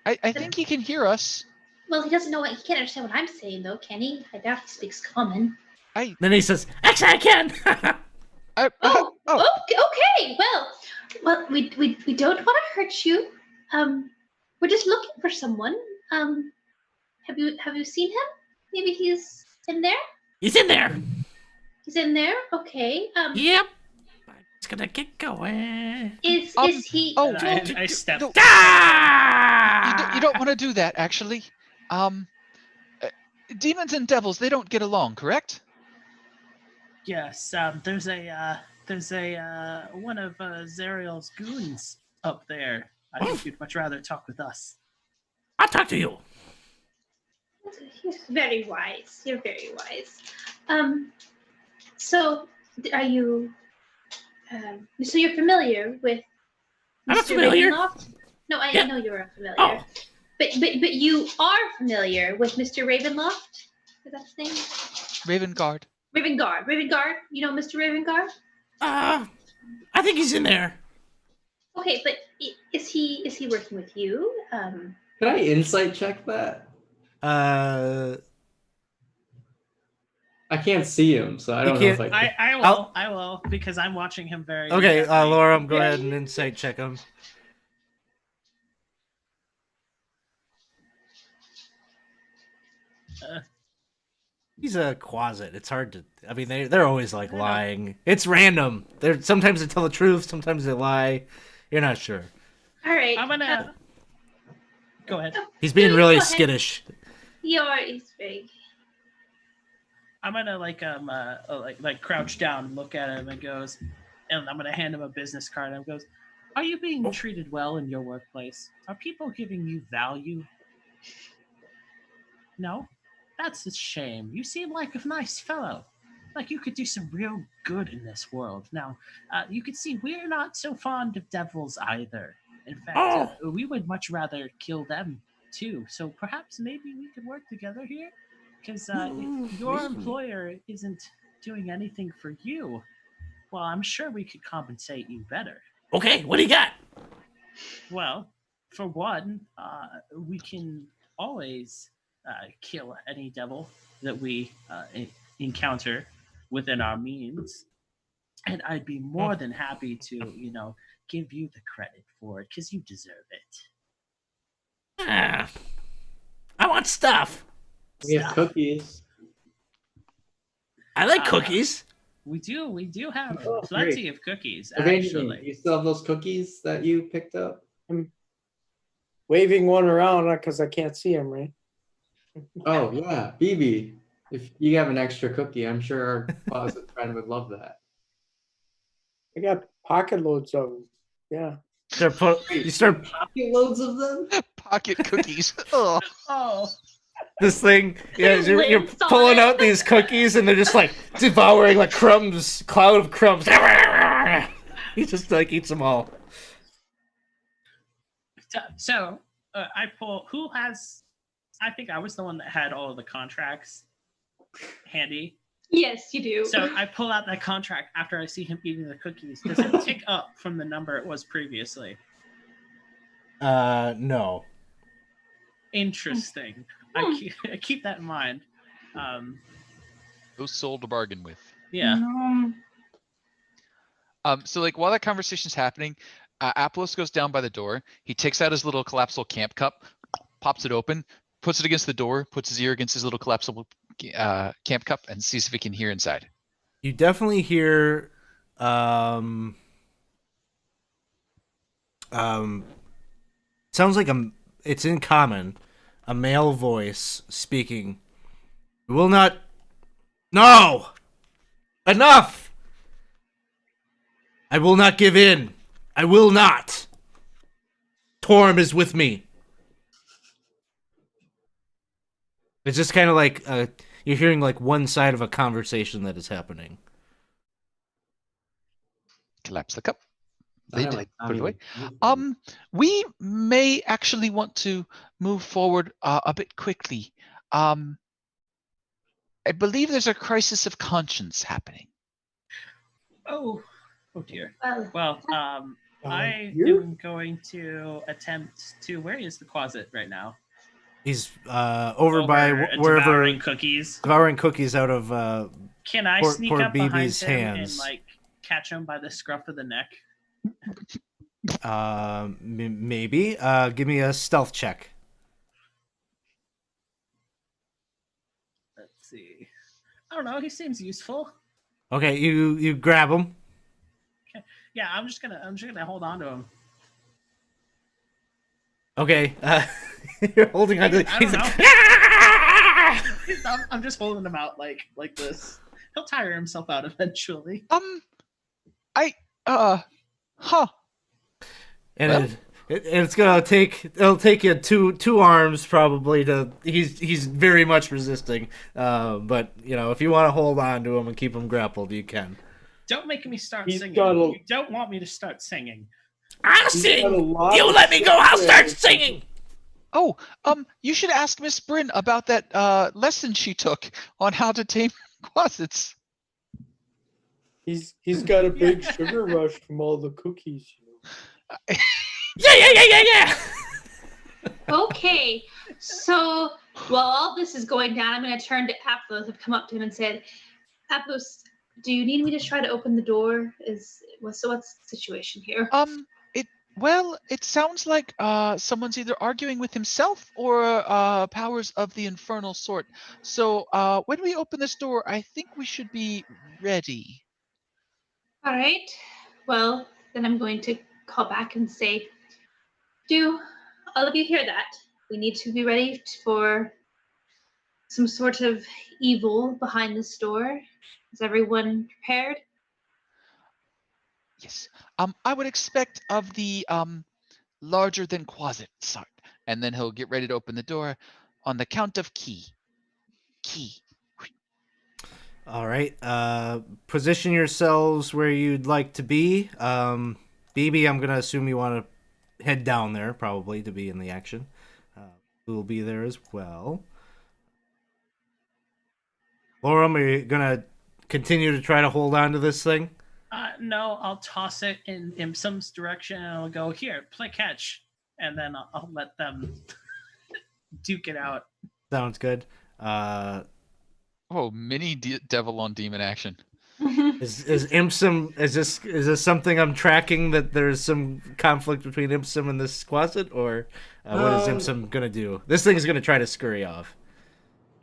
I think he can hear us. Well, he doesn't know what he can't understand what I'm saying, though, can he? I doubt he speaks common. Then he says, "Actually, I can." Okay. Well, we don't want to hurt you. We're just looking for someone. Have you seen him? Maybe he's in there. He's in there. He's in there. Okay. Yep. He's gonna get going. Is he? Oh, And I step. no. You don't want to do that, actually. Demons and devils, they don't get along, correct? Yes. There's a one of Zariel's goons up there. I think you'd much rather talk with us. I'll talk to you. You're very wise. You're very wise. So are you? So you're familiar with I'm not Mr. familiar. Ravenloft? No, I Yeah. know you're unfamiliar. Oh. But you are familiar with Mr. Ravenloft? Is that his name? Ravengard. Ravengard. You know Mr. Ravengard? I think he's in there. Okay, but is he working with you? Can I insight check that? I can't see him, so I don't know if I can. I will because I'm watching him very. Okay, intently. Laura, go ahead and insight check him. He's a closet. It's hard to. I mean, they're always like lying. It's random. They're sometimes they tell the truth, sometimes they lie. You're not sure. All right. I'm gonna go ahead. He's being Go really ahead. skittish. He's big. I'm gonna like crouch down and look at him and goes, and I'm gonna hand him a business card and goes, "Are you being treated well in your workplace? Are people giving you value?" No, that's a shame. You seem like a nice fellow. Like you could do some real good in this world. Now, you can see we're not so fond of devils either. In fact, we would much rather kill them too. So perhaps maybe we could work together here. Because if your employer isn't doing anything for you, well, I'm sure we could compensate you better. Okay, what do you got? Well, for one, we can always kill any devil that we encounter within our means. And I'd be more than happy to, give you the credit for it because you deserve it. I want stuff. We have cookies. I like cookies. We do have Oh, plenty great. of cookies, Evangeline, actually. you still have those cookies that you picked up? I'm waving one around because I can't see him, right? Oh yeah, BB. If you have an extra cookie, I'm sure our closet friend would love that. I got pocket loads of them. Yeah. You start Pocket loads of them? Pocket cookies. Ugh. Oh, this thing. Yeah, There's you're lids on pulling it. out these cookies, and they're just like devouring like crumbs, cloud of crumbs. He just like eats them all. so I pull. Who has? I think I was the one that had all of the contracts handy. Yes, you do. So I pull out that contract after I see him eating the cookies. Does it tick up from the number it was previously? No. Interesting. I keep that in mind. No soul to bargain with. Yeah. So like while that conversation's happening, Apollos goes down by the door. He takes out his little collapsible camp cup, pops it open, puts it against the door, puts his ear against his little collapsible camp cup, and sees if he can hear inside. You definitely hear sounds like it's in common, a male voice speaking. We will not. No! Enough! I will not give in. I will not. Torm is with me. It's just kind of like you're hearing like one side of a conversation that is happening. Collapse the cup. I Lid, like put it away. not We may actually want to move forward a bit quickly. I believe there's a crisis of conscience happening. Oh dear. Well, Well, I you? am going to attempt to. Where is the closet right now? He's over by wherever devouring cookies. devouring cookies out of Can I Poor- sneak poor up behind BB's him hands. and like catch him by the scruff of the neck? maybe. Give me a stealth check. Let's see. I don't know. He seems useful. Okay, you grab him. Yeah, I'm just gonna hold on to him. Okay, you're holding on to. I He's don't like, know. "Ah!" I'm just holding him out like this. He'll tire himself out eventually. I huh. And Well? it's gonna take. It'll take you two arms probably to. He's very much resisting. But if you want to hold on to him and keep him grappled, you can. Don't make me start He's singing. got a- You don't want me to start singing. I'll He's sing. got a lot You of let me go. I'll start strength. singing. Oh, you should ask Miss Bryn about that lesson she took on how to tame closets. He's got a big sugar rush from all the cookies. Yeah. Okay, so while all this is going down, I'm going to turn to Athos and come up to him and say, Athos, do you need me to try to open the door? What's the situation here? It sounds like someone's either arguing with himself or powers of the infernal sort. So when we open this door, I think we should be ready. All right. Well, then I'm going to call back and say, do all of you hear that? We need to be ready for some sort of evil behind this door. Is everyone prepared? Yes. I would expect of the larger than closet sort. And then he'll get ready to open the door on the count of key. Key. All right. Position yourselves where you'd like to be. BB, I'm gonna assume you want to head down there probably to be in the action. We'll be there as well. Lorem, are you gonna continue to try to hold on to this thing? No, I'll toss it in Imsum's direction and I'll go, here, play catch. And then I'll let them duke it out. Sounds good. Mini devil on demon action. Is Imsum, is this something I'm tracking, that there's some conflict between Imsum and this closet, or what is Imsum gonna do? This thing is gonna try to scurry off.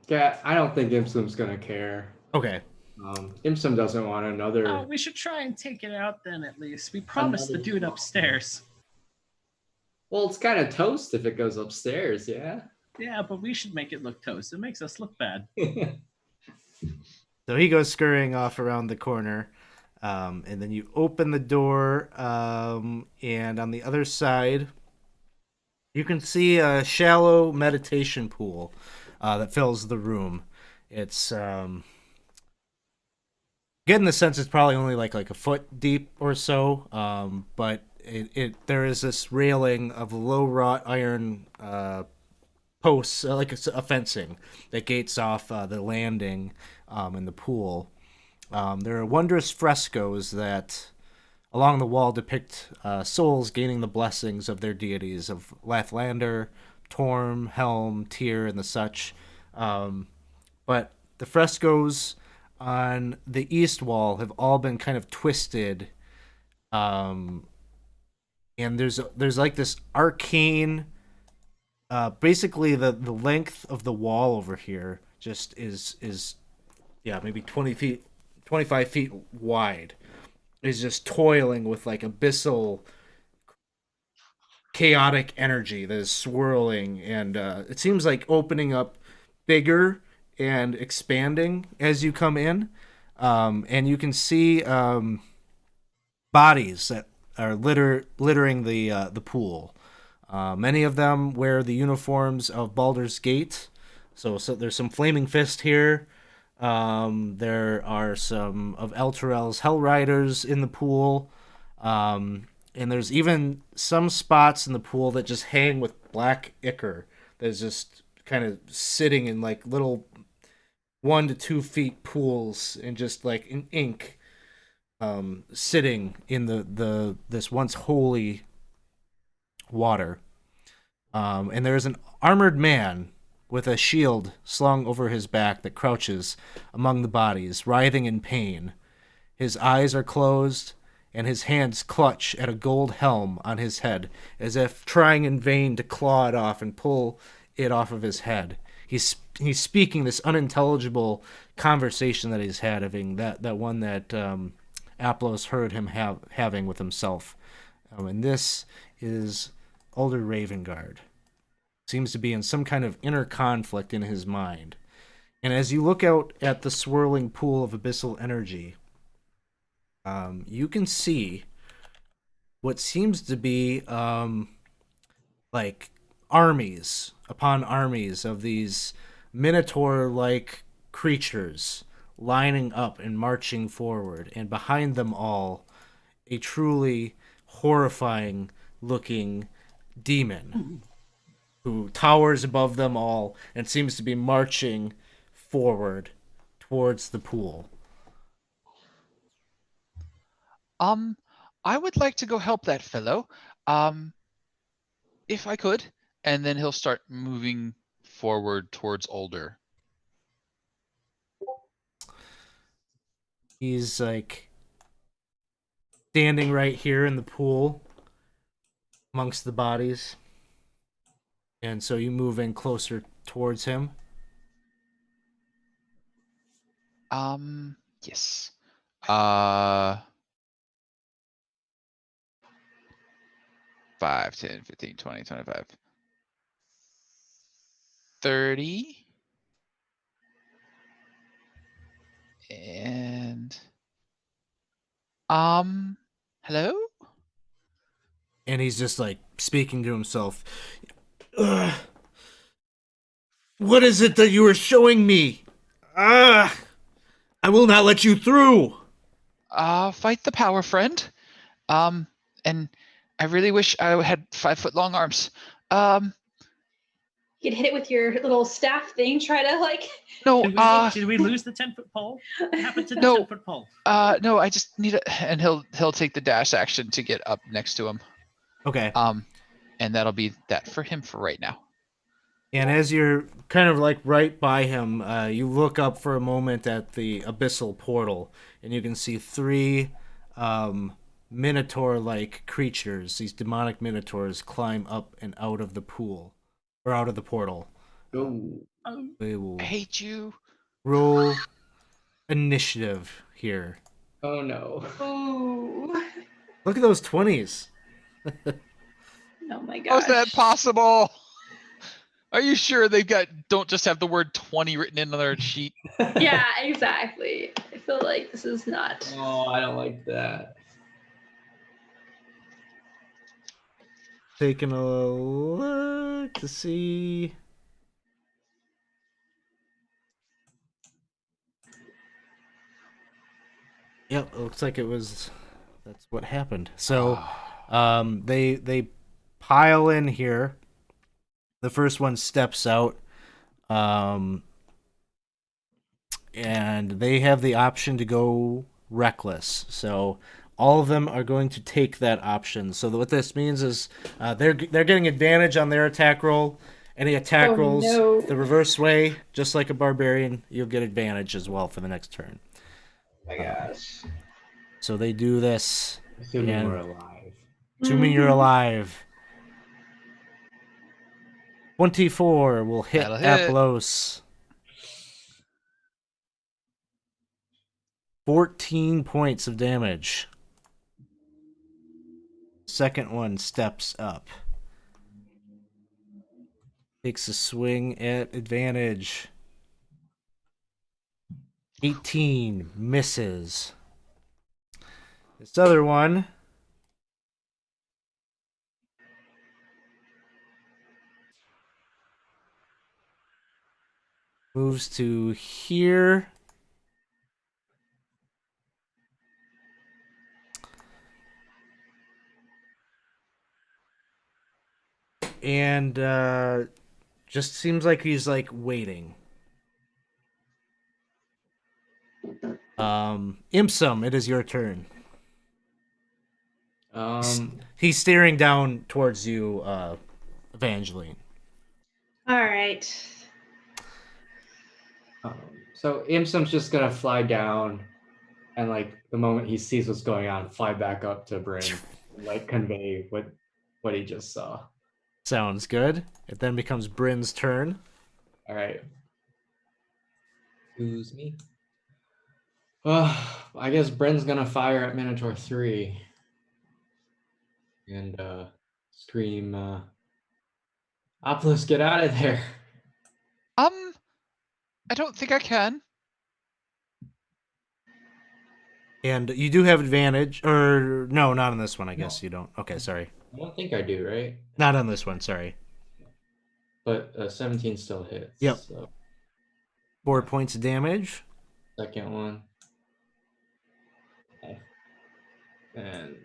Yeah, I don't think Imsum's gonna care. Okay. Imsum doesn't want another. We should try and take it out then, at least. We promised the dude upstairs. Well, it's kind of toast if it goes upstairs, yeah? Yeah, but we should make it look toast. It makes us look bad. So he goes scurrying off around the corner, and then you open the door, and on the other side, you can see a shallow meditation pool that fills the room. It's getting the sense it's probably only like a foot deep or so, but there is this railing of low wrought iron posts, like a fencing that gates off the landing in the pool. There are wondrous frescoes that along the wall depict souls gaining the blessings of their deities of Lathlander, Torm, Helm, Tyr, and the such. But the frescoes on the east wall have all been kind of twisted, and there's like this arcane. Basically, the length of the wall over here just is maybe 25 feet wide. Is just toiling with like abyssal, chaotic energy that is swirling, and it seems like opening up bigger and expanding as you come in, and you can see bodies that are littering the pool. Many of them wear the uniforms of Baldur's Gate. So there's some Flaming Fist here. There are some of Elturel's Hell Riders in the pool. And there's even some spots in the pool that just hang with black ichor that's just kind of sitting in like little 1 to 2 feet pools and just like in ink, sitting in this once holy water. And there's an armored man with a shield slung over his back that crouches among the bodies, writhing in pain. His eyes are closed, and his hands clutch at a gold helm on his head, as if trying in vain to claw it off and pull it off of his head. He's speaking this unintelligible conversation that he's having, that one that Aplos heard him having with himself. And this is Alder Ravengard. Seems to be in some kind of inner conflict in his mind. And as you look out at the swirling pool of abyssal energy, you can see what seems to be like armies upon armies of these Minotaur-like creatures lining up and marching forward, and behind them all, a truly horrifying looking demon who towers above them all and seems to be marching forward towards the pool. I would like to go help that fellow, if I could. And then he'll start moving forward towards Older. He's like standing right here in the pool amongst the bodies. And so you move in closer towards him. Yes. 5, 10, 15, 20, 25, 30. And hello? And he's just like speaking to himself. Ugh. What is it that you are showing me? I will not let you through. Fight the power friend. And I really wish I had 5-foot-long arms. You could hit it with your little staff thing. Try to like. No, Did we lose the 10-foot pole? What happened to the No. 10-foot pole? No, I just need a, and he'll take the dash action to get up next to him. Okay. And that'll be that for him for right now. And as you're kind of like right by him, you look up for a moment at the abyssal portal, and you can see 3 Minotaur-like creatures, these demonic Minotaurs, climb up and out of the pool, or out of the portal. Oh. They will I hate you. roll initiative here. Oh no. Ooh. Look at those 20s. Oh my gosh. How's that possible? Are you sure they don't just have the word 20 written in on their sheet? Yeah, exactly. I feel like this is not. Oh, I don't like that. Taking a look to see. Yep, it looks like that's what happened. So, they pile in here. The first one steps out, and they have the option to go reckless. So all of them are going to take that option. So what this means is they're getting advantage on their attack roll. Any attack rolls no. the reverse way, just like a barbarian, you'll get advantage as well for the next turn. Oh my gosh. So they do this. Assuming and- we're alive. Assuming you're alive. 24 will hit That'll hit. Aplos. 14 points of damage. Second one steps up. Takes a swing at advantage. 18 misses. This other one moves to here. And just seems like he's like waiting. Imsum, it is your turn. He's staring down towards you, Evangeline. All right. So Imsum's just gonna fly down, and like the moment he sees what's going on, fly back up to Bryn, and, like convey what he just saw. Sounds good. It then becomes Bryn's turn. All right. Excuse me. I guess Bren's gonna fire at Minotaur 3 and scream, Opulus, get out of there. I don't think I can. And you do have advantage, or no, not on this one. I No. guess you don't. Okay, sorry. I don't think I do, right? Not on this one. Sorry. But 17 still hits. Yep. So 4 points of damage. second one. Okay. And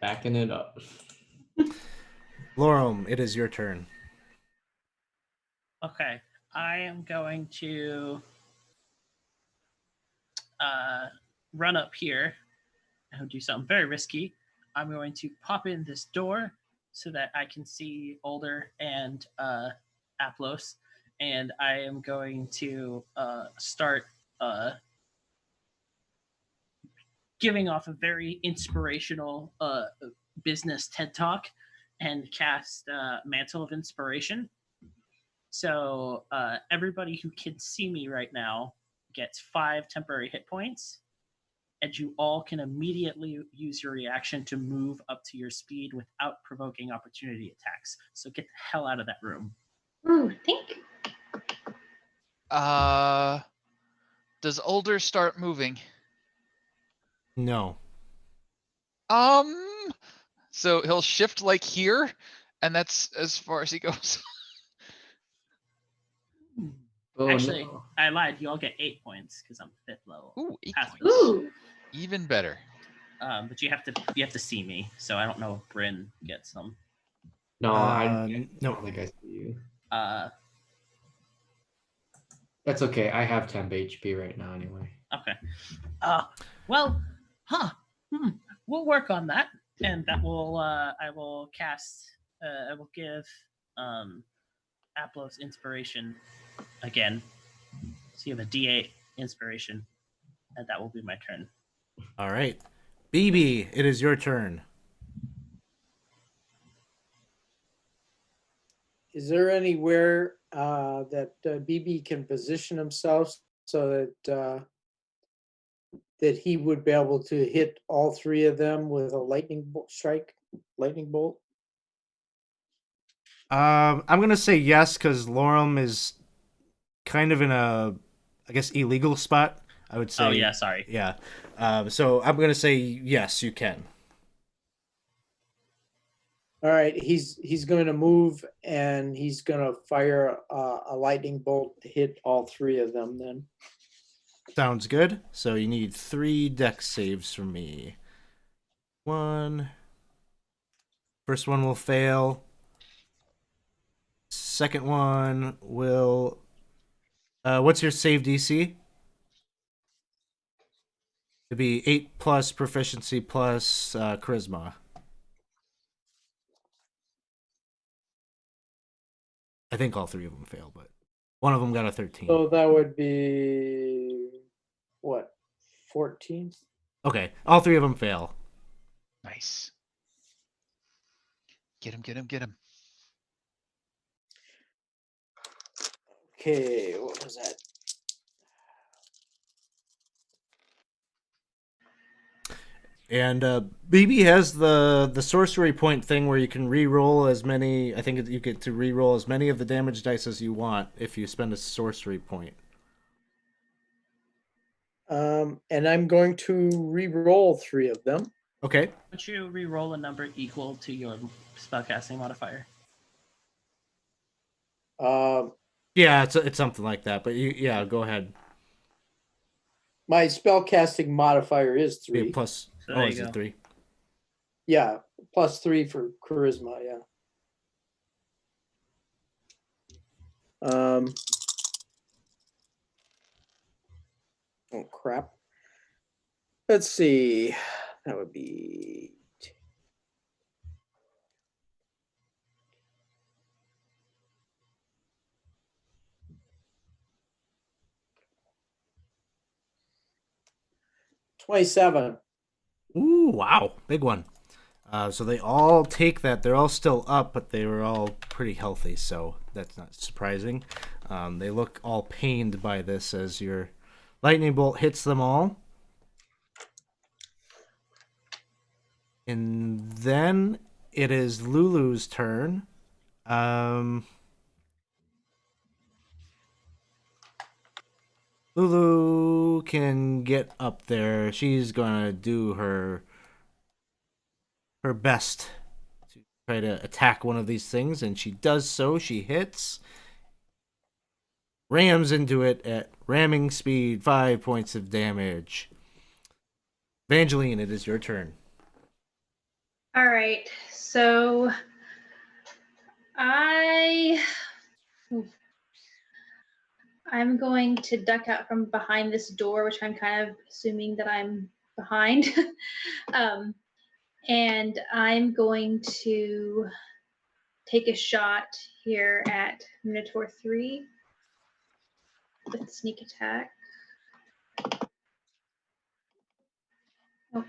backing it up. Lorum, it is your turn. Okay, I am going to run up here and do something very risky. I'm going to pop in this door so that I can see Older and Aplos, and I am going to start giving off a very inspirational business TED talk and cast Mantle of Inspiration. So everybody who can see me right now gets 5 temporary hit points, and you all can immediately use your reaction to move up to your speed without provoking opportunity attacks. So get the hell out of that room. Ooh, thank you. Does Older start moving? No. So he'll shift like here, and that's as far as he goes. Oh, Actually, no. I lied. You all get 8 points because I'm 5th level. Ooh, 8 Passive. points. Ooh. Even better. But you have to see me, so I don't know if Bryn gets them. No, I no. don't think I see you. Uh, That's okay. I have temp HP right now anyway. okay. Well, we'll work on that, and that will I will cast. I will give Aplos inspiration again. So you have a D8 inspiration, and that will be my turn. All right. BB, it is your turn. Is there anywhere that BB can position himself so that that he would be able to hit all 3 of them with a lightning bolt? I'm gonna say yes because Lorum is kind of in a, I guess, illegal spot. I would say. Oh yeah, sorry. Yeah. So I'm gonna say yes, you can. All right, he's going to move and he's going to fire a lightning bolt to hit all 3 of them. Then Sounds good. So you need 3 dex saves from me. 1. First one will fail. Second one will. What's your save DC? It'd be 8 plus proficiency plus charisma. I think all 3 of them fail, but one of them got a 13. so that would be what, 14? Okay, all 3 of them fail. Nice. Get him, get him, get him. Okay, what was that? And BB has the sorcery point thing where you can re-roll as many. I think you get to re-roll as many of the damage dice as you want if you spend a sorcery point. And I'm going to re-roll 3 of them. Okay. Would you re-roll a number equal to your spellcasting modifier? Yeah, it's something like that. But yeah, go ahead. My spellcasting modifier is 3. Yeah, plus. So Oh, there is you it go. 3? Yeah, plus 3 for charisma. Yeah. Oh crap. Let's see. That would be. $27. Ooh, wow, big one. So they all take that. They're all still up, but they were all pretty healthy, so that's not surprising. They look all pained by this as your lightning bolt hits them all. And then it is Lulu's turn. Lulu can get up there. She's gonna do her best to try to attack one of these things, and she does so. She hits, rams into it at ramming speed, 5 points of damage. Evangeline, it is your turn. All right. So I'm going to duck out from behind this door, which I'm kind of assuming that I'm behind. And I'm going to take a shot here at Minotaur 3 with sneak attack. Oh.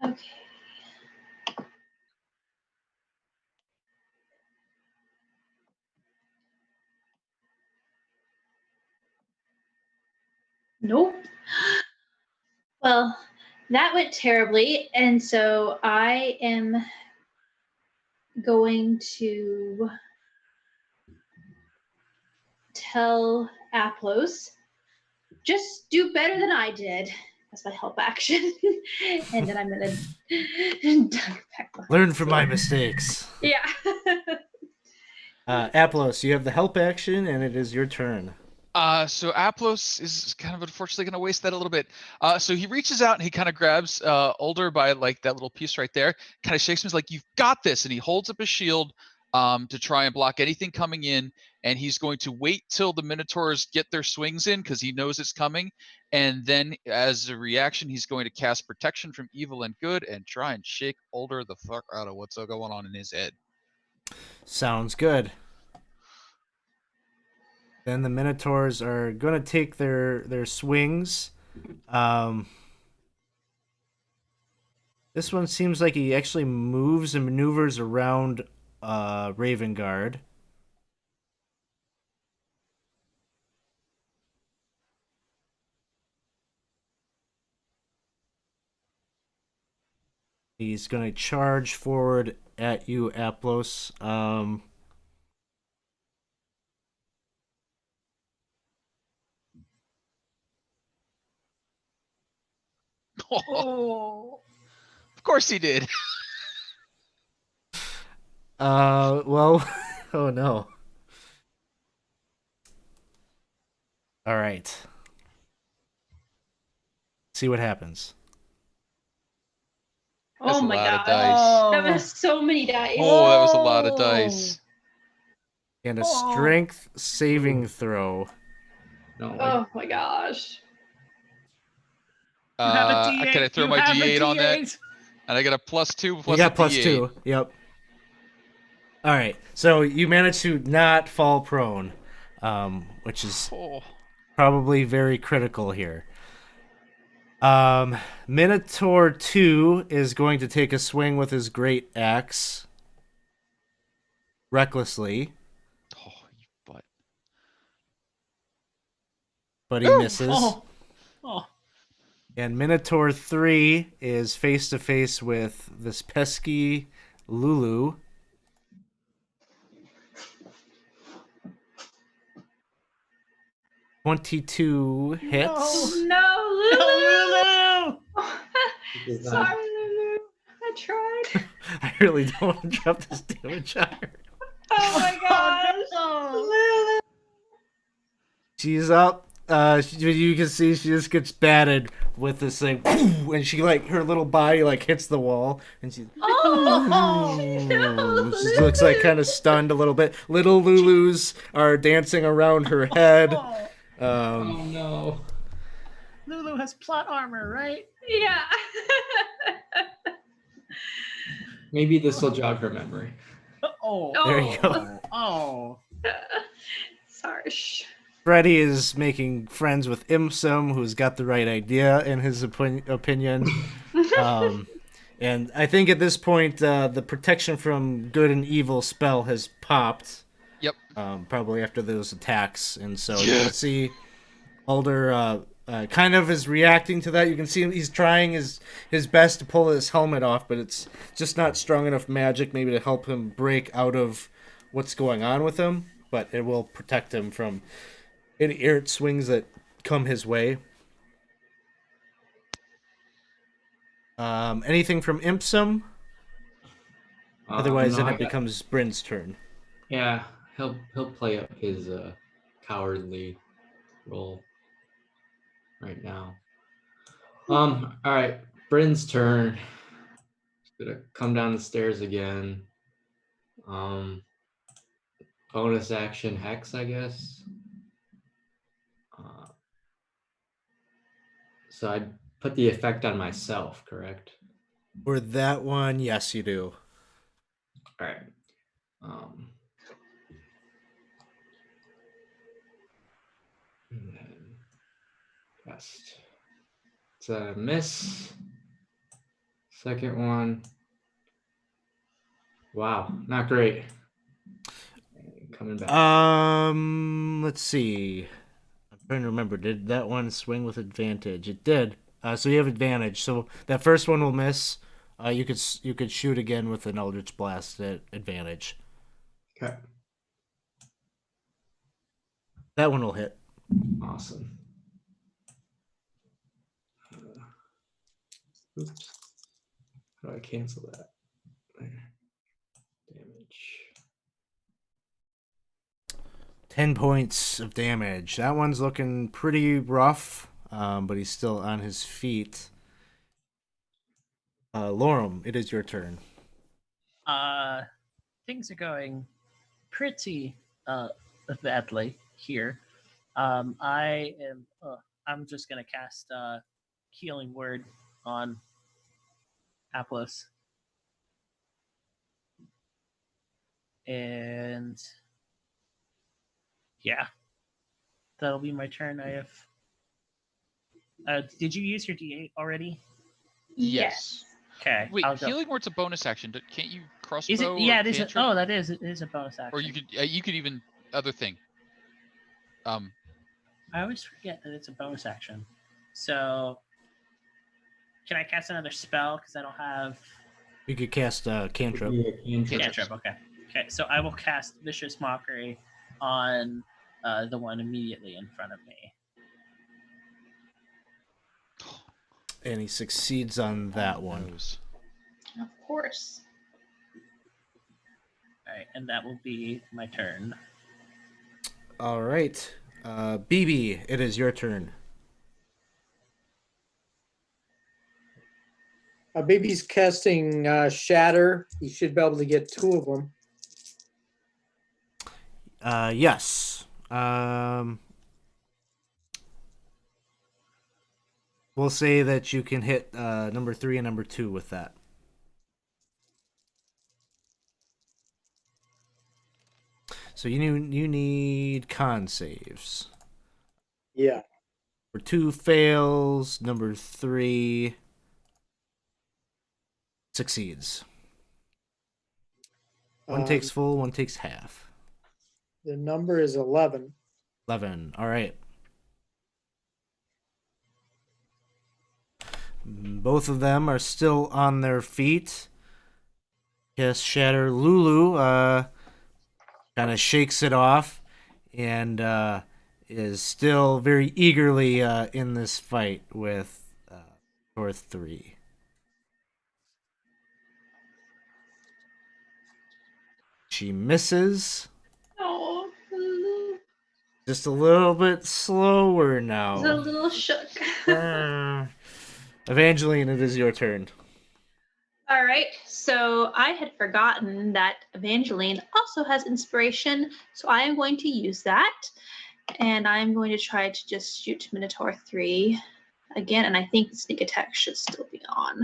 Okay. Nope. Well, that went terribly, and so I am going to tell Aplos, just do better than I did. That's my help action. And then I'm going to duck back behind. Learn from my mistakes. Yeah. Aplos, you have the help action, and it is your turn. So Aplos is kind of unfortunately going to waste that a little bit. So he reaches out and he kind of grabs Older by like that little piece right there, kind of shakes him, he's like, "You've got this," and he holds up his shield to try and block anything coming in. And he's going to wait till the Minotaurs get their swings in because he knows it's coming. And then as a reaction, he's going to cast Protection from Evil and Good and try and shake Older the fuck out of what's going on in his head. Sounds good. Then the Minotaurs are going to take their swings. This one seems like he actually moves and maneuvers around Raven Guard. He's going to charge forward at you, Aplos. Oh. Of course he did. Well, oh no. All right. See what happens. That's Oh a my lot of god. dice. That was so many dice. Oh, that was a lot of dice. And a strength saving throw. No, Oh my gosh. You have a D8. Can I throw You my have a D8 on that? D8. And I get a +2 plus You got a plus D8. 2. Yep. All right. So you managed to not fall prone, which is probably very critical here. Minotaur 2 is going to take a swing with his great axe recklessly, Oh, you butt. but he misses. Oh. And Minotaur 3 is face to face with this pesky Lulu. (22) hits. No, Lulu! Because, Sorry, Lulu. I tried. I really don't want to drop this damage on her. Oh my gosh. Lulu. She's up. You can see she just gets batted with this thing, and she like her little body like hits the wall, and she No, she looks like kind of stunned a little bit. Little Lulus are dancing around her head. oh no. Lulu has plot armor, right? Yeah. Maybe this will jog her memory. Oh. There you go. Oh. Sorry. Freddy is making friends with Imsum, who's got the right idea in his opinion. And I think at this point, the protection from good and evil spell has popped. Yep. Probably after those attacks. And so you can see Alder kind of is reacting to that. You can see he's trying his best to pull his helmet off, but it's just not strong enough magic maybe to help him break out of what's going on with him. But it will protect him from any errant swings that come his way. Anything from Impsum? Otherwise, no, then it becomes Bryn's turn. Yeah, he'll play up his cowardly role right now. All right, Bryn's turn. He's gonna come down the stairs again. Bonus action hex, I guess. So I'd put the effect on myself, correct? For that one, yes, you do. All right. And then cast. It's a miss. Second one. Wow, not great. Coming back. Let's see. I'm trying to remember. Did that one swing with advantage? It did. So you have advantage. So that first one will miss. You could shoot again with an Eldritch Blast at advantage. Okay. That one will hit. Awesome. Oops. How do I cancel that? There. Damage. 10 points of damage. That one's looking pretty rough, but he's still on his feet. Lorem, it is your turn. Things are going pretty badly here. I'm just gonna cast Healing Word on Aplos. And yeah, that'll be my turn. I have. Did you use your D8 already? Yes. Okay. Wait, I'll go. Healing Word's a bonus action. Can't you crossbow? Is it? Yeah, or it is. cantrip? Oh, that is. It is a bonus action. Or you could even other thing. I always forget that it's a bonus action. So, can I cast another spell? Because I don't have. You could cast cantrip. Cantrip. Okay. Okay. So I will cast Vicious Mockery on the one immediately in front of me. And he succeeds on that one. Of course. All right, and that will be my turn. All right. BB, it is your turn. Baby's casting Shatter. He should be able to get 2 of them. Yes. We'll say that you can hit number 3 and number 2 with that. So you need con saves. Yeah. For 2 fails, number 3 succeeds. One takes full, one takes half. The number is 11. 11. All right. Both of them are still on their feet. Yes, Shatter. Lulu kind of shakes it off and is still very eagerly in this fight with Thor 3. She misses. Oh, Just a little bit slower now. he's a little shook. Evangeline, it is your turn. All right, so I had forgotten that Evangeline also has inspiration, so I am going to use that, and I'm going to try to just shoot Minotaur 3 again, and I think the sneak attack should still be on.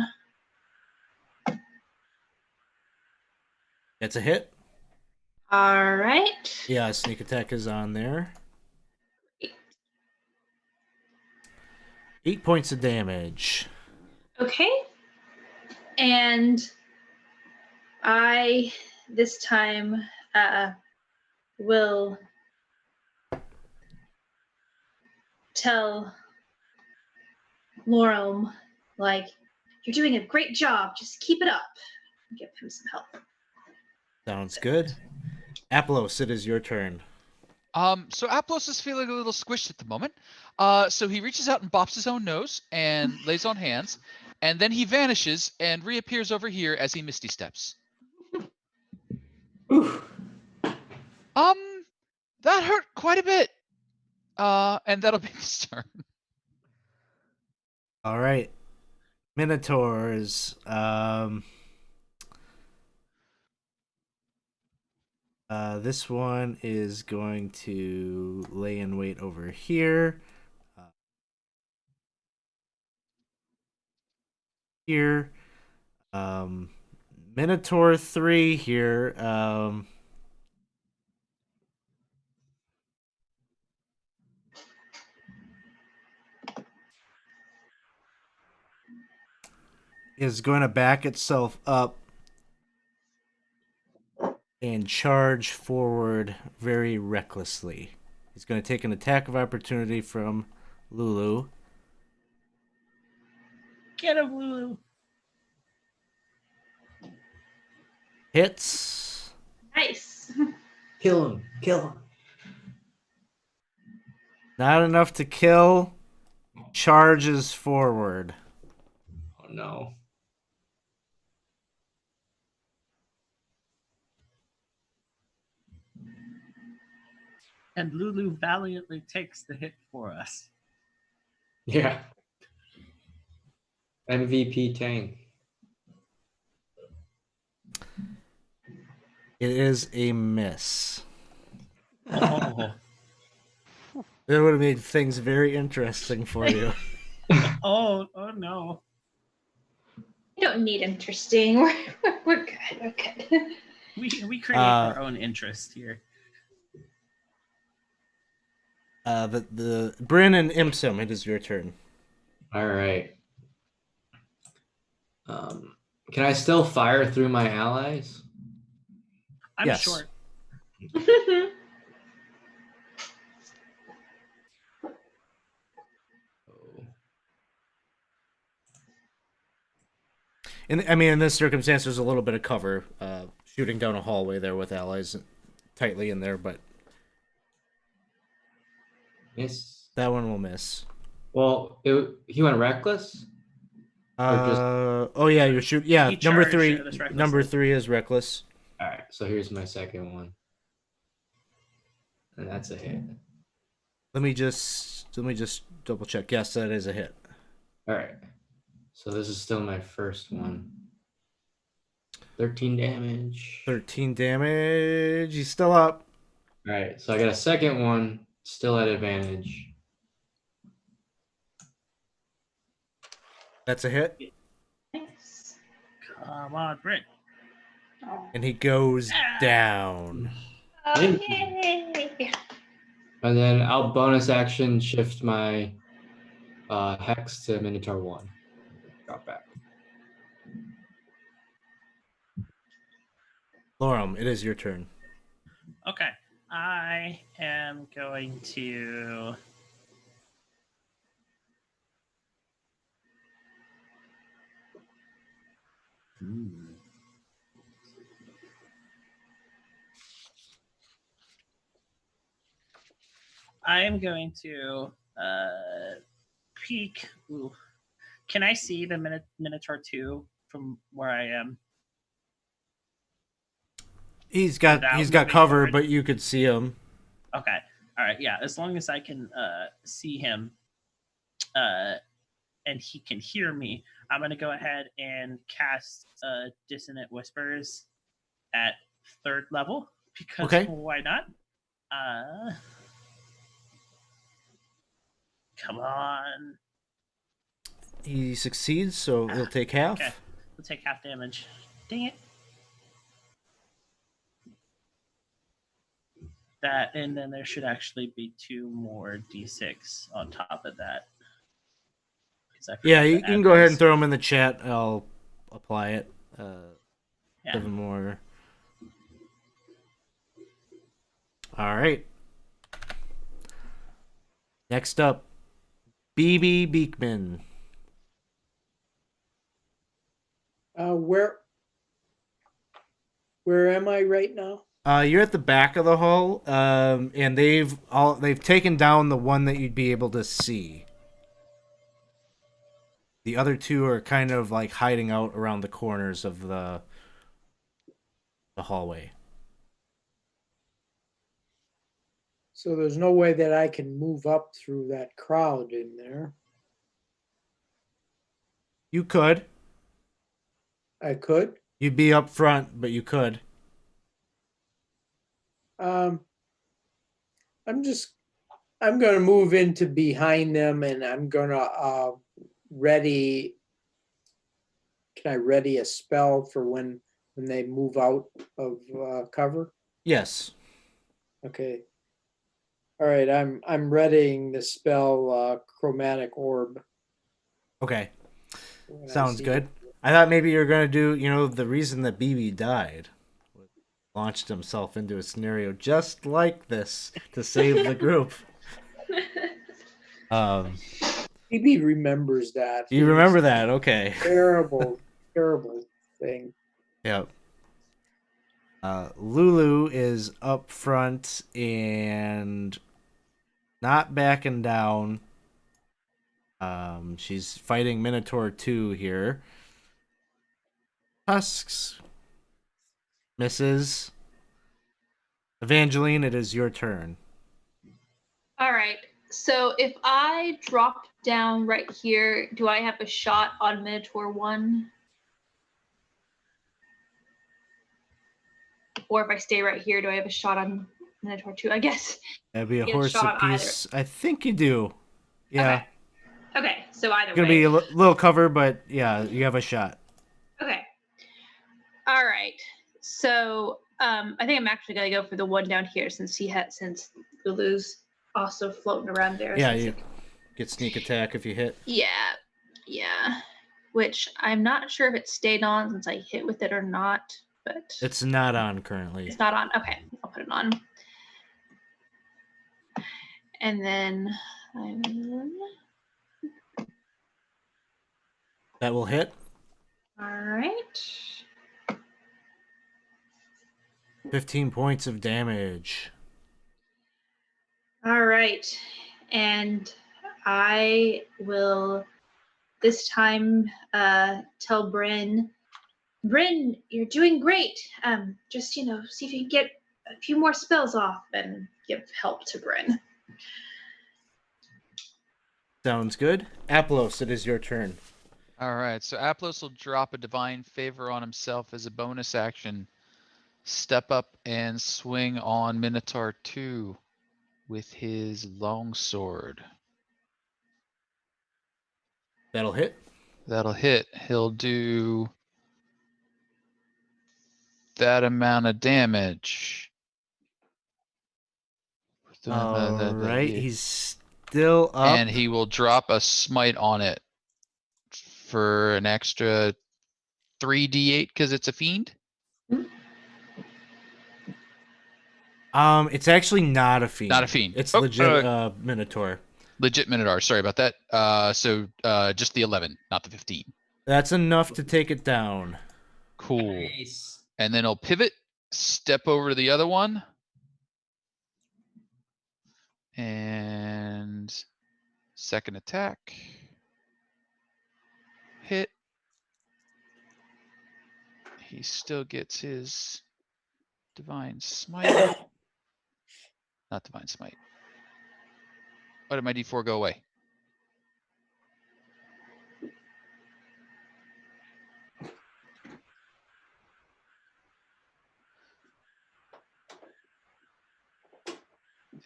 It's a hit. All right. Yeah, sneak attack is on there. 8 points of damage. Okay. And I this time will tell Lorem, like, you're doing a great job. Just keep it up. Give him some help. Sounds good. Aplos, it is your turn. So Aplos is feeling a little squished at the moment. So he reaches out and bops his own nose and lays on hands, and then he vanishes and reappears over here as he misty steps. Ooh. That hurt quite a bit. And that'll be his turn. All right. Minotaurs. This one is going to lay in wait over here. Here. Minotaur 3 here. Is going to back itself up and charge forward very recklessly. He's going to take an attack of opportunity from Lulu. Get him, Lulu. Hits. Nice. Kill him. Kill him. Not enough to kill. Charges forward. Oh no. And Lulu valiantly takes the hit for us. Yeah. MVP tank. It is a miss. Oh. It would have made things very interesting for you. Oh no. We don't need interesting. We're good. We're good. We create our own interest here. The Bryn and Imsum, it is your turn. All right. Can I still fire through my allies? I'm Yes. short. In this circumstance, there's a little bit of cover, shooting down a hallway there with allies tightly in there, but Miss. that one will miss. Well, he went reckless. Oh yeah, you're shoot. Yeah, He number charged three. at us recklessly. Number 3 is reckless. All right. So here's my second one, and that's a hit. Let me just double check. Yes, that is a hit. All right. So this is still my first one. 13 damage. 13 damage. He's still up. All right. So I got a second one, still at advantage. That's a hit, Nice. Come on, Brit. Oh. and he goes down. Oh, yay. And then I'll bonus action shift my hex to Minotaur 1. Drop back. Lorem, it is your turn. Okay. I am going to I am going to peek. Ooh. Can I see the Minotaur 2 from where I am? He's got moving cover, forward. but you could see him. Okay. All right. Yeah. As long as I can see him and he can hear me, I'm going to go ahead and cast Dissonant Whispers at 3rd level because Okay. why not? Come on. He succeeds, so he'll take half. Okay. We'll take half damage. Dang it. That, and then there should actually be 2 more d6 on top of that. 'Cause I forgot Yeah, to you add can go ahead and those. throw him in the chat. I'll apply it. Yeah. 7 more. All right. Next up, BB Beekman. Where am I right now? You're at the back of the hall, and they've taken down the one that you'd be able to see. The other two are kind of like hiding out around the corners of the hallway. So there's no way that I can move up through that crowd in there. You could. I could. You'd be up front, but you could. I'm gonna move into behind them, and I'm gonna ready. Can I ready a spell for when they move out of cover? Yes. Okay. All right. I'm readying the spell chromatic orb. Okay. when I Sounds see good. it. I thought maybe you were gonna do, the reason that BB died. Launched himself into a scenario just like this to save the group. Maybe remembers that. You remember that? Okay. Terrible, terrible thing. Yep. Lulu is up front and not backing down. She's fighting Minotaur 2 here. Tusks. Misses. Evangeline, it is your turn. All right. So if I drop down right here, do I have a shot on Minotaur 1? Or if I stay right here, do I have a shot on Minotaur 2? I guess. That'd be a Get a horse shot on apiece. I think you do. Yeah. Okay. So either Gonna way. be a little cover, but yeah, you have a shot. Okay. All right. So I think I'm actually gonna go for the one down here since since Lulu's also floating around there. Yeah, since you get sneak attack if you hit. Yeah. Which I'm not sure if it stayed on since I hit with it or not, but It's not on currently. it's not on. Okay, I'll put it on. And then That will hit. all right. 15 points of damage. All right. And I will this time tell Bryn, you're doing great. Just, see if you can get a few more spells off and give help to Bryn. Sounds good. Aplos, it is your turn. All right, so Aplos will drop a divine favor on himself as a bonus action. Step up and swing on Minotaur 2 with his longsword. That'll hit. That'll hit. He'll do that amount of damage. All right, he's still up. And he will drop a smite on it for an extra 3d8 because it's a fiend. It's actually not a fiend. Not a fiend. It's legit Minotaur. Legit Minotaur. Sorry about that. So just the 11, not the 15. That's enough to take it down. Cool. Nice. And then he'll pivot, step over to the other one. And second attack. Hit. He still gets his divine smite. Not divine smite. Why did my d4 go away?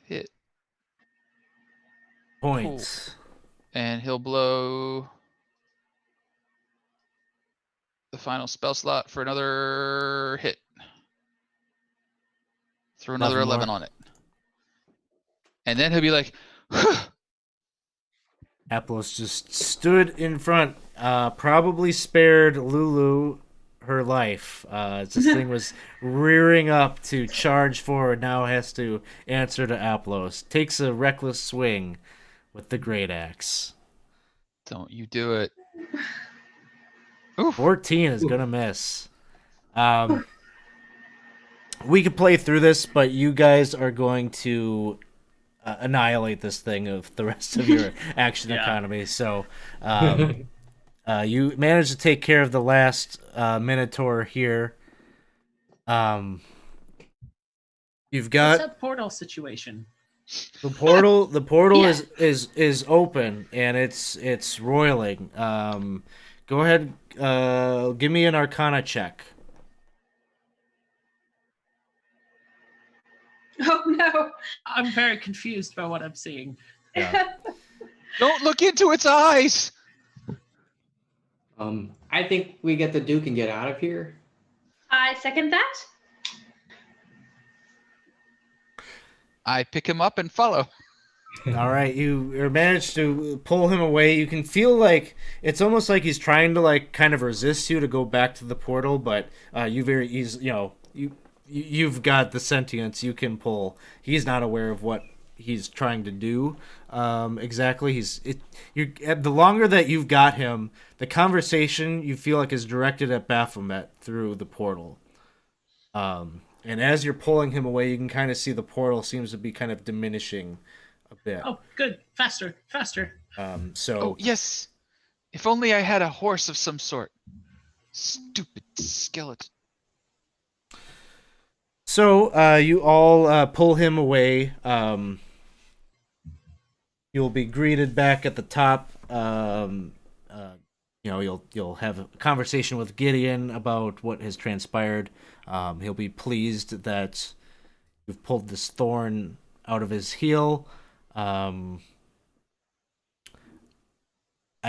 Hit. Points. Cool. And he'll blow the final spell slot for another hit. Throw another 11 on it. And then he'll be like, Aplos just stood in front, probably spared Lulu her life. This thing was rearing up to charge forward, now has to answer to Aplos. Takes a reckless swing with the great axe. Don't you do it. Oof. 14 is gonna miss. We could play through this, but you guys are going to annihilate this thing of the rest of your action Yeah. economy. So you managed to take care of the last Minotaur here. You've What's got that portal situation? the portal. The portal Yeah. is open and it's roiling. Go ahead. Give me an Arcana check. Oh no. I'm very confused by what I'm seeing. Yeah. Don't look into its eyes. I think we get the Duke and get out of here. I second that. I pick him up and follow. All right, you managed to pull him away. You can feel like it's almost like he's trying to like kind of resist you to go back to the portal, but you've got the sentience you can pull. He's not aware of what he's trying to do exactly. The longer that you've got him, the conversation you feel like is directed at Baphomet through the portal. And as you're pulling him away, you can kind of see the portal seems to be kind of diminishing a bit. Oh, good. Faster. Oh, yes. If only I had a horse of some sort. Stupid skeleton. So you all pull him away. You'll be greeted back at the top. You'll have a conversation with Gideon about what has transpired. He'll be pleased that you've pulled this thorn out of his heel. I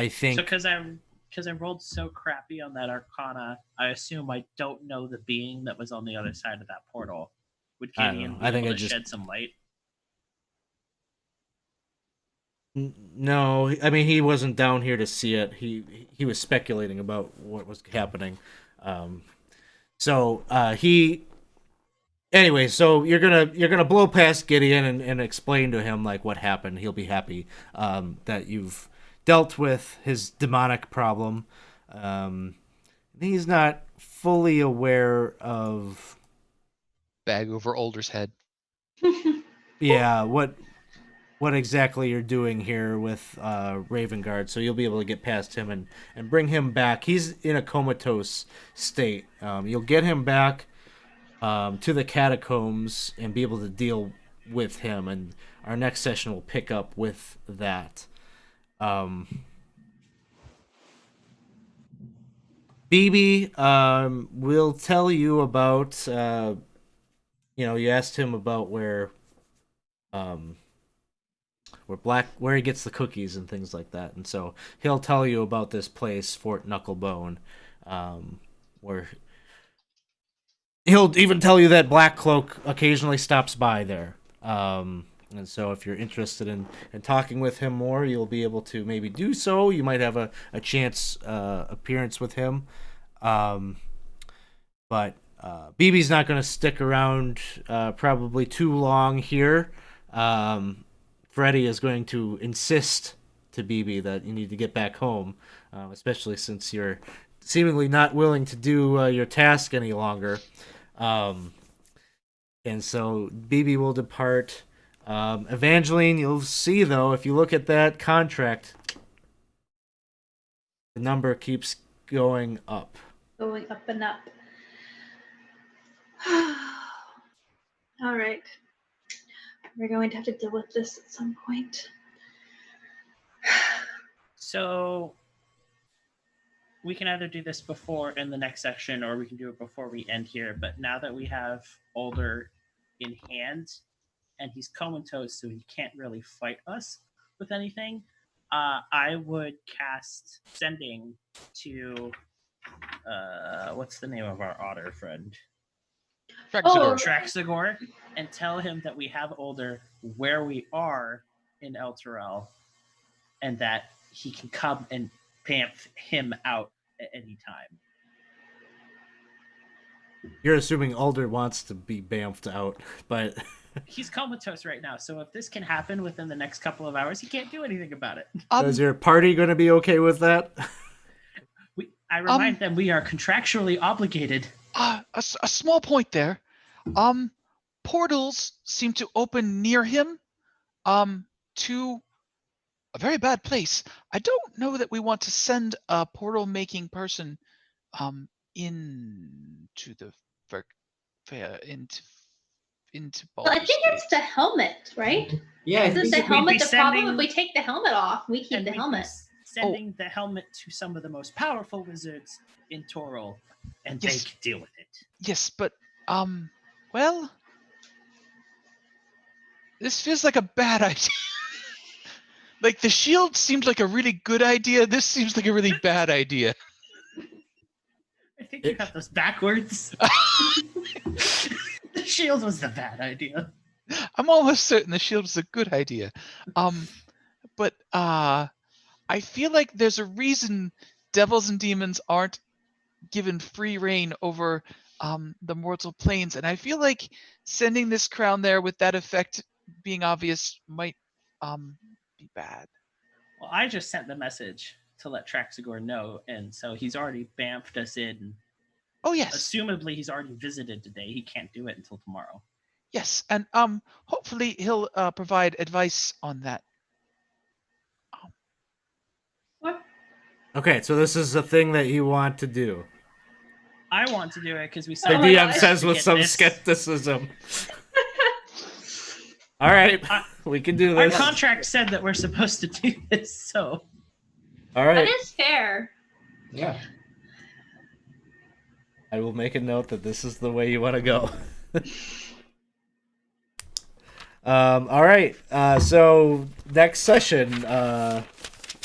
think So because I rolled so crappy on that Arcana, I assume I don't know the being that was on the other side of that portal. Would I don't Gideon know. be I think able it to just- shed some light? No, I mean he wasn't down here to see it. He was speculating about what was happening. Anyway, so you're gonna blow past Gideon and explain to him like what happened. He'll be happy that you've dealt with his demonic problem. He's not fully aware of Bag over Older's head. what exactly you're doing here with Ravengard, so you'll be able to get past him and bring him back. He's in a comatose state. You'll get him back to the catacombs and be able to deal with him, and our next session will pick up with that. BB will tell you about you asked him about where he gets the cookies and things like that, and so he'll tell you about this place, Fort Knucklebone, where he'll even tell you that Black Cloak occasionally stops by there. And so if you're interested in talking with him more, you'll be able to maybe do so. You might have a chance appearance with him. But BB's not going to stick around probably too long here. Freddy is going to insist to BB that you need to get back home, especially since you're seemingly not willing to do your task any longer. And so BB will depart. Evangeline, you'll see though, if you look at that contract, the number keeps going up. Going up and up. All right. We're going to have to deal with this at some point. So we can either do this before in the next section, or we can do it before we end here. But now that we have Older in hand, and he's comatose, so he can't really fight us with anything, I would cast Sending to what's the name of our otter friend? Traxagor. Traxagor, and tell him that we have Older where we are in El Terrell, and that he can come and pamp him out at any time. You're assuming Alder wants to be bamfed out, but He's comatose right now, so if this can happen within the next couple of hours, he can't do anything about it. is your party going to be okay with that? I remind them we are contractually obligated. A small point there. Portals seem to open near him, to a very bad place. I don't know that we want to send a portal-making person, into the into Well, I Baldur's think it's Gate. the helmet, right? Yeah, I Isn't think the we'd helmet be the problem? sending- If we take the helmet off, we keep And the we'd be helmet. sending the helmet to some of the most powerful wizards in Toril, and Yes. they can deal with it. Yes, but well, this feels like a bad idea. Like the shield seemed like a really good idea. This seems like a really bad idea. I think you got those backwards. The shield was the bad idea. I'm almost certain the shield is a good idea. But I feel like there's a reason devils and demons aren't given free reign over the mortal planes, and I feel like sending this crown there with that effect being obvious might be bad. Well, I just sent the message to let Traxigor know, and so he's already bamfed us in. Oh yes, Assumably, he's already visited today. He can't do it until tomorrow. yes, and hopefully he'll provide advice on that. What? Okay, so this is a thing that you want to do. I want to do it because we The said Oh my DM gosh. says with Get some this. skepticism. All right, we can do Our this. contract said that we're supposed to do this, so All That right, is fair. Yeah. I will make a note that this is the way you want to go. All right, so next session,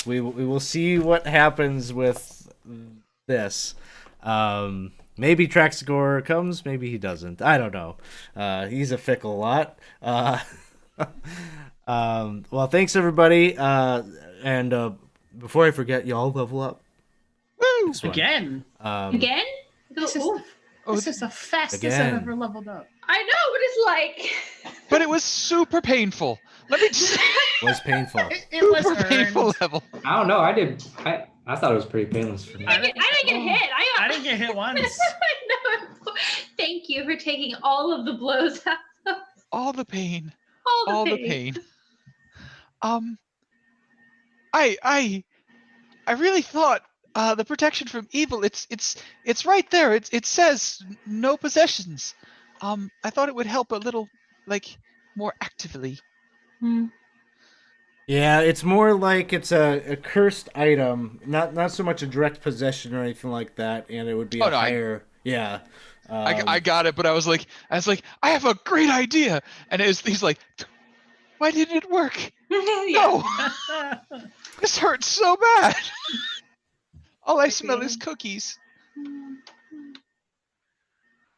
we will see what happens with this. Maybe Traxigor comes, maybe he doesn't. I don't know. He's a fickle lot. Well, thanks everybody. And before I forget, y'all level up. Woo! Next one. again, Again? This is- Ooh, this is the fastest Again. I've ever leveled up. I know, but it's like. But it was super painful. Let me just say, Was painful. It was super painful earned. level. I don't know. I thought it was pretty painless for me. I didn't get hit. I didn't get hit once. No, thank you for taking all of the blows out. All the pain. All the The pain. pain. I really thought the protection from evil. It's right there. It says no possessions. I thought it would help a little, like more actively. Yeah, it's more like it's a cursed item, not so much a direct possession or anything like that, and it would be Oh, a no, higher. Yeah. I got it, but I was like, I have a great idea, and he's like, why didn't it work? No, this hurts so bad. All I smell is cookies.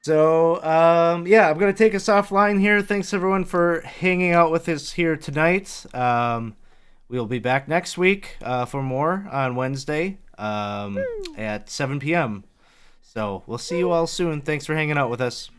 So, yeah, I'm going to take us offline here. Thanks, everyone, for hanging out with us here tonight. We'll be back next week for more on Wednesday at 7 p.m. So, we'll see you all soon. Thanks for hanging out with us.